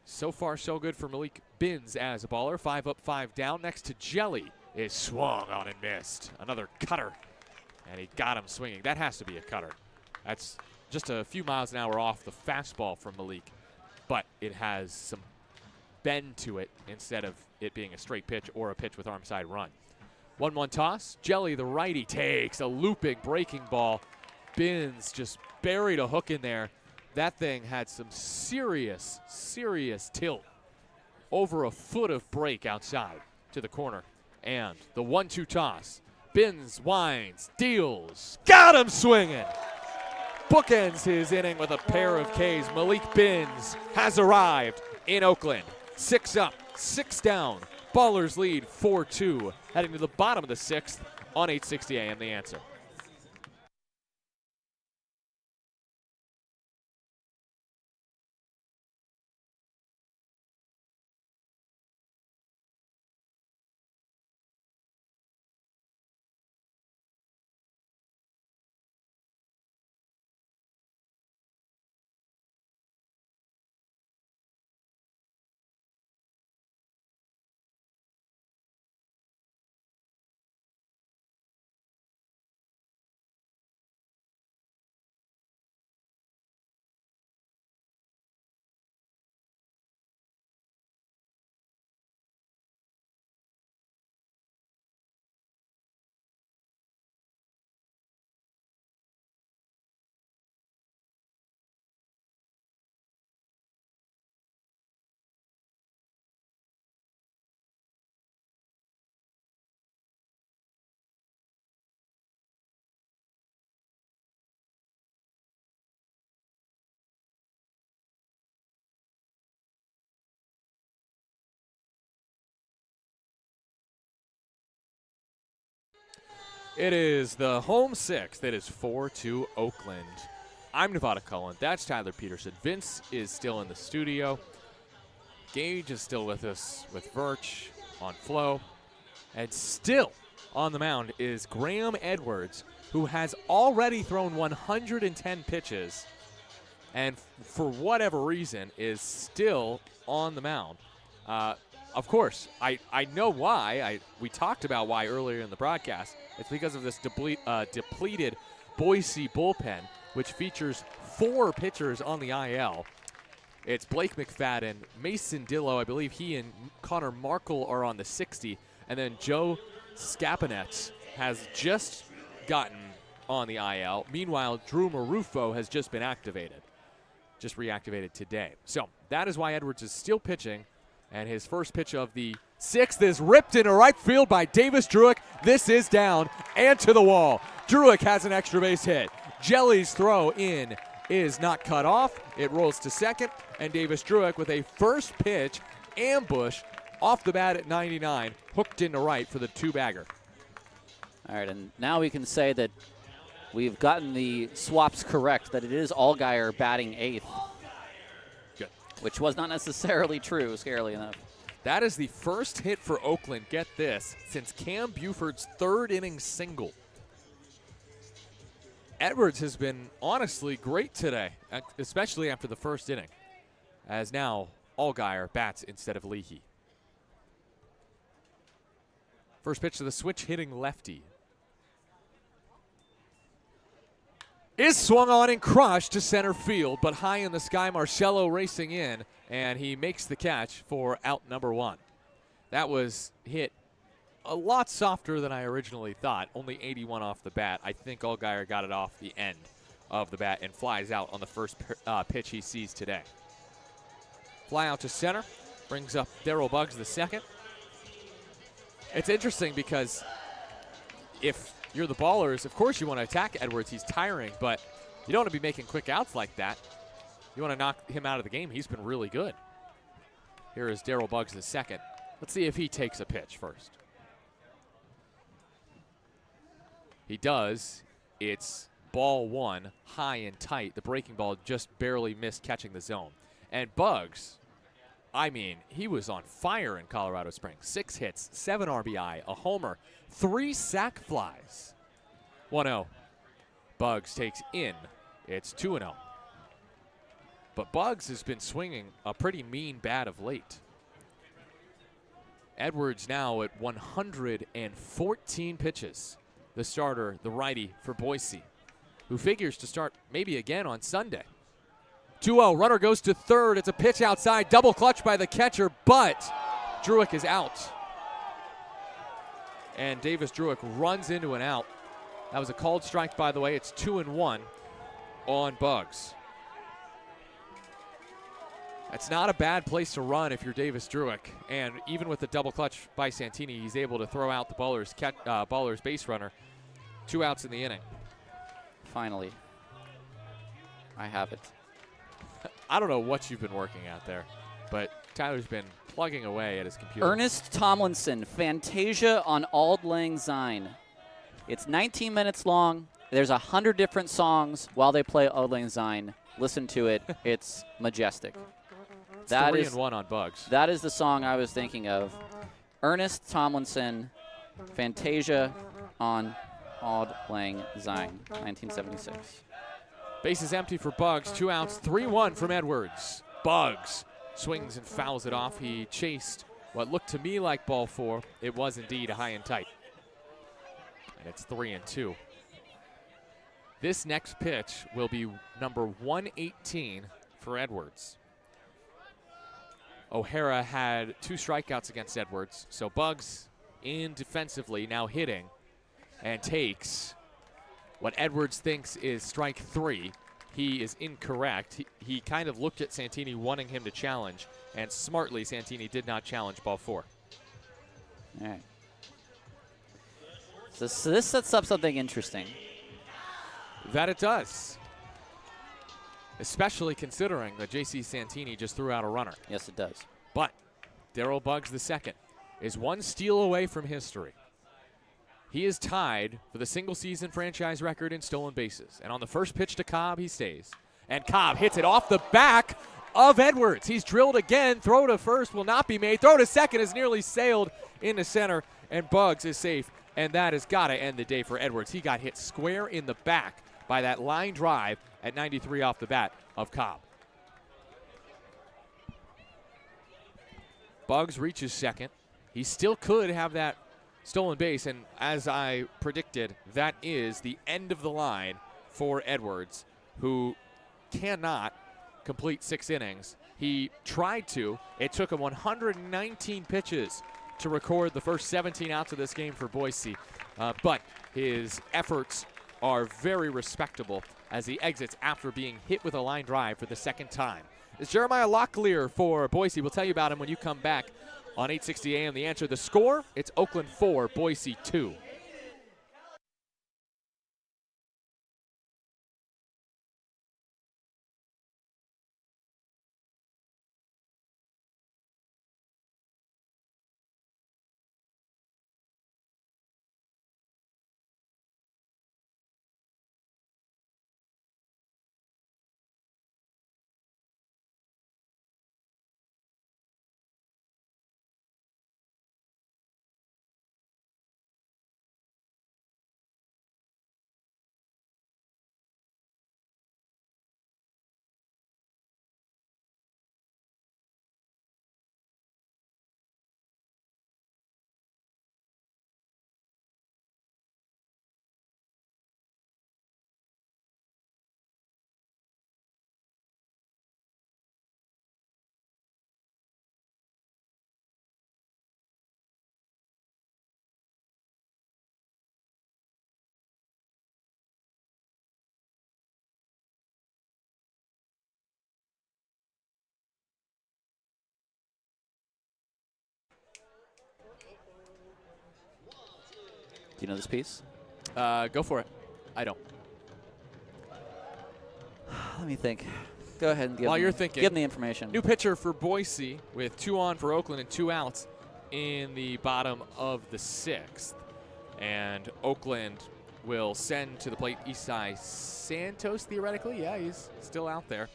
So far, so good for Malik Binns as a baller. 5 up, 5 down. Next to Jelly is swung on and missed. Another cutter, and he got him swinging. That has to be a cutter. That's just a few miles an hour off the fastball from Malik, but it has some bend to it instead of it being a straight pitch or a pitch with arm side run. 1-1 toss. Jelly, the righty, takes a looping breaking ball. Binns just buried a hook in there. That thing had some serious, serious tilt. Over a foot of break outside to the corner. And the 1-2 toss. Binns winds, deals, got him swinging. Bookends his inning with a pair of Ks. Malik Binns has arrived in Oakland. 6 up, 6 down. Ballers lead 4-2, heading to the bottom of the 6th on 860 AM The Answer. It is the home sixth. It is 4-2 Oakland. I'm Nevada Cullen. That's Tyler Peterson. Vince is still in the studio. Gage is still with us with Virch on Flow. And still on the mound is Graham Edwards, who has already thrown 110 pitches and for whatever reason is still on the mound. Of course, I know why. We talked about why earlier in the broadcast. It's because of this depleted Boise bullpen, which features 4 pitchers on the IL. It's Blake McFadden, Mason Dillo, I believe he and Connor Markle are on the 60, and then Joe Scapinetz has just gotten on the IL. Meanwhile, Drew Marufo has just been activated, just reactivated today. So that is why Edwards is still pitching, and his first pitch of the 6th is ripped into right field by Davis Druick. This is down and to the wall. Druick has an extra base hit. Jelly's throw in is not cut off. It rolls to second, and Davis Druick with a first pitch ambush off the bat at 99, hooked into right for the 2-bagger. All right, and now we can say that we've gotten the swaps correct, that it is Allgaier batting 8th. Good. Which was not necessarily true, scarily enough. That is the first hit for Oakland, get this, since Cam Buford's 3rd inning single. Edwards has been honestly great today, especially after the first inning, as now Allgaier bats instead of Leahy. First pitch to the switch hitting lefty. Is swung on and crushed to center field, but high in the sky, Marcello racing in, and he makes the catch for out number 1. That was hit a lot softer than I originally thought, only 81 off the bat. I think Allgaier got it off the end of the bat and flies out on the first pitch he sees today. Fly out to center, brings up Darryl Buggs the second. It's interesting because if you're the Ballers, of course you want to attack Edwards. He's tiring, but you don't want to be making quick outs like that. You want to knock him out of the game. He's been really good. Here is Darryl Buggs the second. Let's see if he takes a pitch first. He does. It's ball 1, high and tight. The breaking ball just barely missed catching the zone. And Buggs, I mean, he was on fire in Colorado Springs. 6 hits, 7 RBI, a homer, 3 sac flies. 1-0. Buggs takes in. It's 2-0. But Buggs has been swinging a pretty mean bat of late. Edwards now at 114 pitches. The starter, the righty for Boise, who figures to start maybe again on Sunday. 2-0, runner goes to third. It's a pitch outside, double clutch by the catcher, but Druick is out. And Davis Druick runs into an out. That was a called strike, by the way. It's 2-1 on Buggs. That's not a bad place to run if you're Davis Druick. And even with the double clutch by Santini, he's able to throw out the Ballers base runner. 2 outs in the inning. Finally, I have it. I don't know what you've been working at there, but Tyler's been plugging away at his computer. Ernest Tomlinson, Fantasia on Auld Lang Syne. It's 19 minutes long. There's 100 different songs while they play Auld Lang Syne. Listen to it. It's majestic. It's 3-1 on Buggs. That is the song I was thinking of. Ernest Tomlinson, Fantasia on Auld Lang Syne, 1976. Base is empty for Buggs. 2 outs, 3-1 from Edwards. Buggs swings and fouls it off. He chased what looked to me like ball 4. It was indeed a high and tight. And it's 3-2. This next pitch will be number 118 for Edwards. O'Hara had 2 strikeouts against Edwards, so Buggs in defensively, now hitting, and takes what Edwards thinks is strike 3. He is incorrect. He kind of looked at Santini wanting him to challenge, and smartly Santini did not challenge ball 4. All right. So this sets up something interesting. That it does. Especially considering that J.C. Santini just threw out a runner. Yes, it does. But Darryl Buggs II is 1 steal away from history. he is tied for the single-season franchise record in stolen bases. And on the first pitch to Cobb, he stays. And Cobb hits it off the back of Edwards. He's drilled again. Throw to first will not be made. Throw to second is nearly sailed into center, and Bugs is safe. And that has got to end the day for Edwards. He got hit square in the back by that line drive at 93 off the bat of Cobb. Bugs reaches second. He still could have that stolen base, and as I predicted, that is the end of the line for Edwards, who cannot complete 6 innings. He tried to. It took him 119 pitches to record the first 17 outs of this game for Boise, but his efforts are very respectable as he exits after being hit with a line drive for the second time. It's Jeremiah Locklear for Boise. We'll tell you about him when you come back on 860 AM. The answer, the score, it's Oakland 4, Boise 2. Do you know this piece? Go for it. I don't. Let me think. Go ahead and give While him, you're thinking, give him the information. New pitcher for Boise with 2 on for Oakland and 2 outs in the bottom of the 6th. And Oakland will send to the plate Isai Santos, theoretically. Yeah, he's still out there.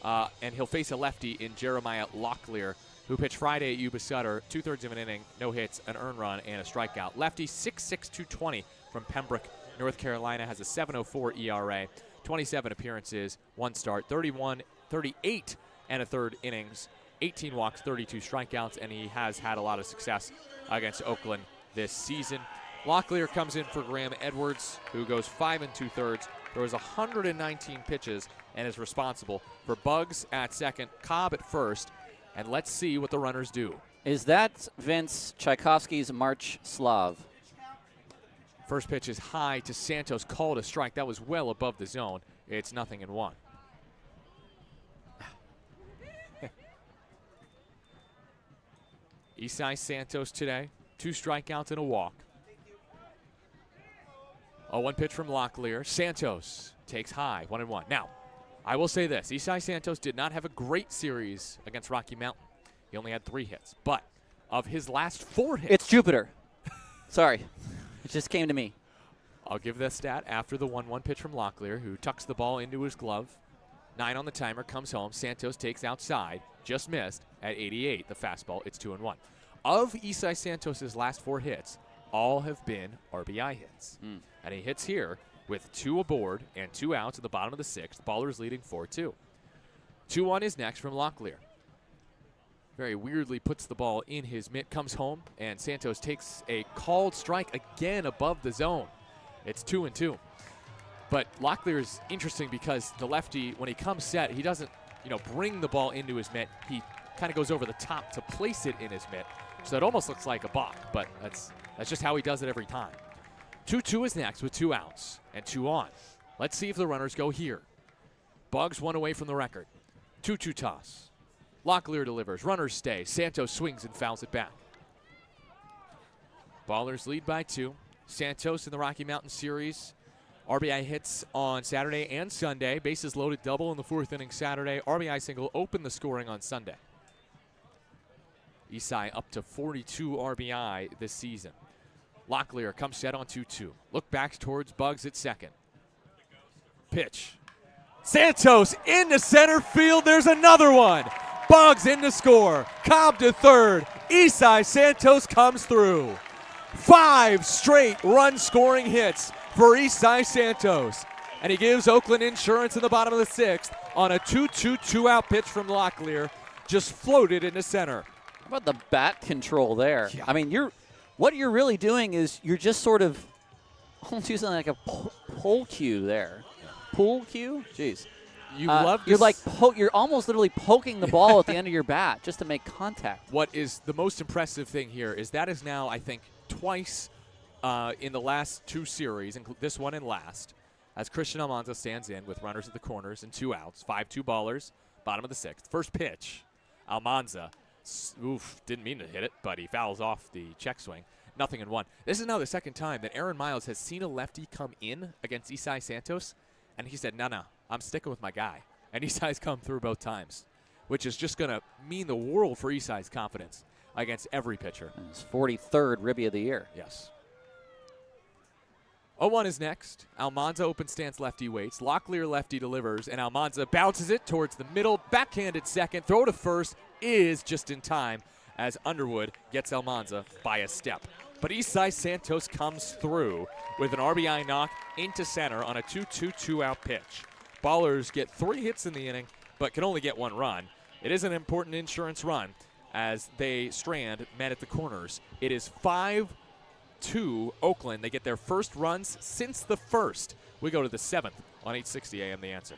And he'll face a lefty in Jeremiah Locklear, who pitched Friday at Yuba Sutter, 2/3 of an inning, no hits, an earned run, and a strikeout. Lefty, 6'6", 220 from Pembroke, North Carolina, has a 7.04 ERA, 27 appearances, 1 start, 38 and a third innings, 18 walks, 32 strikeouts, and he has had a lot of success against Oakland this season. Locklear comes in for Graham Edwards, who goes 5 2/3, throws 119 pitches, and is responsible for Bugs at second, Cobb at first, and let's see what the runners do. Is that Vince Tchaikovsky's March Slav? First pitch is high to Santos, called a strike. That was well above the zone. It's 0-1. Isai Santos today, 2 strikeouts and a walk. 0-1 pitch from Locklear. Santos takes high, 1-1. Now, I will say this. Isai Santos did not have a great series against Rocky Mountain. He only had 3 hits. But of his last 4 hits. It's Jupiter. Sorry. It just came to me. I'll give that stat after the 1-1 pitch from Locklear, who tucks the ball into his glove. 9 on the timer, comes home. Santos takes outside. Just missed at 88, the fastball. It's 2-1. Of Isai Santos' last 4 hits, all have been RBI hits. And he hits here with 2 aboard and 2 outs at the bottom of the 6th. Ballers leading 4-2. 2-1 is next from Locklear. Very weirdly puts the ball in his mitt, comes home, and Santos takes a called strike again above the zone. It's 2-2. But Locklear is interesting because the lefty, when he comes set, he doesn't, bring the ball into his mitt. He kind of goes over the top to place it in his mitt. So it almost looks like a balk, but that's just how he does it every time. 2-2 is next with 2 outs and 2 on. Let's see if the runners go here. Bugs 1 away from the record. 2-2 toss. Locklear delivers. Runners stay. Santos swings and fouls it back. Ballers lead by 2. Santos in the Rocky Mountain Series. RBI hits on Saturday and Sunday. Bases loaded double in the 4th inning Saturday. RBI single opened the scoring on Sunday. Isai up to 42 RBI this season. Locklear comes set on 2-2. Look back towards Bugs at second. Pitch. Santos into center field. There's another one. Bugs in to score. Cobb to third. Isai Santos comes through. 5 straight run-scoring hits for Isai Santos. And he gives Oakland insurance in the bottom of the 6th on a 2-2 two-out pitch from Locklear. Just floated into center. How about the bat control there? Yeah. I mean, what you're really doing is you're just sort of almost using like a pull cue there. Pull cue? Jeez. You love this. You're like you're almost literally poking the ball at the end of your bat just to make contact. What is the most impressive thing here is that is now, I think, twice in the last 2 series, this one and last, as Christian Almanza stands in with runners at the corners and 2 outs. 5-2 ballers, bottom of the 6th. First pitch, Almanza. Didn't mean to hit it, but he fouls off the check swing. 0-1. This is now the second time that Aaron Miles has seen a lefty come in against Isai Santos, and he said, no, I'm sticking with my guy. And Isai's come through both times, which is just going to mean the world for Isai's confidence against every pitcher. And his 43rd Ribby of the year. Yes. 0-1 is next. Almanza open stance lefty waits. Locklear lefty delivers, and Almanza bounces it towards the middle. Backhanded second. Throw to first is just in time as Underwood gets Almanza by a step. But Isai Santos comes through with an RBI knock into center on a 2-2 two-out pitch. Ballers get 3 hits in the inning, but can only get 1 run. It is an important insurance run as they strand men at the corners. It is 5-2 Oakland. They get their first runs since the first. We go to the 7th on 860 AM The Answer.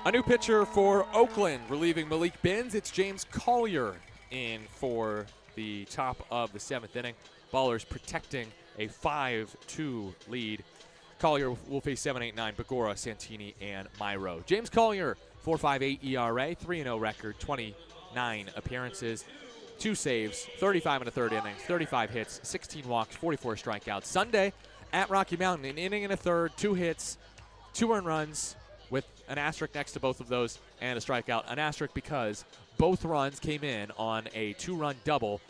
A new pitcher for Oakland, relieving Malik Binns. It's James Collier in for the top of the 7th inning. Ballers protecting a 5-2 lead. Collier will face 7-8-9, Bagora, Santini, and Myro. James Collier, 4.58 ERA, 3-0 record, 29 appearances, 2 saves, 35 and a third innings, 35 hits, 16 walks, 44 strikeouts. Sunday at Rocky Mountain, an inning and a third, 2 hits, 2 earned runs, with an asterisk next to both of those and a strikeout. An asterisk because both runs came in on a 2-run double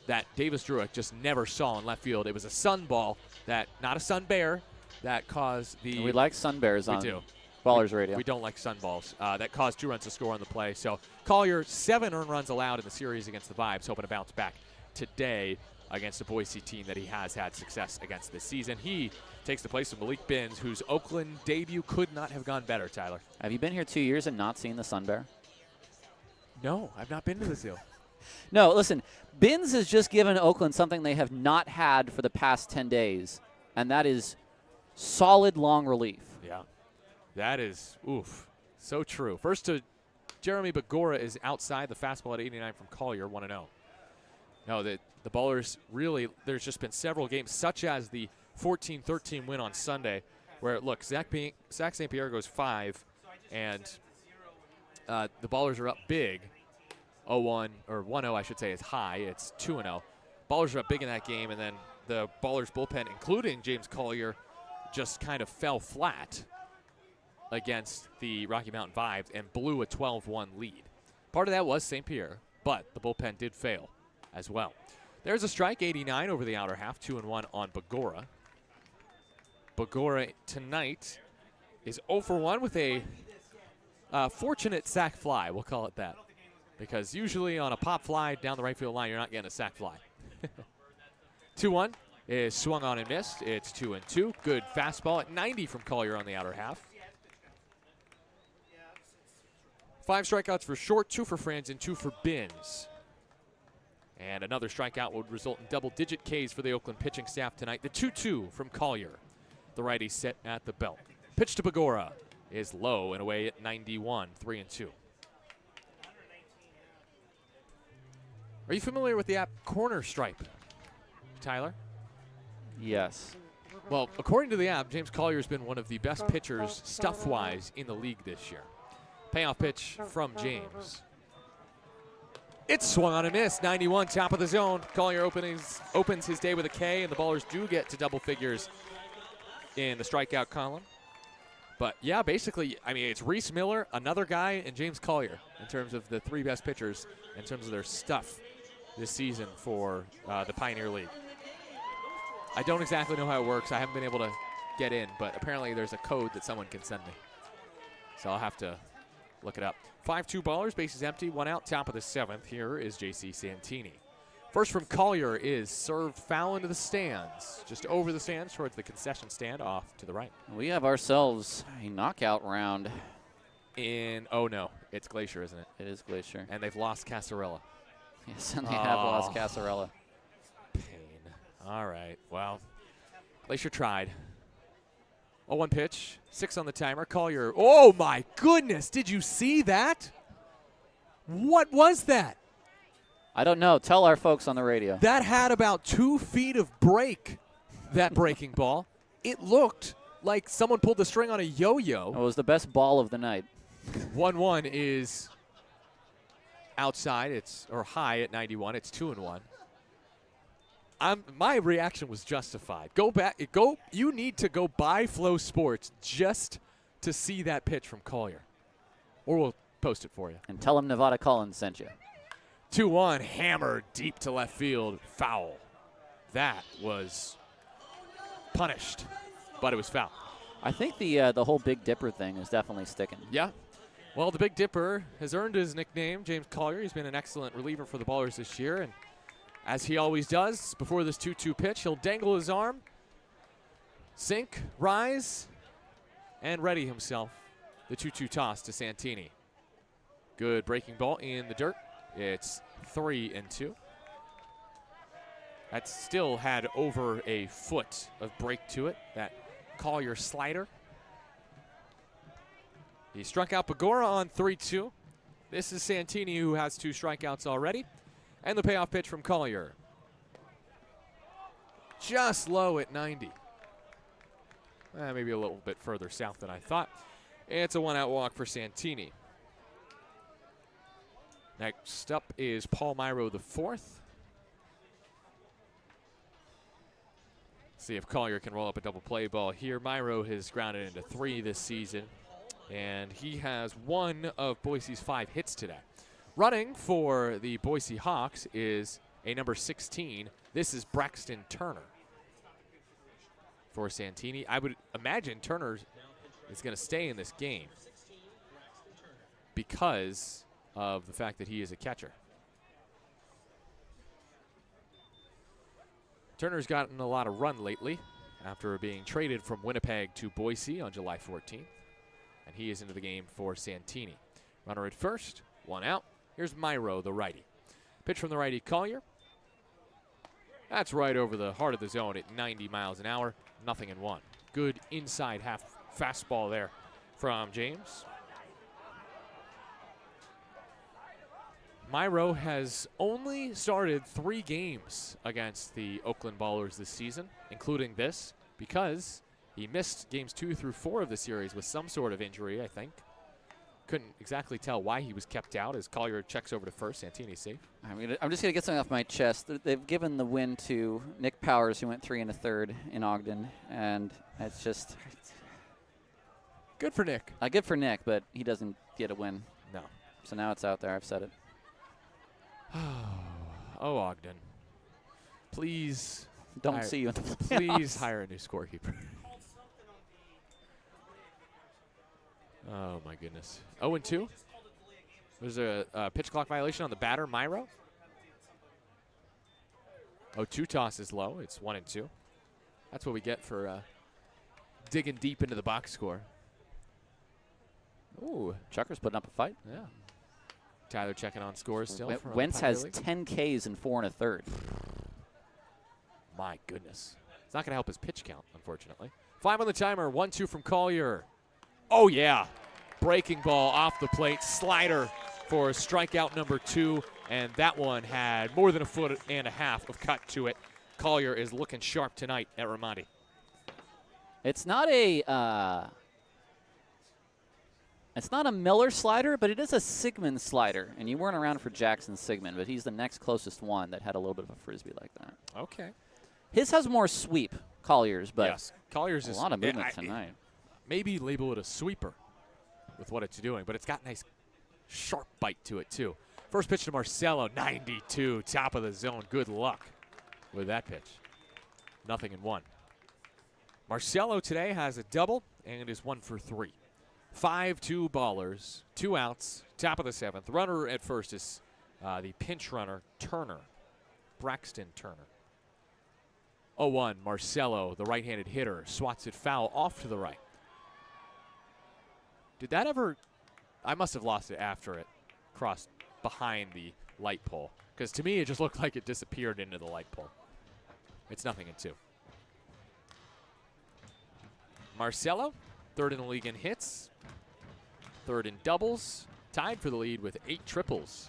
that Davis Druick just never saw in left field. It was a sun ball, that not a sun bear, that caused the... We like sun bears on do. Ballers Radio. We don't like sun balls. That caused 2 runs to score on the play. So Collier, 7 earned runs allowed in the series against the Vibes, hoping to bounce back today against a Boise team that he has had success against this season. He takes the place of Malik Binns, whose Oakland debut could not have gone better, Tyler. Have you been here 2 years and not seen the sun bear? No, I've not been to the zoo. No, listen, Binns has just given Oakland something they have not had for the past 10 days, and that is solid long relief. Yeah, that is, so true. First to Jeremy Bagora is outside the fastball at 89 from Collier, 1-0. No, the Ballers really, there's just been several games, such as the 14-13 win on Sunday, where, look, Zach St. Pierre goes 5, and the Ballers are up big. 0-1, or 1-0, I should say, is high. It's 2-0. Ballers are up big in that game, and then the Ballers bullpen, including James Collier, just kind of fell flat against the Rocky Mountain Vibes and blew a 12-1 lead. Part of that was St. Pierre, but the bullpen did fail as well. There's a strike, 89 over the outer half, 2-1 on Bagora. Bagora tonight is 0 for 1 with a fortunate sac fly, we'll call it that. Because usually on a pop fly down the right field line, you're not getting a sac fly. 2-1 is swung on and missed. It's 2-2. Good fastball at 90 from Collier on the outer half. 5 strikeouts for Short, 2 for Franzen, 2 for Binns. And another strikeout would result in double-digit Ks for the Oakland pitching staff tonight. The 2-2 from Collier. The righty set at the belt. Pitch to Bagora is low and away at 91, 3-2. Are you familiar with the app Corner Stripe, Tyler? Yes. Well, according to the app, James Collier has been one of the best pitchers stuff-wise in the league this year. Payoff pitch from James. It's swung on and missed. 91, top of the zone. Collier opens his day with a K, and the Ballers do get to double figures in the strikeout column. But, yeah, basically, I mean, it's Reese Miller, another guy, and James Collier in terms of the 3 best pitchers in terms of their stuff this season for the Pioneer League. I don't exactly know how it works. I haven't been able to get in, but apparently there's a code that someone can send me. So I'll have to look it up. 5-2 Ballers, bases empty, 1 out, top of the 7th. Here is J.C. Santini. First from Collier is served foul into the stands, just over the stands towards the concession stand off to the right. We have ourselves a knockout round. Oh no, it's Glacier, isn't it? It is Glacier. And they've lost Casarella. Yes, and they have lost Casarella. Pain. All right, well, Glacier tried. 0-1 pitch, 6 on the timer. Collier, oh my goodness, did you see that? What was that? I don't know. Tell our folks on the radio. That had about 2 feet of break, that breaking ball. It looked like someone pulled the string on a yo-yo. It was the best ball of the night. 1-1 is outside, or high at 91. It's 2-1. My reaction was justified. You need to go buy Flow Sports just to see that pitch from Collier. Or we'll post it for you. And tell them Nevada Collins sent you. 2-1, hammer deep to left field, foul. That was punished, but it was foul. I think the whole Big Dipper thing is definitely sticking. Yeah. Well, the Big Dipper has earned his nickname, James Collier. He's been an excellent reliever for the Ballers this year, and as he always does, before this 2-2 pitch, he'll dangle his arm, sink, rise, and ready himself. The 2-2 toss to Santini. Good breaking ball in the dirt. It's 3-2. That still had over a foot of break to it, that Collier slider. He struck out Bagora on 3-2. This is Santini, who has 2 strikeouts already. And the payoff pitch from Collier. Just low at 90. Maybe a little bit further south than I thought. It's a 1-out walk for Santini. Next up is Paul Myro the 4th. See if Collier can roll up a double play ball here. Myro has grounded into 3 this season, and he has 1 of Boise's 5 hits today. Running for the Boise Hawks is a number 16. This is Braxton Turner. For Santini, I would imagine Turner is going to stay in this game because of the fact that he is a catcher. Turner's gotten a lot of run lately after being traded from Winnipeg to Boise on July 14th. And he is into the game for Santini. Runner at first, 1 out. Here's Myro, the righty. Pitch from the righty, Collier. That's right over the heart of the zone at 90 miles an hour. 0-1. Good inside half fastball there from James. Myro has only started 3 games against the Oakland Ballers this season, including this, because he missed games 2 through 4 of the series with some sort of injury, I think. Couldn't exactly tell why he was kept out as Collier checks over to first. Santini's safe. I'm just going to get something off my chest. They've given the win to Nick Powers, who went 3 1/3 in Ogden, and it's just good for Nick. Good for Nick, but he doesn't get a win. No. So now it's out there. I've said it. Oh, Ogden. Please. Don't see you in the playoffs. Please hire a new scorekeeper. Oh, my goodness. 0-2. There's a pitch clock violation on the batter, Myro. 0-2 toss is low. It's 1-2. That's what we get for digging deep into the box score. Ooh, Chucker's putting up a fight. Yeah. Tyler checking on scores still. Wentz has 10 Ks in 4 1/3. My goodness. It's not going to help his pitch count, unfortunately. 5 on the timer. 1-2 from Collier. Oh, yeah. Breaking ball off the plate. Slider for strikeout number 2. And that one had more than 1.5 feet of cut to it. Collier is looking sharp tonight at Ramadi. It's not a Miller slider, but it is a Sigmund slider. And you weren't around for Jackson Sigmund, but he's the next closest one that had a little bit of a frisbee like that. Okay. His has more sweep, Collier's, but yes, Collier's a is lot of movement tonight. Maybe label it a sweeper with what it's doing, but it's got a nice sharp bite to it too. First pitch to Marcelo, 92, top of the zone. Good luck with that pitch. 0-1. Marcelo today has a double and is 1 for 3. 5-2 ballers, 2 outs, top of the 7th. Runner at first is the pinch runner, Turner, Braxton Turner. 0-1, Marcelo, the right-handed hitter, swats it foul off to the right. Did that ever, I must have lost it after it crossed behind the light pole, because to me it just looked like it disappeared into the light pole. It's 0-2. Marcelo, 3rd in the league in hits, 3rd in doubles, tied for the lead with 8 triples.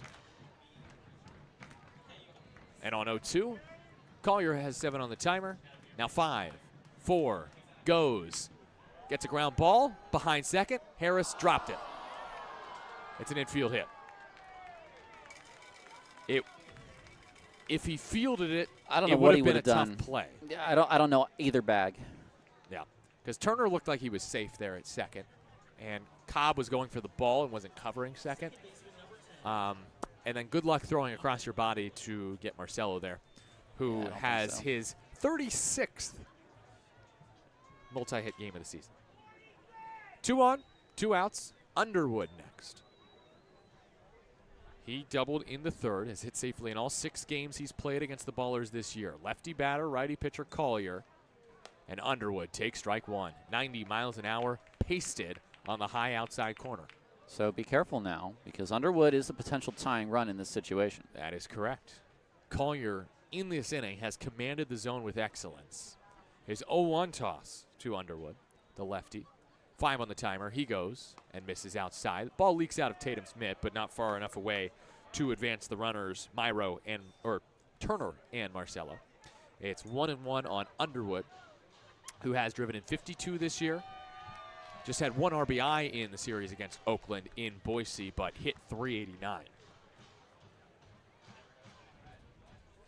And on 0-2, Collier has 7 on the timer. Now 5, 4, goes. Gets a ground ball behind second. Harris dropped it. It's an infield hit. If he fielded it, I don't know what he would have been a done. tough play. Yeah, I don't know either bag. Yeah, because Turner looked like he was safe there at second, and Cobb was going for the ball and wasn't covering second. And then good luck throwing across your body to get Marcelo there, who has his 36th multi-hit game of the season. 2 on, 2 outs. Underwood next. He doubled in the 3rd, has hit safely in all 6 games he's played against the Ballers this year. Lefty batter, righty pitcher Collier, and Underwood takes strike 1. 90 miles an hour, pasted on the high outside corner. So be careful now, because Underwood is a potential tying run in this situation. That is correct. Collier, in this inning, has commanded the zone with excellence. His 0-1 toss to Underwood, the lefty. 5 on the timer. He goes and misses outside. The ball leaks out of Tatum's mitt, but not far enough away to advance the runners, Turner and Marcelo. It's 1-1 on Underwood, who has driven in 52 this year. Just had 1 RBI in the series against Oakland in Boise, but hit .389.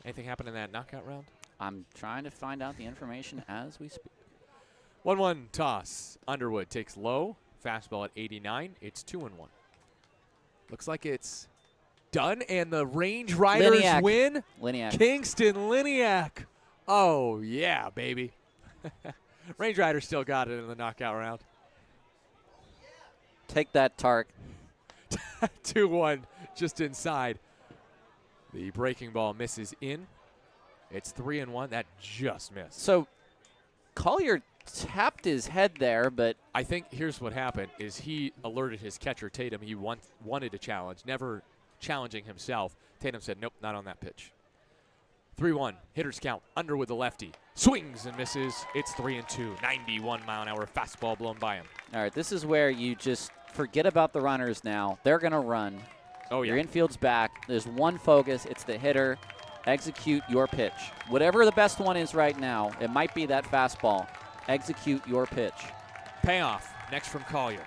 Anything happen in that knockout round? I'm trying to find out the information as we speak. 1-1 toss. Underwood takes low. Fastball at 89. It's 2-1. Looks like it's done, and the Range Riders win. Liniak. Kingston Liniak. Oh, yeah, baby. Range Riders still got it in the knockout round. Take that, Tark. 2-1 just inside. The breaking ball misses in. It's 3-1. That just missed. So Collier tapped his head there, but I think here's what happened is he alerted his catcher, Tatum. He wanted to challenge, never challenging himself. Tatum said, nope, not on that pitch. 3-1, hitters count. Underwood, the lefty, swings and misses. It's 3-2, 91-mile-an-hour fastball blown by him. All right, this is where you just forget about the runners now. They're going to run. Oh, yeah. Your infield's back. There's one focus. It's the hitter. Execute your pitch. Whatever the best one is right now, it might be that fastball. Execute your pitch. Payoff next from Collier.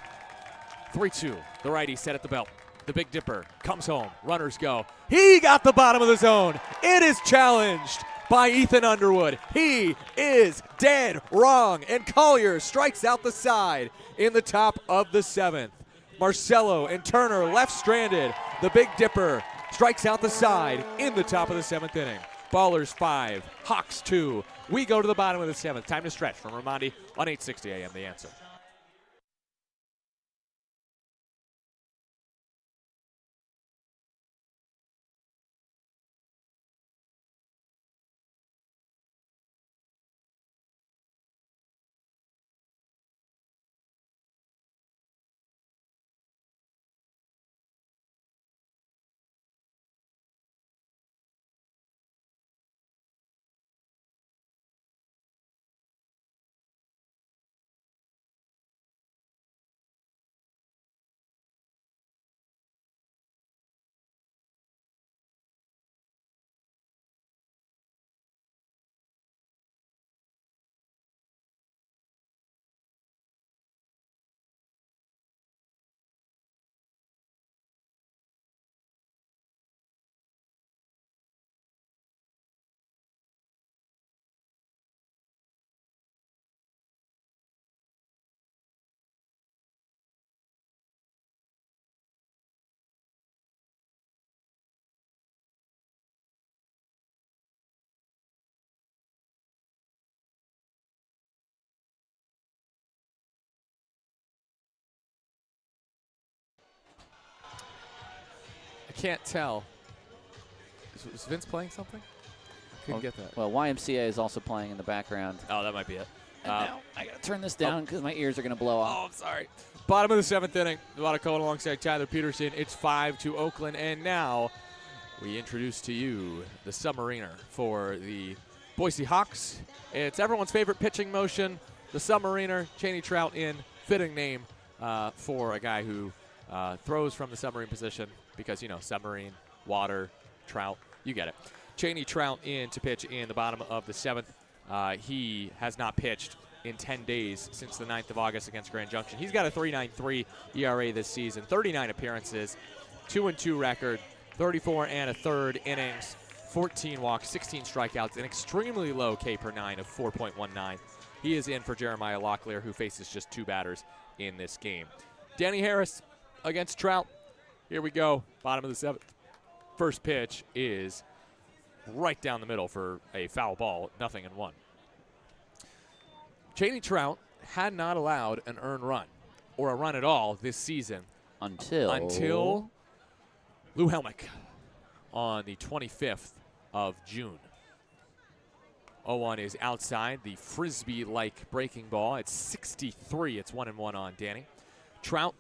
3-2, the righty set at the belt. The Big Dipper comes home. Runners go. He got the bottom of the zone. It is challenged by Ethan Underwood. He is dead wrong, and Collier strikes out the side in the top of the 7th. Marcelo and Turner left stranded. The Big Dipper strikes out the side in the top of the 7th inning. Ballers 5, Hawks 2. We go to the bottom of the 7th. Time to stretch from Ramondi on 860 AM. The Answer. can't tell. Is Vince playing something? Couldn't get that. Well, YMCA is also playing in the background. Oh, that might be it. And now I got to turn this down because my ears are going to blow off. Oh, I'm sorry. Bottom of the 7th inning. Nevada Cohen alongside Tyler Peterson. It's 5-2 Oakland. And now we introduce to you the Submariner for the Boise Hawks. It's everyone's favorite pitching motion. The Submariner, Cheney Trout in. Fitting name for a guy who throws from the submarine position because, you know, submarine, water, trout, you get it. Cheney Trout in to pitch in the bottom of the 7th. He has not pitched in 10 days since the 9th of August against Grand Junction. He's got a 3.93 ERA this season, 39 appearances, 2-2 record, 34 1/3 innings, 14 walks, 16 strikeouts, an extremely low K per 9 of 4.19. He is in for Jeremiah Locklear, who faces just 2 batters in this game. Danny Harris against Trout. Here we go, bottom of the 7th. First pitch is right down the middle for a foul ball, 0-1. Cheney Trout had not allowed an earned run or a run at all this season until Lou Helmick on the 25th of June. 0-1 is outside, the frisbee-like breaking ball. It's 63. It's 1-1 on Danny. Trout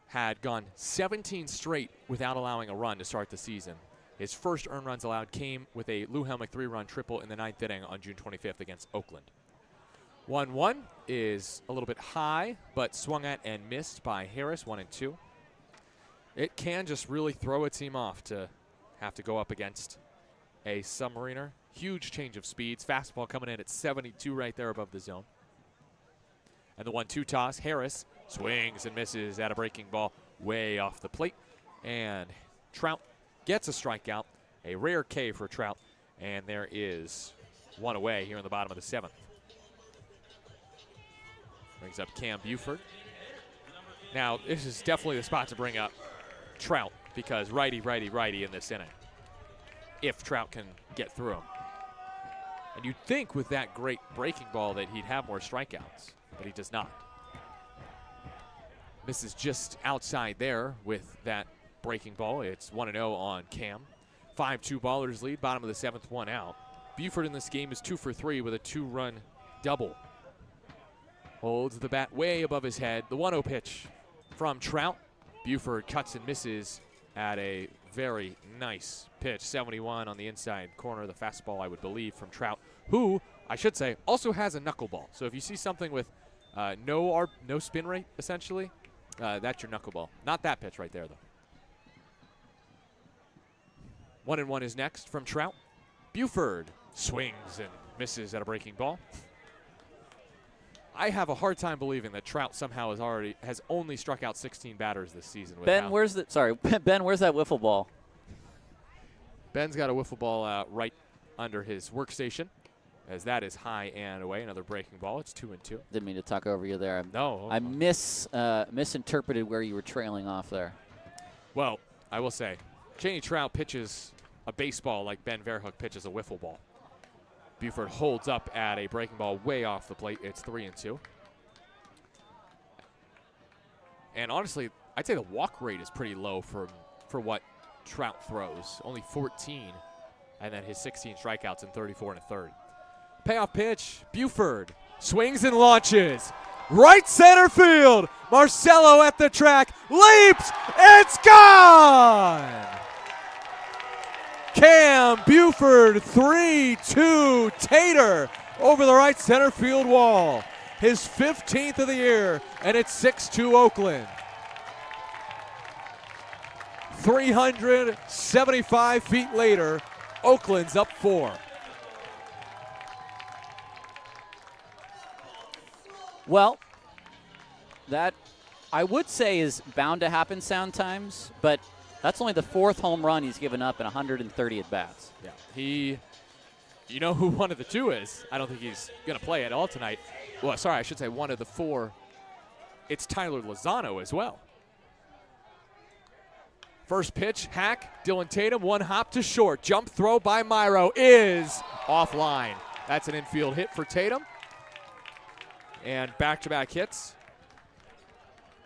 had gone 17 straight without allowing a run to start the season. His first earned runs allowed came with a Lou Helmick 3-run triple in the 9th inning on June 25th against Oakland. 1-1 is a little bit high, but swung at and missed by Harris, 1-2. It can just really throw a team off to have to go up against a Submariner. Huge change of speeds. Fastball coming in at 72 right there above the zone. And the 1-2 toss, Harris swings and misses at a breaking ball way off the plate. And Trout gets a strikeout, a rare K for Trout, and there is one away here in the bottom of the 7th. Brings up Cam Buford. Now, this is definitely the spot to bring up Trout because righty, righty, righty in this inning, if Trout can get through him. And you'd think with that great breaking ball that he'd have more strikeouts, but he does not. This is just outside there with that breaking ball. It's 1-0 on Cam. 5-2 Ballers lead, bottom of the 7th, 1 out. Buford in this game is 2 for 3 with a 2-run double. Holds the bat way above his head. The 1-0 pitch from Trout. Buford cuts and misses at a very nice pitch. 71 on the inside corner of the fastball, I would believe, from Trout, who, I should say, also has a knuckleball. So if you see something with no spin rate, essentially, that's your knuckleball. Not that pitch right there, though. 1-1 is next from Trout. Buford swings and misses at a breaking ball. I have a hard time believing that Trout somehow has only struck out 16 batters this season. Ben, where's that wiffle ball? Ben's got a wiffle ball right under his workstation, as that is high and away. Another breaking ball. It's 2-2. Didn't mean to talk over you there. No. I misinterpreted where you were trailing off there. Well, I will say, Cheney Trout pitches a baseball like Ben Verhoek pitches a wiffle ball. Buford holds up at a breaking ball way off the plate. It's 3-2. And honestly, I'd say the walk rate is pretty low for what Trout throws. Only 14, and then his 16 strikeouts in 34 1/3. Payoff pitch, Buford swings and launches. Right center field. Marcelo at the track, leaps, it's gone! Cam Buford, 3-2 Tater over the right center field wall. His 15th of the year, and it's 6-2 Oakland. 375 feet later, Oakland's up 4. Well, that I would say is bound to happen sometimes, but that's only the 4th home run he's given up in 130 at-bats. Yeah, you know who one of the 2 is. I don't think he's going to play at all tonight. Well, sorry, I should say one of the 4. It's Tyler Lozano as well. First pitch, hack, Dylan Tatum, 1 hop to short. Jump throw by Myro is offline. That's an infield hit for Tatum. And back-to-back hits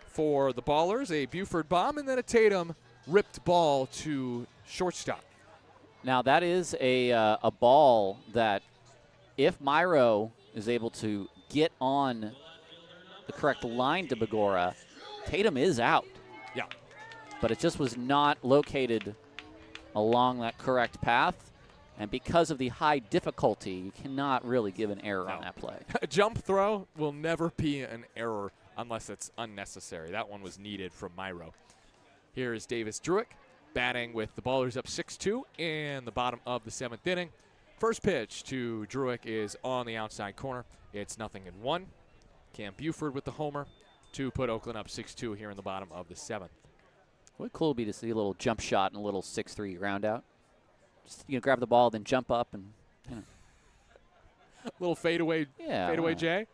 for the Ballers, a Buford bomb and then a Tatum ripped ball to shortstop. Now that is a ball that if Myro is able to get on the correct line to Begora, Tatum is out. Yeah. But it just was not located along that correct path. And because of the high difficulty, you cannot really give an error on that play. A jump throw will never be an error unless it's unnecessary. That one was needed from Myro. Here is Davis Druick batting with the Ballers up 6-2 in the bottom of the 7th inning. First pitch to Druick is on the outside corner. It's 0-1. Cam Buford with the homer to put Oakland up 6-2 here in the bottom of the 7th. What cool would be to see a little jump shot and a little 6-3 ground out. Just, grab the ball, then jump up and, Little fadeaway, yeah, J.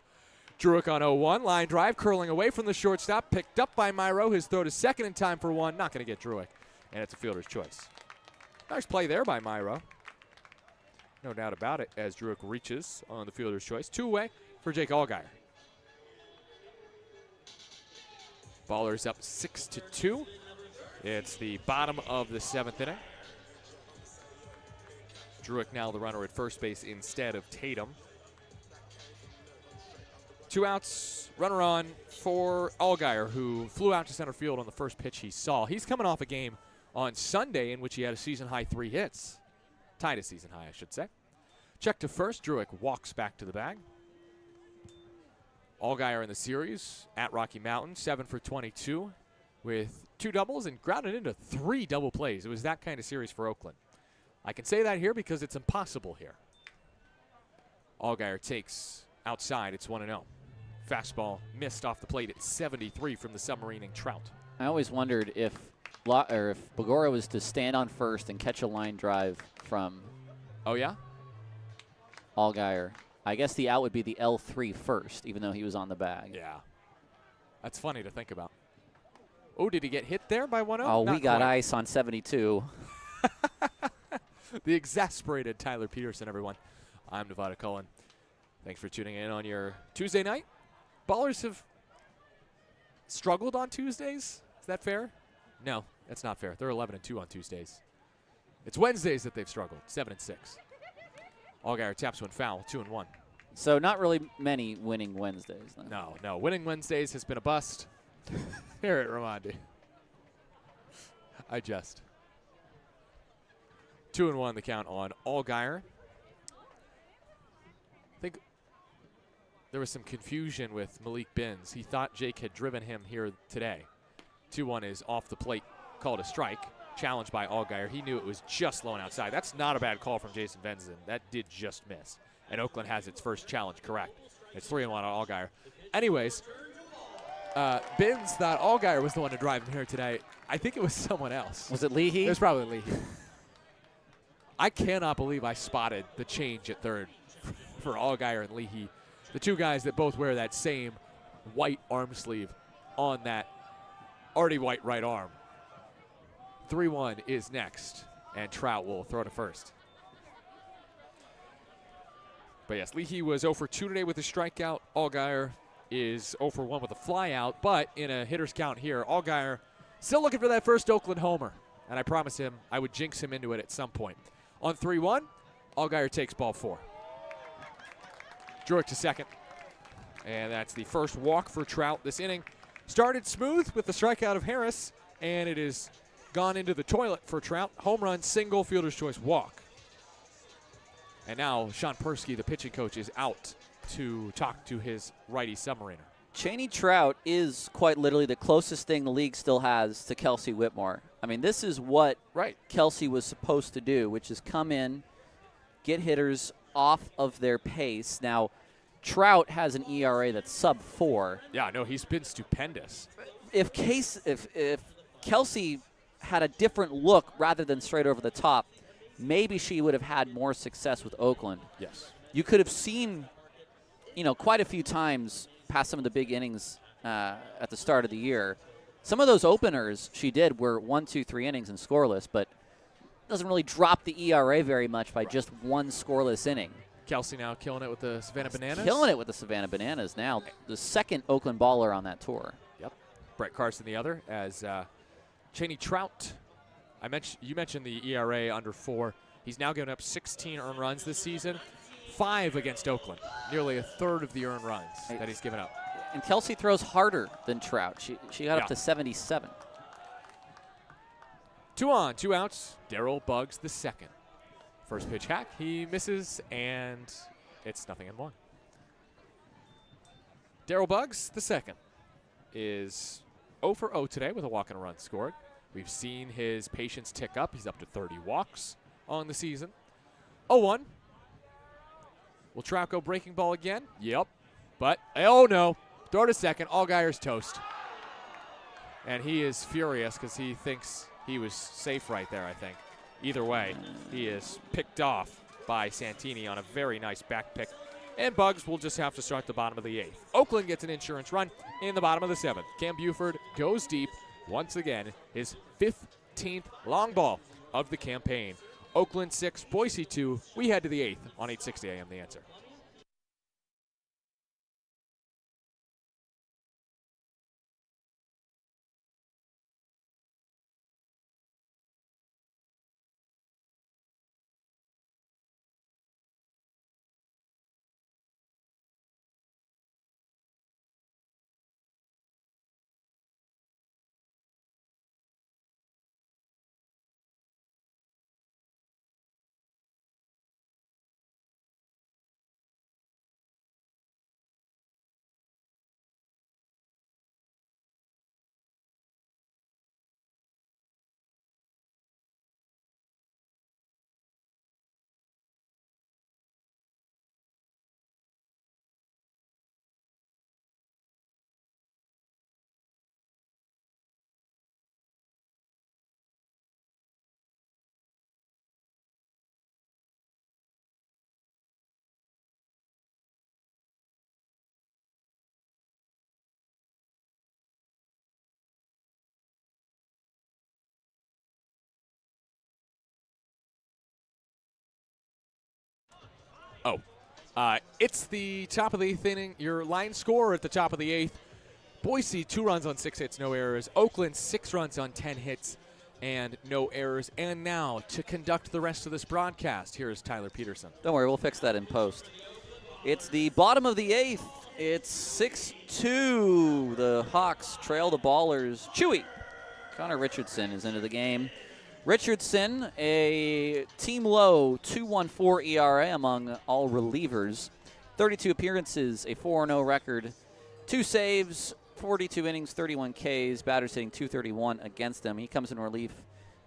Druick on 0-1. Line drive, curling away from the shortstop. Picked up by Myro. His throw to second in time for 1. Not going to get Druick. And it's a fielder's choice. Nice play there by Myro. No doubt about it as Druick reaches on the fielder's choice. 2-away for Jake Allgaier. Ballers up 6-2. It's the bottom of the 7th inning. Druick now the runner at first base instead of Tatum. 2 outs, runner on for Allgaier, who flew out to center field on the first pitch he saw. He's coming off a game on Sunday in which he had a season-high 3 hits. Tied a season high, I should say. Check to first. Druick walks back to the bag. Allgaier in the series at Rocky Mountain, 7 for 22 with 2 doubles and grounded into 3 double plays. It was that kind of series for Oakland. I can say that here because it's impossible here. Allgaier takes outside. It's 1-0. Fastball missed off the plate at 73 from the submarining Trout. I always wondered if Begora was to stand on first and catch a line drive from Allgaier. I guess the out would be the L3 first, even though he was on the bag. Yeah. That's funny to think about. Oh, did he get hit there by 1-0? Oh, Not we got quite. ice on 72. The exasperated Tyler Peterson, everyone. I'm Nevada Cullen. Thanks for tuning in on your Tuesday night. Ballers have struggled on Tuesdays. Is that fair? No, that's not fair. They're 11-2 on Tuesdays. It's Wednesdays that they've struggled, 7-6. Allgaier taps one foul, 2-1. So not really many winning Wednesdays, then. No. Winning Wednesdays has been a bust here at Raimondi. I jest. 2-1 the count on Allgaier. I think there was some confusion with Malik Binns. He thought Jake had driven him here today. 2-1 is off the plate, called a strike. Challenged by Allgaier. He knew it was just low and outside. That's not a bad call from Jason Benson. That did just miss. And Oakland has its first challenge correct. It's 3-1 on Allgaier. Anyways, Binns thought Allgaier was the one to drive him here today. I think it was someone else. Was it Leahy? It was probably Leahy. I cannot believe I spotted the change at third for Allgaier and Leahy. The 2 guys that both wear that same white arm sleeve on that already white right arm. 3-1 is next, and Trout will throw to first. But yes, Leahy was 0 for 2 today with a strikeout. Allgaier is 0 for 1 with a flyout, but in a hitter's count here, Allgaier still looking for that first Oakland homer, and I promise him I would jinx him into it at some point. On 3-1, Allgaier takes ball 4. Druick to second, and that's the first walk for Trout this inning. Started smooth with the strikeout of Harris, and it is gone into the toilet for Trout. Home run, single, fielder's choice, walk. And now Sean Persky, the pitching coach, is out to talk to his righty submariner. Cheney Trout is quite literally the closest thing the league still has to Kelsey Whitmore. I mean, this is what Kelsey was supposed to do, which is come in, get hitters off of their pace. Now, Trout has an ERA that's sub-4. Yeah, no, he's been stupendous. If Kelsey had a different look rather than straight over the top, maybe she would have had more success with Oakland. Yes. You could have seen, quite a few times past some of the big innings at the start of the year. Some of those openers she did were 1, 2, 3 innings and scoreless, but doesn't really drop the ERA very much by just one scoreless inning. Kelsey now killing it with the Savannah Bananas. Killing it with the Savannah Bananas now. The second Oakland baller on that tour. Yep. Brett Carson the other as Cheney Trout, you mentioned the ERA under 4. He's now given up 16 earned runs this season, 5 against Oakland, nearly a third of the earned runs that he's given up. And Kelsey throws harder than Trout. She got up to 77. 2 on, 2 outs. Daryl Buggs the second. First pitch hack, he misses, and it's 0-1. Daryl Buggs the second is 0 for 0 today with a walk and a run scored. We've seen his patience tick up. He's up to 30 walks on the season. 0-1. Will Trout go breaking ball again? Yep. But, oh no. Throw to second. Allgaier's toast. And he is furious because he thinks he was safe right there, I think. Either way, he is picked off by Santini on a very nice back pick. And Buggs will just have to start the bottom of the 8th. Oakland gets an insurance run in the bottom of the 7th. Cam Buford goes deep once again. His 15th long ball of the campaign. Oakland 6, Boise 2. We head to the 8th on 8:60 a.m. The Answer. It's the top of the 8th inning. Your line score at the top of the 8th. Boise, 2 runs on 6 hits, no errors. Oakland, 6 runs on 10 hits and no errors. And now, to conduct the rest of this broadcast, here is Tyler Peterson. Don't worry, we'll fix that in post. It's the bottom of the 8th. It's 6-2. The Hawks trail the Ballers. Chewy. Connor Richardson is into the game. Richardson, a team low 2.14 ERA among all relievers. 32 appearances, a 4-0 record. 2 saves, 42 innings, 31 Ks. Batters hitting .231 against him. He comes in relief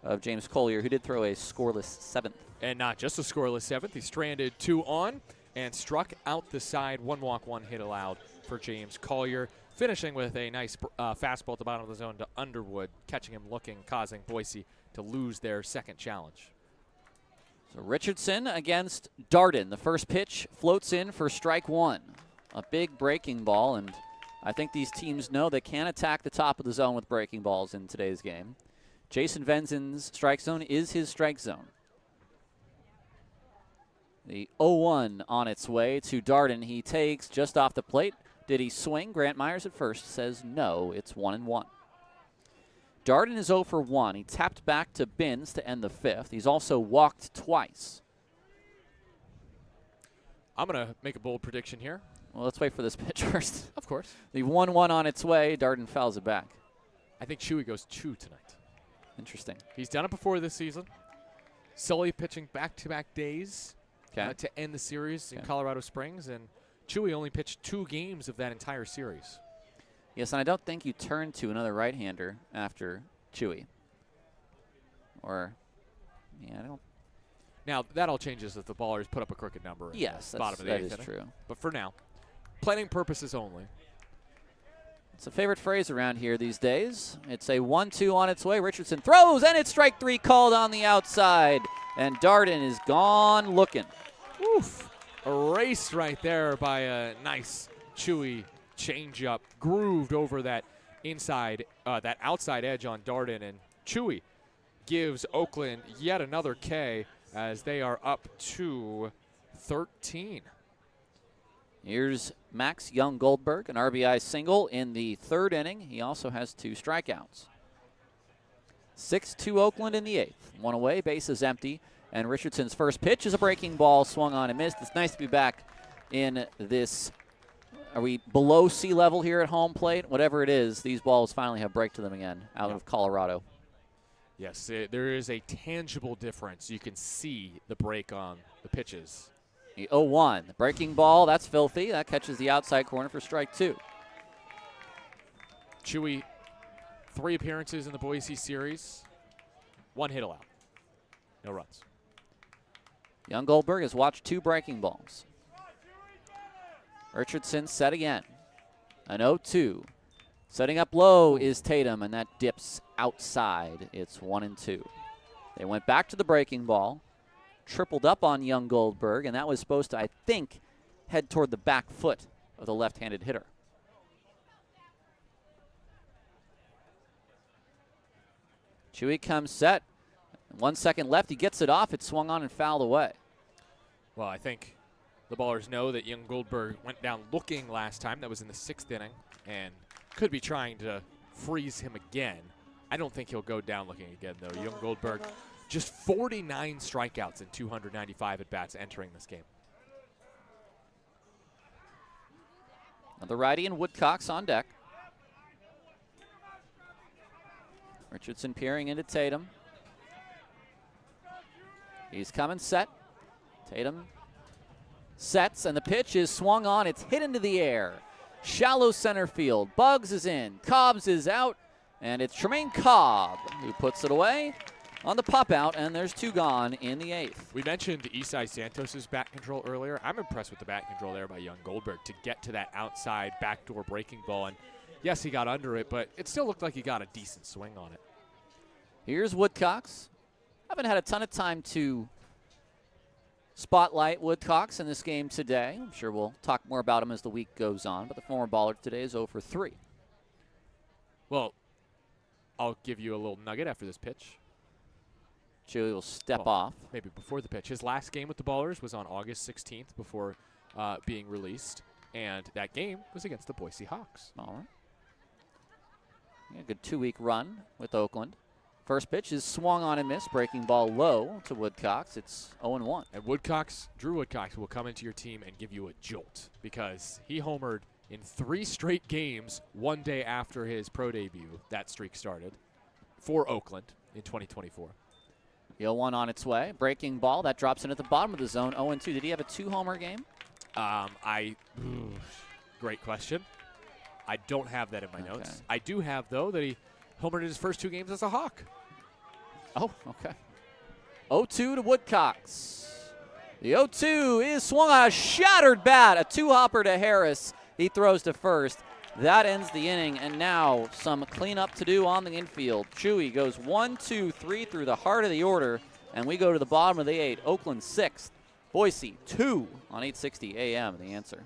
of James Collier, who did throw a scoreless 7th. And not just a scoreless 7th. He stranded 2 on and struck out the side. 1 walk, 1 hit allowed for James Collier. Finishing with a nice fastball at the bottom of the zone to Underwood, catching him looking, causing Boise to lose their second challenge. So Richardson against Darden. The first pitch floats in for strike 1. A big breaking ball, and I think these teams know they can attack the top of the zone with breaking balls in today's game. Jason Venzen's strike zone is his strike zone. The 0-1 on its way to Darden. He takes just off the plate. Did he swing? Grant Myers at first says no. It's 1-1. Darden is 0 for 1. He tapped back to Binns to end the 5th. He's also walked twice. I'm going to make a bold prediction here. Well, let's wait for this pitch first. Of course. The 1-1 on its way. Darden fouls it back. I think Chewy goes 2 tonight. Interesting. He's done it before this season. Sully pitching back-to-back days to end the series in Colorado Springs, and Chewy only pitched 2 games of that entire series. Yes, and I don't think you turn to another right-hander after Chewy. Or, yeah, I don't. Now, that all changes if the Ballers put up a crooked number. Yes, bottom of the that 8th is inning. true. But for now, planning purposes only. It's a favorite phrase around here these days. It's a 1-2 on its way. Richardson throws, and it's strike 3 called on the outside. And Darden is gone looking. Oof. Erased right there by a nice Chewy changeup, grooved over that that outside edge on Darden, and Chewy gives Oakland yet another K as they are up to 13. Here's Max Young-Goldberg, an RBI single in the 3rd inning. He also has 2 strikeouts. 6-2 Oakland in the 8th. One away, base is empty, and Richardson's first pitch is a breaking ball, swung on and missed. It's nice to be back in this. Are we below sea level here at home plate? Whatever it is, these balls finally have break to them again out of Colorado. Yes, there is a tangible difference. You can see the break on the pitches. The 0-1, the breaking ball, that's filthy. That catches the outside corner for strike 2. Chewy, 3 appearances in the Boise series, 1 hit allowed, no runs. Young Goldberg has watched 2 breaking balls. Richardson set again. An 0-2. Setting up low is Tatum, and that dips outside. It's 1-2. They went back to the breaking ball, tripled up on young Goldberg, and that was supposed to, I think, head toward the back foot of the left-handed hitter. Chewy comes set. 1 second left. He gets it off. It swung on and fouled away. Well, I think the Ballers know that young Goldberg went down looking last time. That was in the 6th inning, and could be trying to freeze him again. I don't think he'll go down looking again, though. Young Goldberg, just 49 strikeouts and 295 at-bats entering this game. The righty and Woodcocks on deck. Richardson peering into Tatum. He's coming set. Tatum sets, and the pitch is swung on. It's hit into the air. Shallow center field. Buggs is in. Cobbs is out. And it's Tremaine Cobb who puts it away on the pop out, and there's 2 gone in the 8th. We mentioned Isai Santos's bat control earlier. I'm impressed with the bat control there by young Goldberg to get to that outside backdoor breaking ball. And yes, he got under it, but it still looked like he got a decent swing on it. Here's Woodcocks. Haven't had a ton of time to spotlight Woodcocks in this game today. I'm sure we'll talk more about him as the week goes on, but the former baller today is 0 for 3. Well, I'll give you a little nugget after this pitch. Chewy will step off. Maybe before the pitch. His last game with the Ballers was on August 16th before being released, and that game was against the Boise Hawks. All right. Yeah, good 2-week run with Oakland. First pitch is swung on and missed. Breaking ball low to Woodcocks. It's 0-1. And Drew Woodcocks will come into your team and give you a jolt because he homered in 3 straight games 1 day after his pro debut. That streak started for Oakland in 2024. The 0-1 on its way. Breaking ball. That drops in at the bottom of the zone. 0-2. Did he have a 2-homer game? Great question. I don't have that in my notes. I do have, though, that he homered in his first 2 games as a Hawk. Oh, okay. 0-2 to Woodcocks. The 0-2 is swung on a shattered bat. A 2-hopper to Harris. He throws to first. That ends the inning, and now some cleanup to do on the infield. Chewy goes 1, 2, 3 through the heart of the order, and we go to the bottom of the 8th. Oakland 6th, Boise 2 on 860 AM. The answer.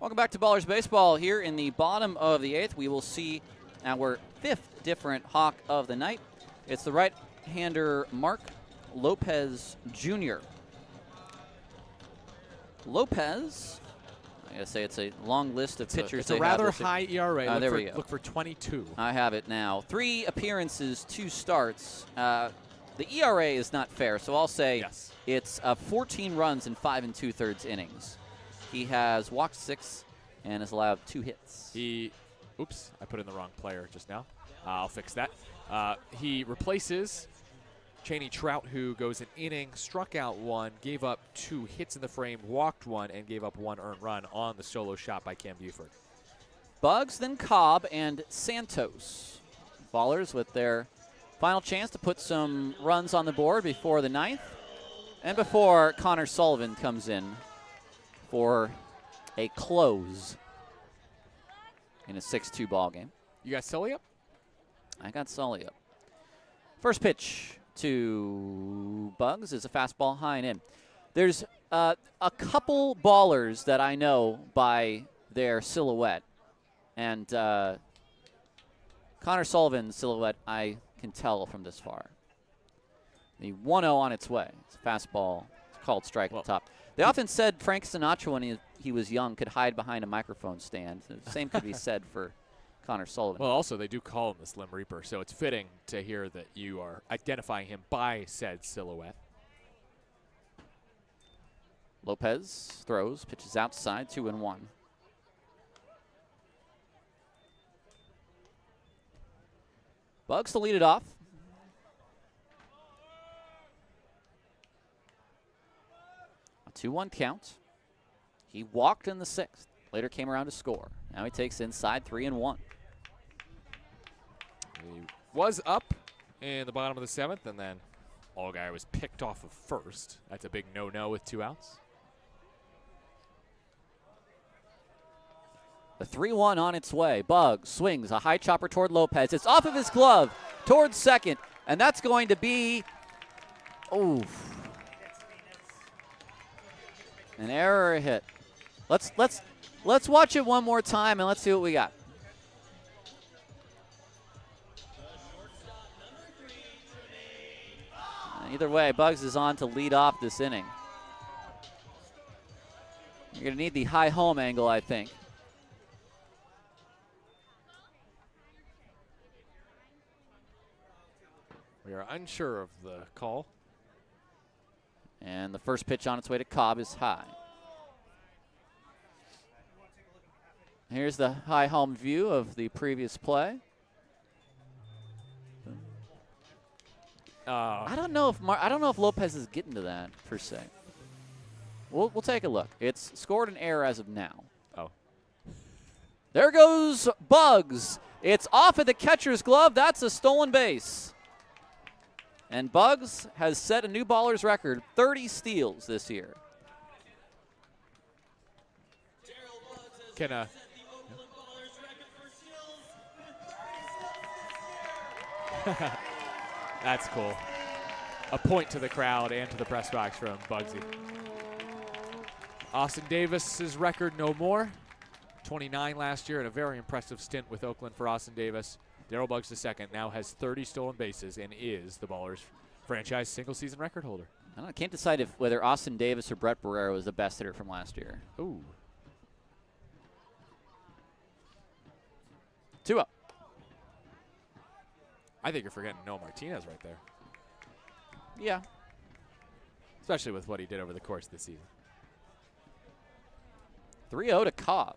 Welcome back to Ballers Baseball. Here in the bottom of the 8th, we will see our 5th different Hawk of the night. It's the right-hander Mark Lopez Jr. Lopez, I gotta say it's a long list of pitchers. It's a rather high ERA. There we go. Look for 22. I have it now. 3 appearances, 2 starts. the ERA is not fair, so I'll say Yes. it's 14 runs in 5 2/3 innings. He has walked 6 and has allowed 2 hits. Oops, I put in the wrong player just now. I'll fix that. He replaces Cheney Trout, who goes an inning, struck out 1, gave up 2 hits in the frame, walked 1, and gave up 1 earned run on the solo shot by Cam Buford. Bugs, then Cobb, and Santos. Ballers with their final chance to put some runs on the board before the 9th and before Connor Sullivan comes in for a close in a 6-2 ball game. You got Sully up? I got Sully up. First pitch to Bugs is a fastball high and in. There's a couple ballers that I know by their silhouette, and Connor Sullivan's silhouette I can tell from this far. The 1-0 on its way. It's a fastball. It's called strike at the top. They often said Frank Sinatra when he was young could hide behind a microphone stand. The same could be said for Connor Sullivan. Well, also, they do call him the Slim Reaper, so it's fitting to hear that you are identifying him by said silhouette. Lopez throws, pitches outside, 2-1. Bugs to lead it off. A 2-1 count. He walked in the 6th. Later came around to score. Now he takes inside 3-1. He was up in the bottom of the 7th, and then Allgaier was picked off of first. That's a big no-no with 2 outs. The 3-1 on its way. Bugs swings a high chopper toward Lopez. It's off of his glove towards second, and that's going to be, an error or a hit. Let's watch it one more time and let's see what we got. Either way, Bugs is on to lead off this inning. You're going to need the high home angle, I think. We are unsure of the call. And the first pitch on its way to Cobb is high. Here's the high home view of the previous play. I don't know if Lopez is getting to that per se. We'll take a look. It's scored an error as of now. Oh. There goes Bugs. It's off of the catcher's glove. That's a stolen base. And Bugs has set a new baller's record, 30 steals this year. Can That's cool. A point to the crowd and to the press box from Bugsy. Austin Davis's record no more. 29 last year and a very impressive stint with Oakland for Austin Davis. Darryl Bugs II now has 30 stolen bases and is the Ballers franchise single-season record holder. I can't decide whether Austin Davis or Brett Barrera was the best hitter from last year. Ooh. 2-0. I think you're forgetting Noah Martinez right there. Yeah. Especially with what he did over the course of the season. 3-0 to Cobb.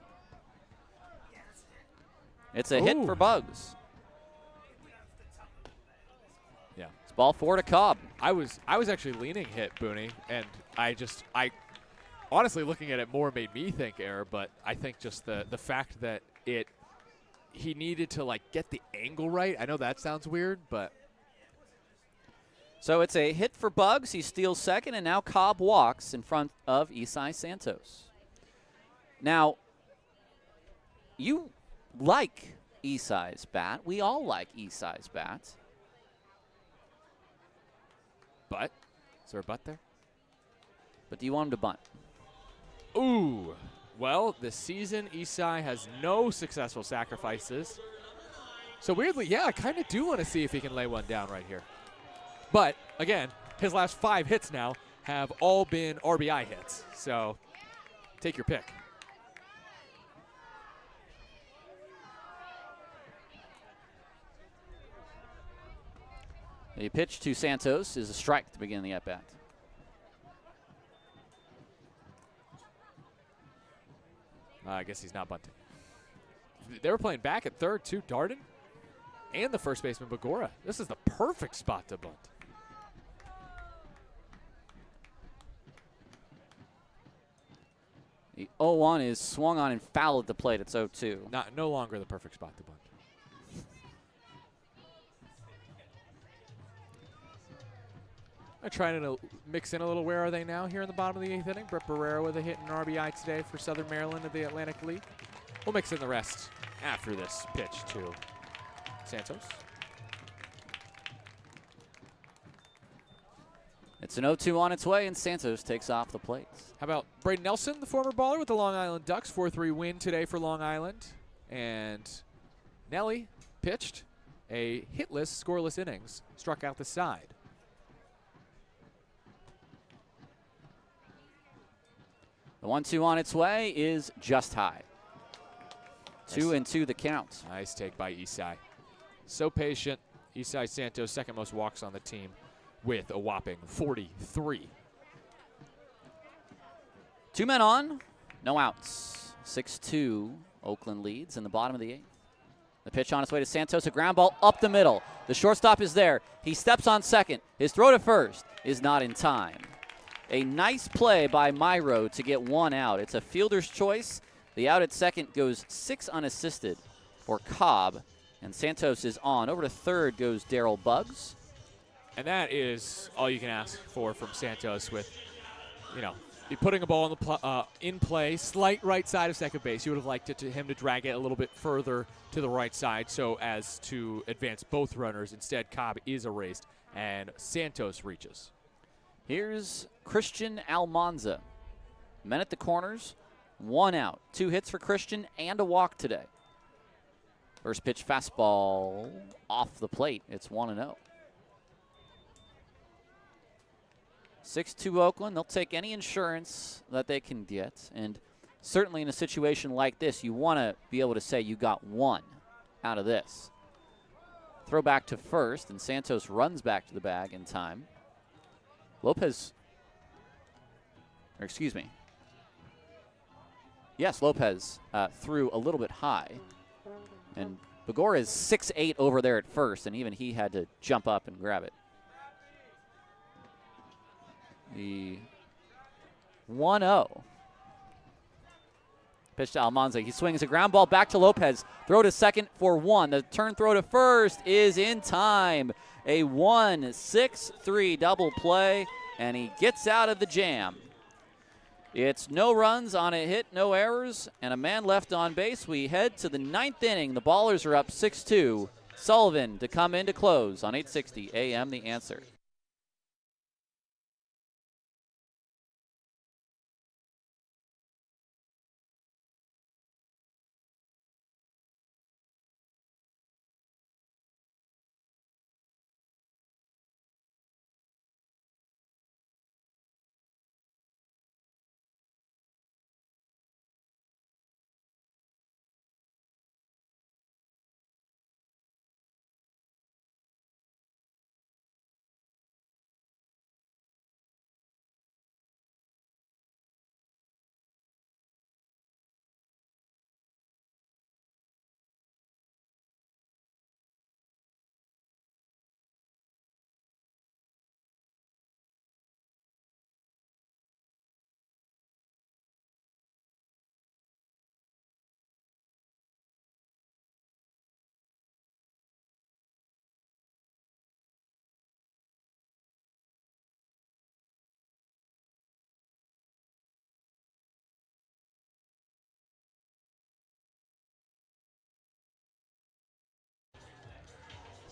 It's a hit for Bugs. Yeah. It's ball 4 to Cobb. I was actually leaning hit, Booney, and I honestly looking at it more made me think error, but I think just the fact that he needed to get the angle right. I know that sounds weird, but so it's a hit for Bugs. He steals second, and now Cobb walks in front of Isai Santos. Now, you like Isai's bat. We all like Isai's bat. But is there a but there? But do you want him to bunt? Ooh. Well, this season, Isai has no successful sacrifices. So weirdly, yeah, I kind of do want to see if he can lay one down right here. But, again, his last 5 hits now have all been RBI hits. So take your pick. The pitch to Santos is a strike to begin the at-bat. I guess he's not bunting. They were playing back at third, too. Darden and the first baseman, Bagora. This is the perfect spot to bunt. The 0-1 is swung on and foul at the plate. It's 0-2. No longer the perfect spot to bunt. I'm trying to mix in a little where are they now here in the bottom of the 8th inning. Brett Barrera with a hit and an RBI today for Southern Maryland of the Atlantic League. We'll mix in the rest after this pitch to Santos. It's an 0-2 on its way, and Santos takes off the plate. How about Braden Nelson, the former baller with the Long Island Ducks? 4-3 win today for Long Island. And Nelly pitched a hitless, scoreless innings, struck out the side. The 1-2 on its way is just high. 2-2 the count. Nice take by Isai. So patient. Isai Santos, second most walks on the team with a whopping 43. 2 men on, no outs. 6-2, Oakland leads in the bottom of the 8th. The pitch on its way to Santos, a ground ball up the middle. The shortstop is there. He steps on second. His throw to first is not in time. A nice play by Myro to get 1 out. It's a fielder's choice. The out at second goes 6 unassisted for Cobb, and Santos is on. Over to third goes Darryl Buggs. And that is all you can ask for from Santos with, you're putting a ball in play, slight right side of second base. You would have liked him to drag it a little bit further to the right side so as to advance both runners. Instead, Cobb is erased, and Santos reaches. Here's Christian Almanza. Men at the corners, 1 out. 2 hits for Christian and a walk today. First pitch fastball off the plate. It's 1-0. 6-2 Oakland. They'll take any insurance that they can get. And certainly in a situation like this, you want to be able to say you got 1 out of this. Throw back to first, and Santos runs back to the bag in time. Lopez threw a little bit high. And Bagora is 6'8" over there at first, and even he had to jump up and grab it. The 1-0. Pitch to Almanza. He swings a ground ball back to Lopez. Throw to second for 1. The turn throw to first is in time. A 1-6-3 double play, and he gets out of the jam. It's no runs on a hit, no errors, and a man left on base. We head to the 9th inning. The Ballers are up 6-2. Sullivan to come in to close on 860 AM The Answer.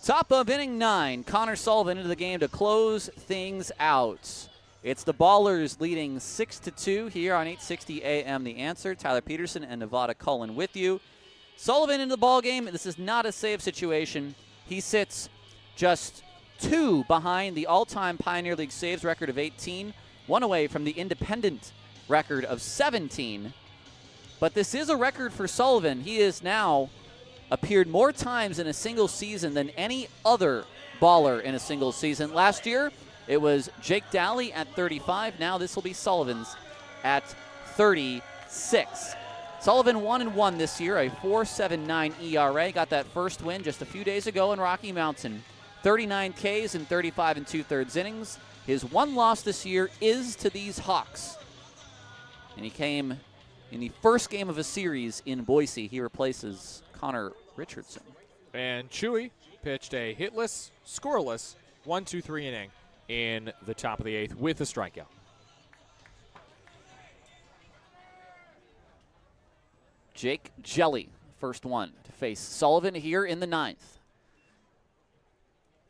Top of inning 9, Connor Sullivan into the game to close things out. It's the Ballers leading 6-2 here on 860 AM The Answer. Tyler Peterson and Nevada Cullen with you. Sullivan into the ball game. This is not a save situation. He sits just 2 behind the all-time Pioneer League saves record of 18, 1 away from the independent record of 17. But this is a record for Sullivan. He is now appeared more times in a single season than any other baller in a single season. Last year, it was Jake Daly at 35. Now this will be Sullivan's at 36. Sullivan 1-1 this year, a 4.79 ERA. Got that first win just a few days ago in Rocky Mountain. 39 Ks in 35 2/3 innings. His one loss this year is to these Hawks. And he came in the first game of a series in Boise. He replaces Connor Richardson. And Chewy pitched a hitless, scoreless 1-2-3 inning in the top of the 8th with a strikeout. Jake Jelly, first one to face Sullivan here in the 9th.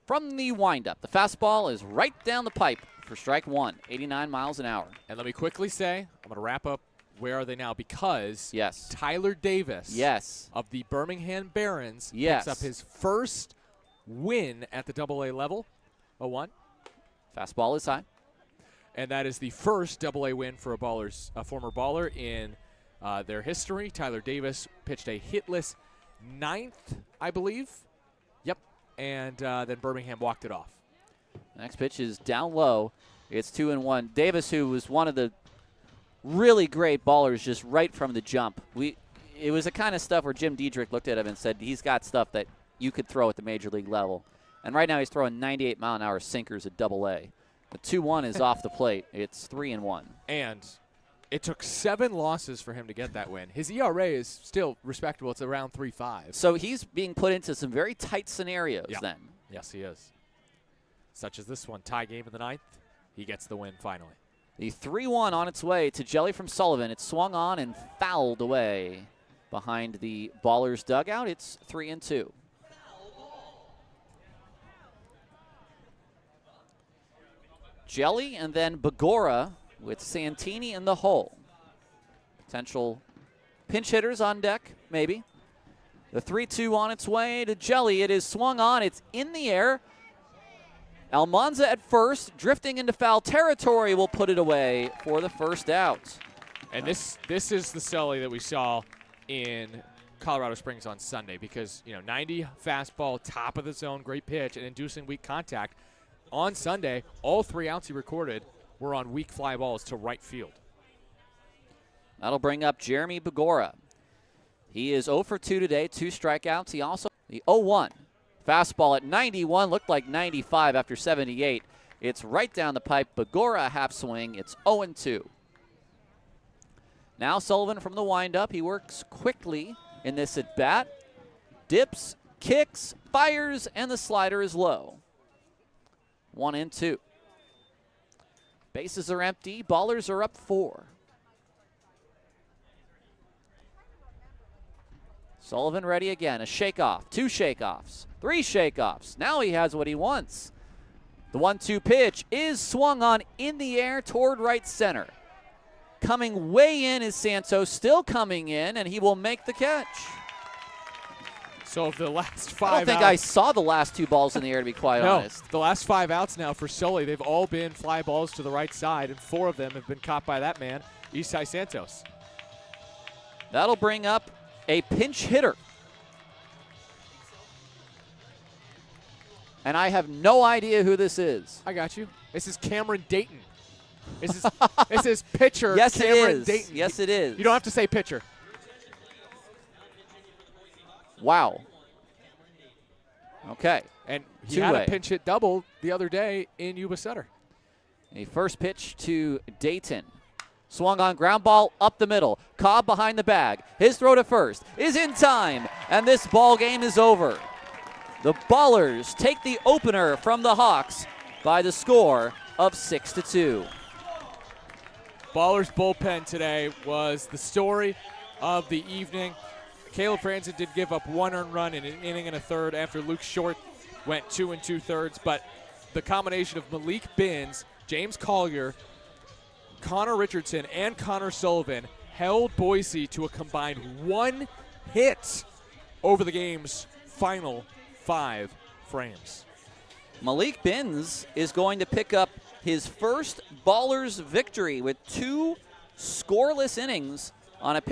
From the windup, the fastball is right down the pipe for strike one, 89 miles an hour. And let me quickly say, I'm going to wrap up Where Are They Now? Because yes, Tyler Davis yes, of the Birmingham Barons yes, picks up his first win at the AA level, 0-1. Fastball is high. And that is the first AA win for a former baller in their history. Tyler Davis pitched a hitless 9th, I believe. Yep. And then Birmingham walked it off. Next pitch is down low. It's 2-1. Davis, who was one of the really great ballers just right from the jump. It was the kind of stuff where Jim Diedrich looked at him and said, he's got stuff that you could throw at the major league level. And right now he's throwing 98-mile-an-hour sinkers at AA. The 2-1 is off the plate. It's 3-1. And it took 7 losses for him to get that win. His ERA is still respectable. It's around 3.5. So he's being put into some very tight scenarios then. Yes, he is. Such as this one. Tie game in the 9th. He gets the win finally. The 3-1 on its way to Jelly from Sullivan. It's swung on and fouled away behind the Ballers dugout. It's 3-2. Jelly and then Begora with Santini in the hole. Potential pinch hitters on deck, maybe. The 3-2 on its way to Jelly. It is swung on. It's in the air. Almanza at first, drifting into foul territory, will put it away for the first out. And this is the Sully that we saw in Colorado Springs on Sunday because, 90 fastball, top of the zone, great pitch, and inducing weak contact. On Sunday, all 3 outs he recorded were on weak fly balls to right field. That'll bring up Jeremy Begora. He is 0 for 2 today, 2 strikeouts. He also, the 0-1. Fastball at 91, looked like 95 after 78. It's right down the pipe. Begora half swing. It's 0-2. Now Sullivan from the windup. He works quickly in this at bat. Dips, kicks, fires, and the slider is low. 1-2. Bases are empty. Ballers are up 4. Sullivan ready again. A shakeoff. 2 shakeoffs. 3 shakeoffs. Now he has what he wants. The 1-2 pitch is swung on in the air toward right center. Coming way in is Santos, still coming in, and he will make the catch. So of the last 5 I don't think I saw the last 2 balls in the air, to be quite honest. The last 5 outs now for Sully, they've all been fly balls to the right side, and 4 of them have been caught by that man, Isai Santos. That'll bring up a pinch hitter. And I have no idea who this is. I got you. This is Cameron Dayton. This is pitcher yes, Cameron it is. Dayton. Yes, it is. You don't have to say pitcher. Wow. Okay. And he had Two-way. a pinch hit double the other day in Yuba Center. A first pitch to Dayton. Swung on, ground ball up the middle. Cobb behind the bag. His throw to first is in time, and this ball game is over. The Ballers take the opener from the Hawks by the score of 6-2. Ballers bullpen today was the story of the evening. Caleb Franzen did give up 1 earned run in an inning and a third after Luke Short went 2 2/3, but the combination of Malik Binns, James Collier, Connor Richardson, and Connor Sullivan held Boise to a combined 1 hit over the game's final 5 frames. Malik Binns is going to pick up his first Ballers victory with 2 scoreless innings on a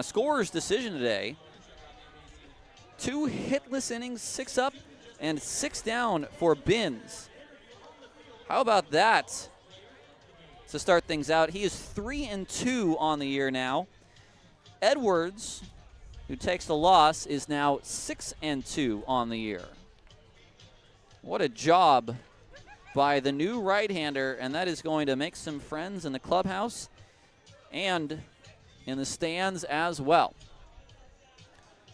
scorer's decision today. 2 hitless innings, 6 up and 6 down for Binns. How about that to start things out? He is 3-2 on the year now. Edwards, who takes the loss, is now 6-2 on the year. What a job by the new right-hander, and that is going to make some friends in the clubhouse and in the stands as well.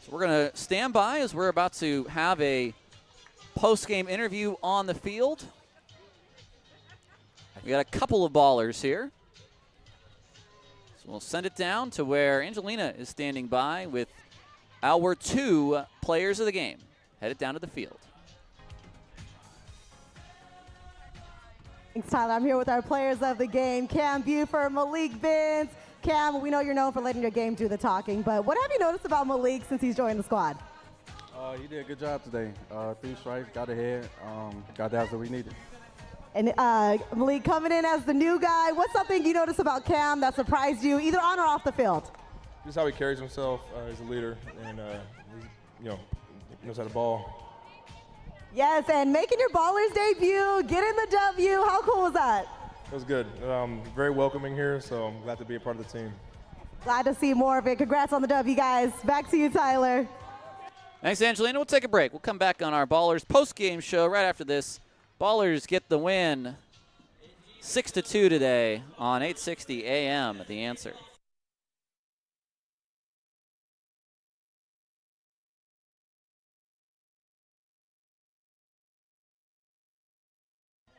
So we're going to stand by as we're about to have a post-game interview on the field. We got a couple of ballers here. So we'll send it down to where Angelina is standing by with our 2 players of the game. Headed down to the field. Thanks, Tyler. I'm here with our players of the game, Cam Buford, Malik Binns. Cam, we know you're known for letting your game do the talking, but what have you noticed about Malik since he's joined the squad? He did a good job today. 3 strikes, got ahead, got the answer we needed. And Malik, coming in as the new guy, what's something you noticed about Cam that surprised you, either on or off the field? Just how he carries himself. He's a leader, and he knows how to ball. Yes, and making your Ballers debut, getting the W, how cool was that? It was good. Very welcoming here, so I'm glad to be a part of the team. Glad to see more of it. Congrats on the W, guys. Back to you, Tyler. Thanks, Angelina. We'll take a break. We'll come back on our Ballers post-game show right after this. Ballers get the win 6-2 today on 860 AM at The Answer.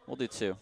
We'll do 2.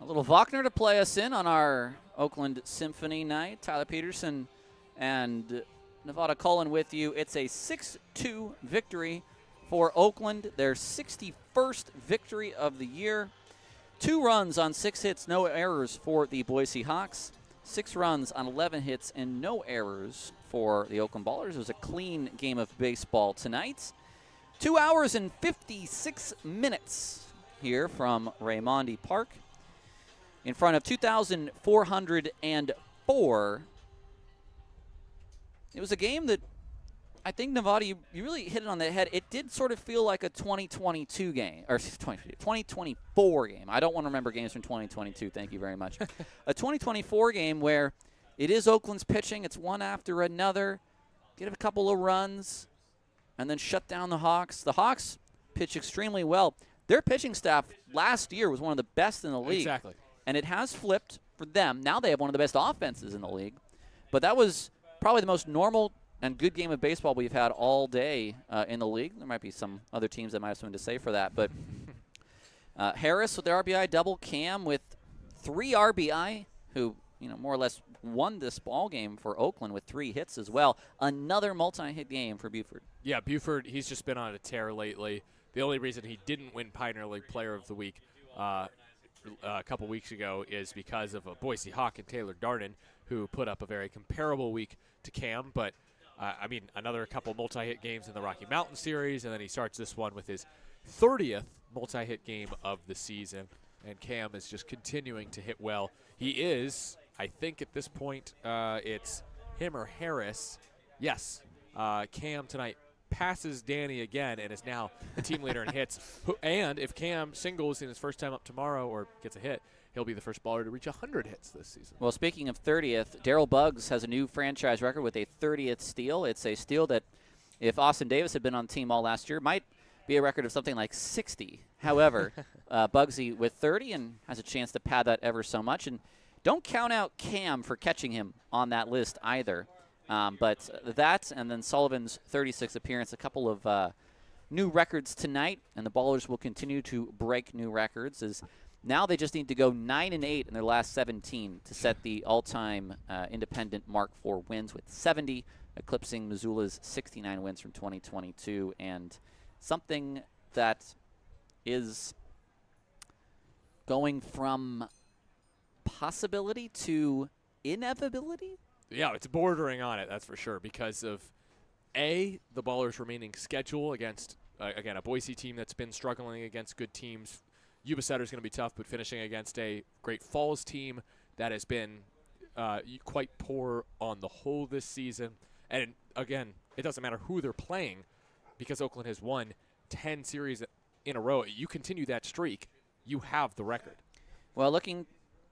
A little Wagner to play us in on our Oakland Symphony night. Tyler Peterson and Nevada Cullen with you. It's a 6-2 victory for Oakland, their 61st victory of the year. 2 runs on 6 hits, no errors for the Boise Hawks. 6 runs on 11 hits and no errors for the Oakland Ballers. It was a clean game of baseball tonight. 2 hours and 56 minutes here from Raimondi Park in front of 2,404. It was a game that I think, Nevada, you really hit it on the head. It did sort of feel like a 2022 game, or 2024 game. I don't want to remember games from 2022. Thank you very much. A 2024 game where it is Oakland's pitching. It's one after another. Get a couple of runs, and then shut down the Hawks. The Hawks pitch extremely well. Their pitching staff last year was one of the best in the league. Exactly. And it has flipped for them. Now they have one of the best offenses in the league. But that was probably the most normal and good game of baseball we've had all day in the league. There might be some other teams that might have something to say for that. But Harris with the RBI double, Cam with 3 RBI, who more or less won this ball game for Oakland with 3 hits as well. Another multi-hit game for Buford. Yeah, Buford, he's just been on a tear lately. The only reason he didn't win Pioneer League Player of the Week a couple weeks ago is because of a Boise Hawk and Taylor Darden, who put up a very comparable week to Cam. But, another couple multi-hit games in the Rocky Mountain Series, and then he starts this one with his 30th multi-hit game of the season. And Cam is just continuing to hit well. He is, I think at this point, it's him or Harris. Yes, Cam tonight passes Danny again and is now the team leader in hits. And if Cam singles in his first time up tomorrow or gets a hit, he'll be the first baller to reach 100 hits this season. Well, speaking of 30th, Darryl Buggs has a new franchise record with a 30th steal. It's a steal that, if Austin Davis had been on the team all last year, might be a record of something like 60. However, Buggsy with 30 and has a chance to pad that ever so much. And don't count out Cam for catching him on that list either. But that and then Sullivan's 36th appearance, a couple of new records tonight, and the Ballers will continue to break new records. As now they just need to go 9-8 in their last 17 to set the all-time independent mark for wins with 70, eclipsing Missoula's 69 wins from 2022, and something that is going from possibility to inevitability. Yeah, it's bordering on it, that's for sure, because of, A, the Ballers' remaining schedule against, again, a Boise team that's been struggling against good teams. Yuba Setter's going to be tough, but finishing against a Great Falls team that has been quite poor on the whole this season. And, again, it doesn't matter who they're playing because Oakland has won 10 series in a row. You continue that streak, you have the record. Well, looking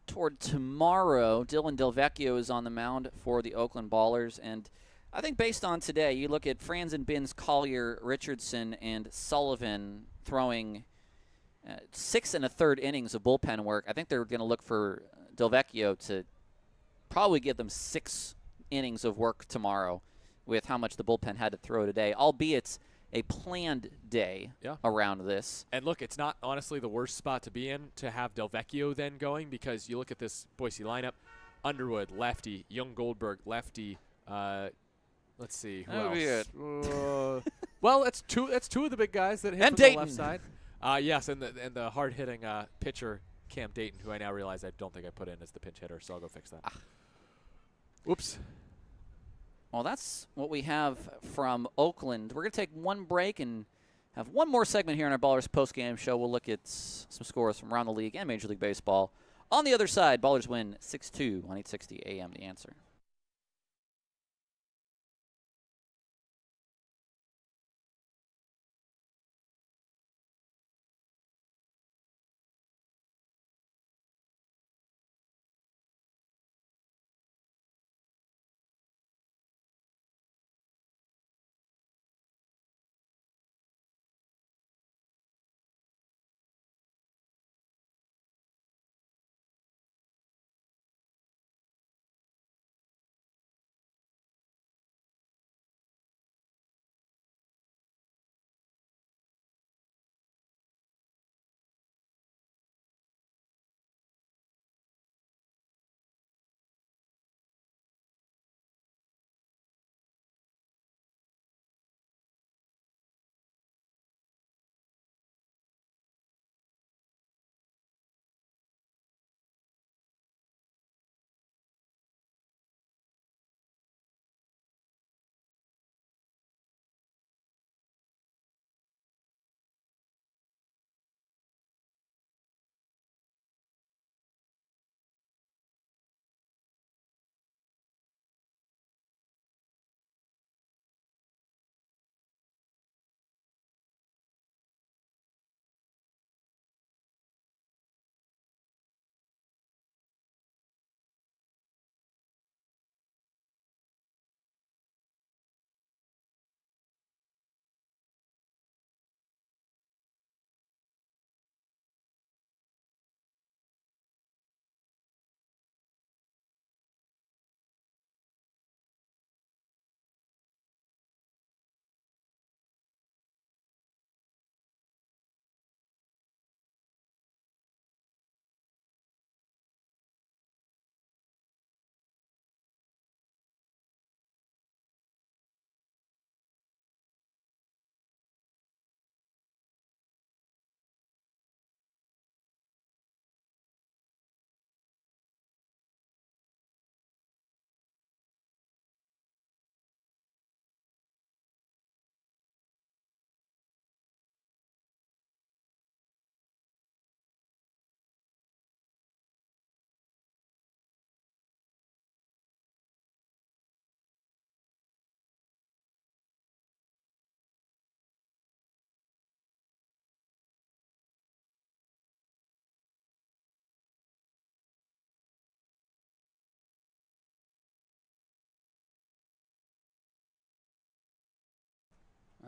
toward tomorrow, Dylan Delvecchio is on the mound for the Oakland Ballers, and I think based on today, you look at Franzen, Binns, Collier, Richardson, and Sullivan throwing 6 1/3 innings of bullpen work. I think they're going to look for Delvecchio to probably give them 6 innings of work tomorrow with how much the bullpen had to throw today, albeit a planned day around this. And look, it's not honestly the worst spot to be in to have Delvecchio then going, because you look at this Boise lineup: Underwood, lefty; Young Goldberg, lefty. Let's see who else. Well, that's two of the big guys that hit and from Dayton. The left side. Yes, and the hard hitting pitcher Cam Dayton, who I now realize I don't think I put in as the pinch hitter, so I'll go fix that. Whoops. Well, that's what we have from Oakland. We're going to take one break and have one more segment here on our Ballers postgame show. We'll look at some scores from around the league and Major League Baseball. On the other side, Ballers win 6-2 on 860 AM The Answer.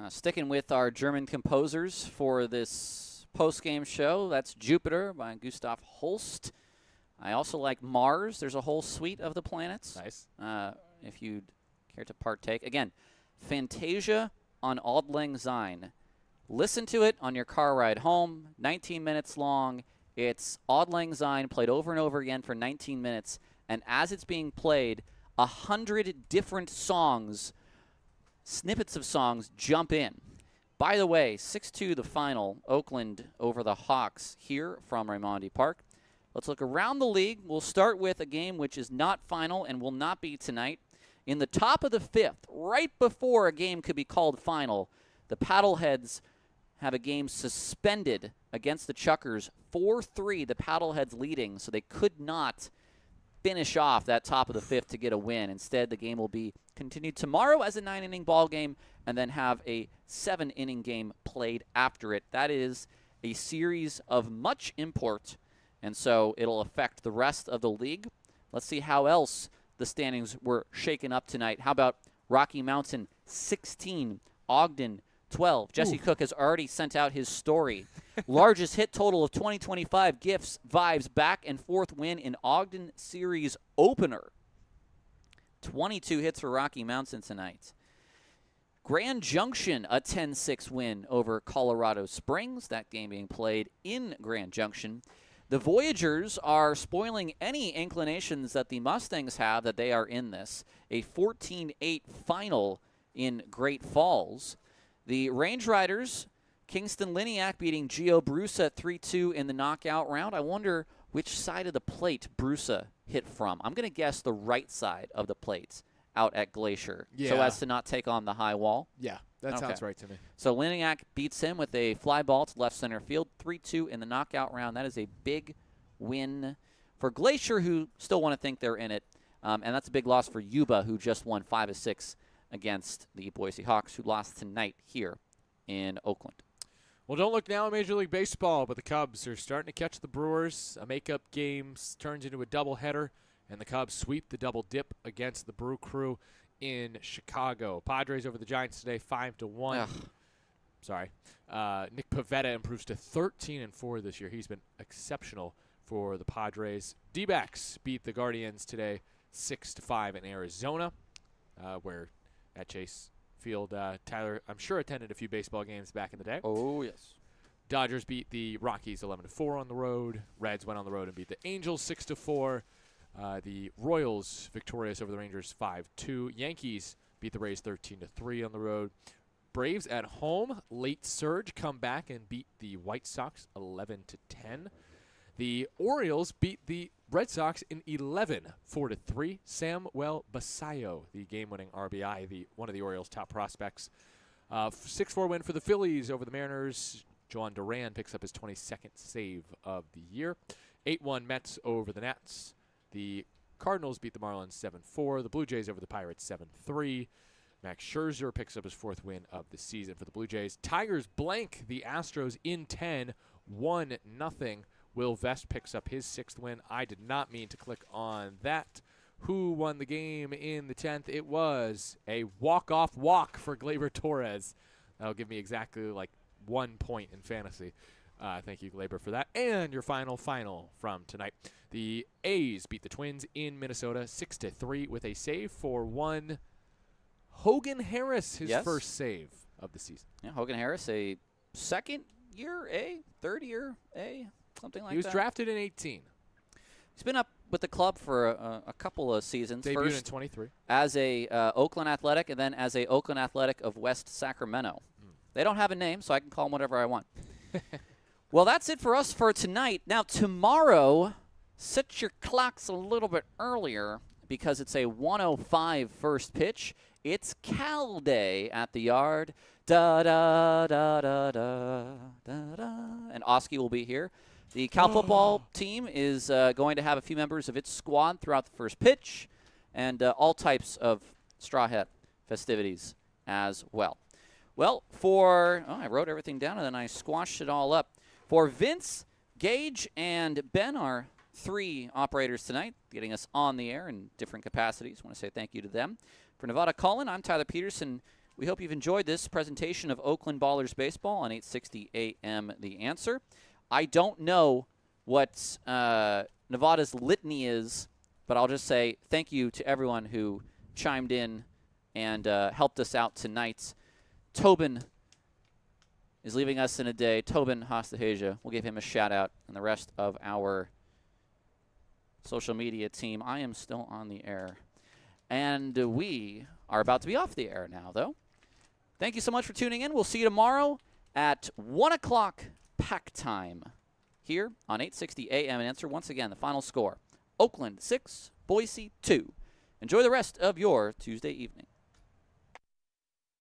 Sticking with our German composers for this post-game show, that's Jupiter by Gustav Holst. I also like Mars. There's a whole suite of the planets. Nice. If you'd care to partake. Again, Fantasia on Auld Lang Syne. Listen to it on your car ride home. 19 minutes long. It's Auld Lang Syne played over and over again for 19 minutes. And as it's being played, 100 different songs, snippets of songs, jump in. By the way, 6-2 the final, Oakland over the Hawks here from Raimondi Park. Let's look around the league. We'll start with a game which is not final and will not be tonight. In the top of the 5th, right before a game could be called final, the Paddleheads have a game suspended against the Chuckers. 4-3, the Paddleheads leading, so they could not finish off that top of the 5th to get a win. Instead, the game will be continued tomorrow as a 9-inning ball game and then have a 7-inning game played after it. That is a series of much import, and so it'll affect the rest of the league. Let's see how else the standings were shaken up tonight. How about Rocky Mountain 16, Ogden 12. Jesse Cook has already sent out his story. Largest hit total of 2025 gifts, vibes, back and forth win in Ogden Series opener. 22 hits for Rocky Mountain tonight. Grand Junction, a 10-6 win over Colorado Springs. That game being played in Grand Junction. The Voyagers are spoiling any inclinations that the Mustangs have that they are in this. A 14-8 final in Great Falls. The Range Riders, Kingston Liniac beating Gio Brusa 3-2 in the knockout round. I wonder which side of the plate Brusa hit from. I'm going to guess the right side of the plate out at Glacier, so as to not take on the high wall. Yeah, that sounds right to me. So Liniac beats him with a fly ball to left center field, 3-2 in the knockout round. That is a big win for Glacier, who still want to think they're in it. And that's a big loss for Yuba, who just won 5-6 against the Boise Hawks, who lost tonight here in Oakland. Well, don't look now in Major League Baseball, but the Cubs are starting to catch the Brewers. A makeup game turns into a doubleheader, and the Cubs sweep the double dip against the Brew Crew in Chicago. Padres over the Giants today, 5-1. Sorry. Nick Pivetta improves to 13-4 this year. He's been exceptional for the Padres. D-backs beat the Guardians today, 6-5 in Arizona, where at Chase Field, Tyler, I'm sure, attended a few baseball games back in the day. Oh, yes. Dodgers beat the Rockies 11-4 on the road. Reds went on the road and beat the Angels 6-4. The Royals victorious over the Rangers 5-2. Yankees beat the Rays 13-3 on the road. Braves at home, late surge, come back and beat the White Sox 11-10. The Orioles beat the Red Sox in 11, 4-3. Samuel Basallo, the game-winning RBI, one of the Orioles' top prospects. 6-4 win for the Phillies over the Mariners. Joan Duran picks up his 22nd save of the year. 8-1 Mets over the Nats. The Cardinals beat the Marlins 7-4. The Blue Jays over the Pirates 7-3. Max Scherzer picks up his 4th win of the season for the Blue Jays. Tigers blank the Astros in 10, 1-0. Will Vest picks up his 6th win. I did not mean to click on that. Who won the game in the 10th? It was a walk-off walk for Gleyber Torres. That'll give me exactly 1 point in fantasy. Thank you, Gleyber, for that. And your final from tonight. The A's beat the Twins in Minnesota 6-3 with a save for one Hogan Harris, his first save of the season. Yeah, Hogan Harris, a second-year A, third-year A, something like that. He was drafted in 18. He's been up with the club for a couple of seasons. Debuted First in 23. as a Oakland Athletic, and then as a Oakland Athletic of West Sacramento. They don't have a name, so I can call them whatever I want. Well, that's it for us for tonight. Now, tomorrow, set your clocks a little bit earlier because it's a 1:05 first pitch. It's Cal Day at the Yard. Da-da-da-da-da, da-da. And Oski will be here. The Cal football team is going to have a few members of its squad throughout the first pitch and all types of Straw Hat festivities as well. Well, I wrote everything down and then I squashed it all up. For Vince, Gage, and Ben, our 3 operators tonight, getting us on the air in different capacities. I want to say thank you to them. For Nevada Cullen, I'm Tyler Peterson. We hope you've enjoyed this presentation of Oakland Ballers Baseball on 860 AM The Answer. I don't know what Nevada's litany is, but I'll just say thank you to everyone who chimed in and helped us out tonight. Tobin is leaving us in a day. Tobin Hastahaja. We'll give him a shout-out, and the rest of our social media team. I am still on the air. And we are about to be off the air now, though. Thank you so much for tuning in. We'll see you tomorrow at 1 o'clock pack time here on 860 AM and Answer. Once again, the final score, Oakland 6, Boise 2. Enjoy the rest of your Tuesday evening.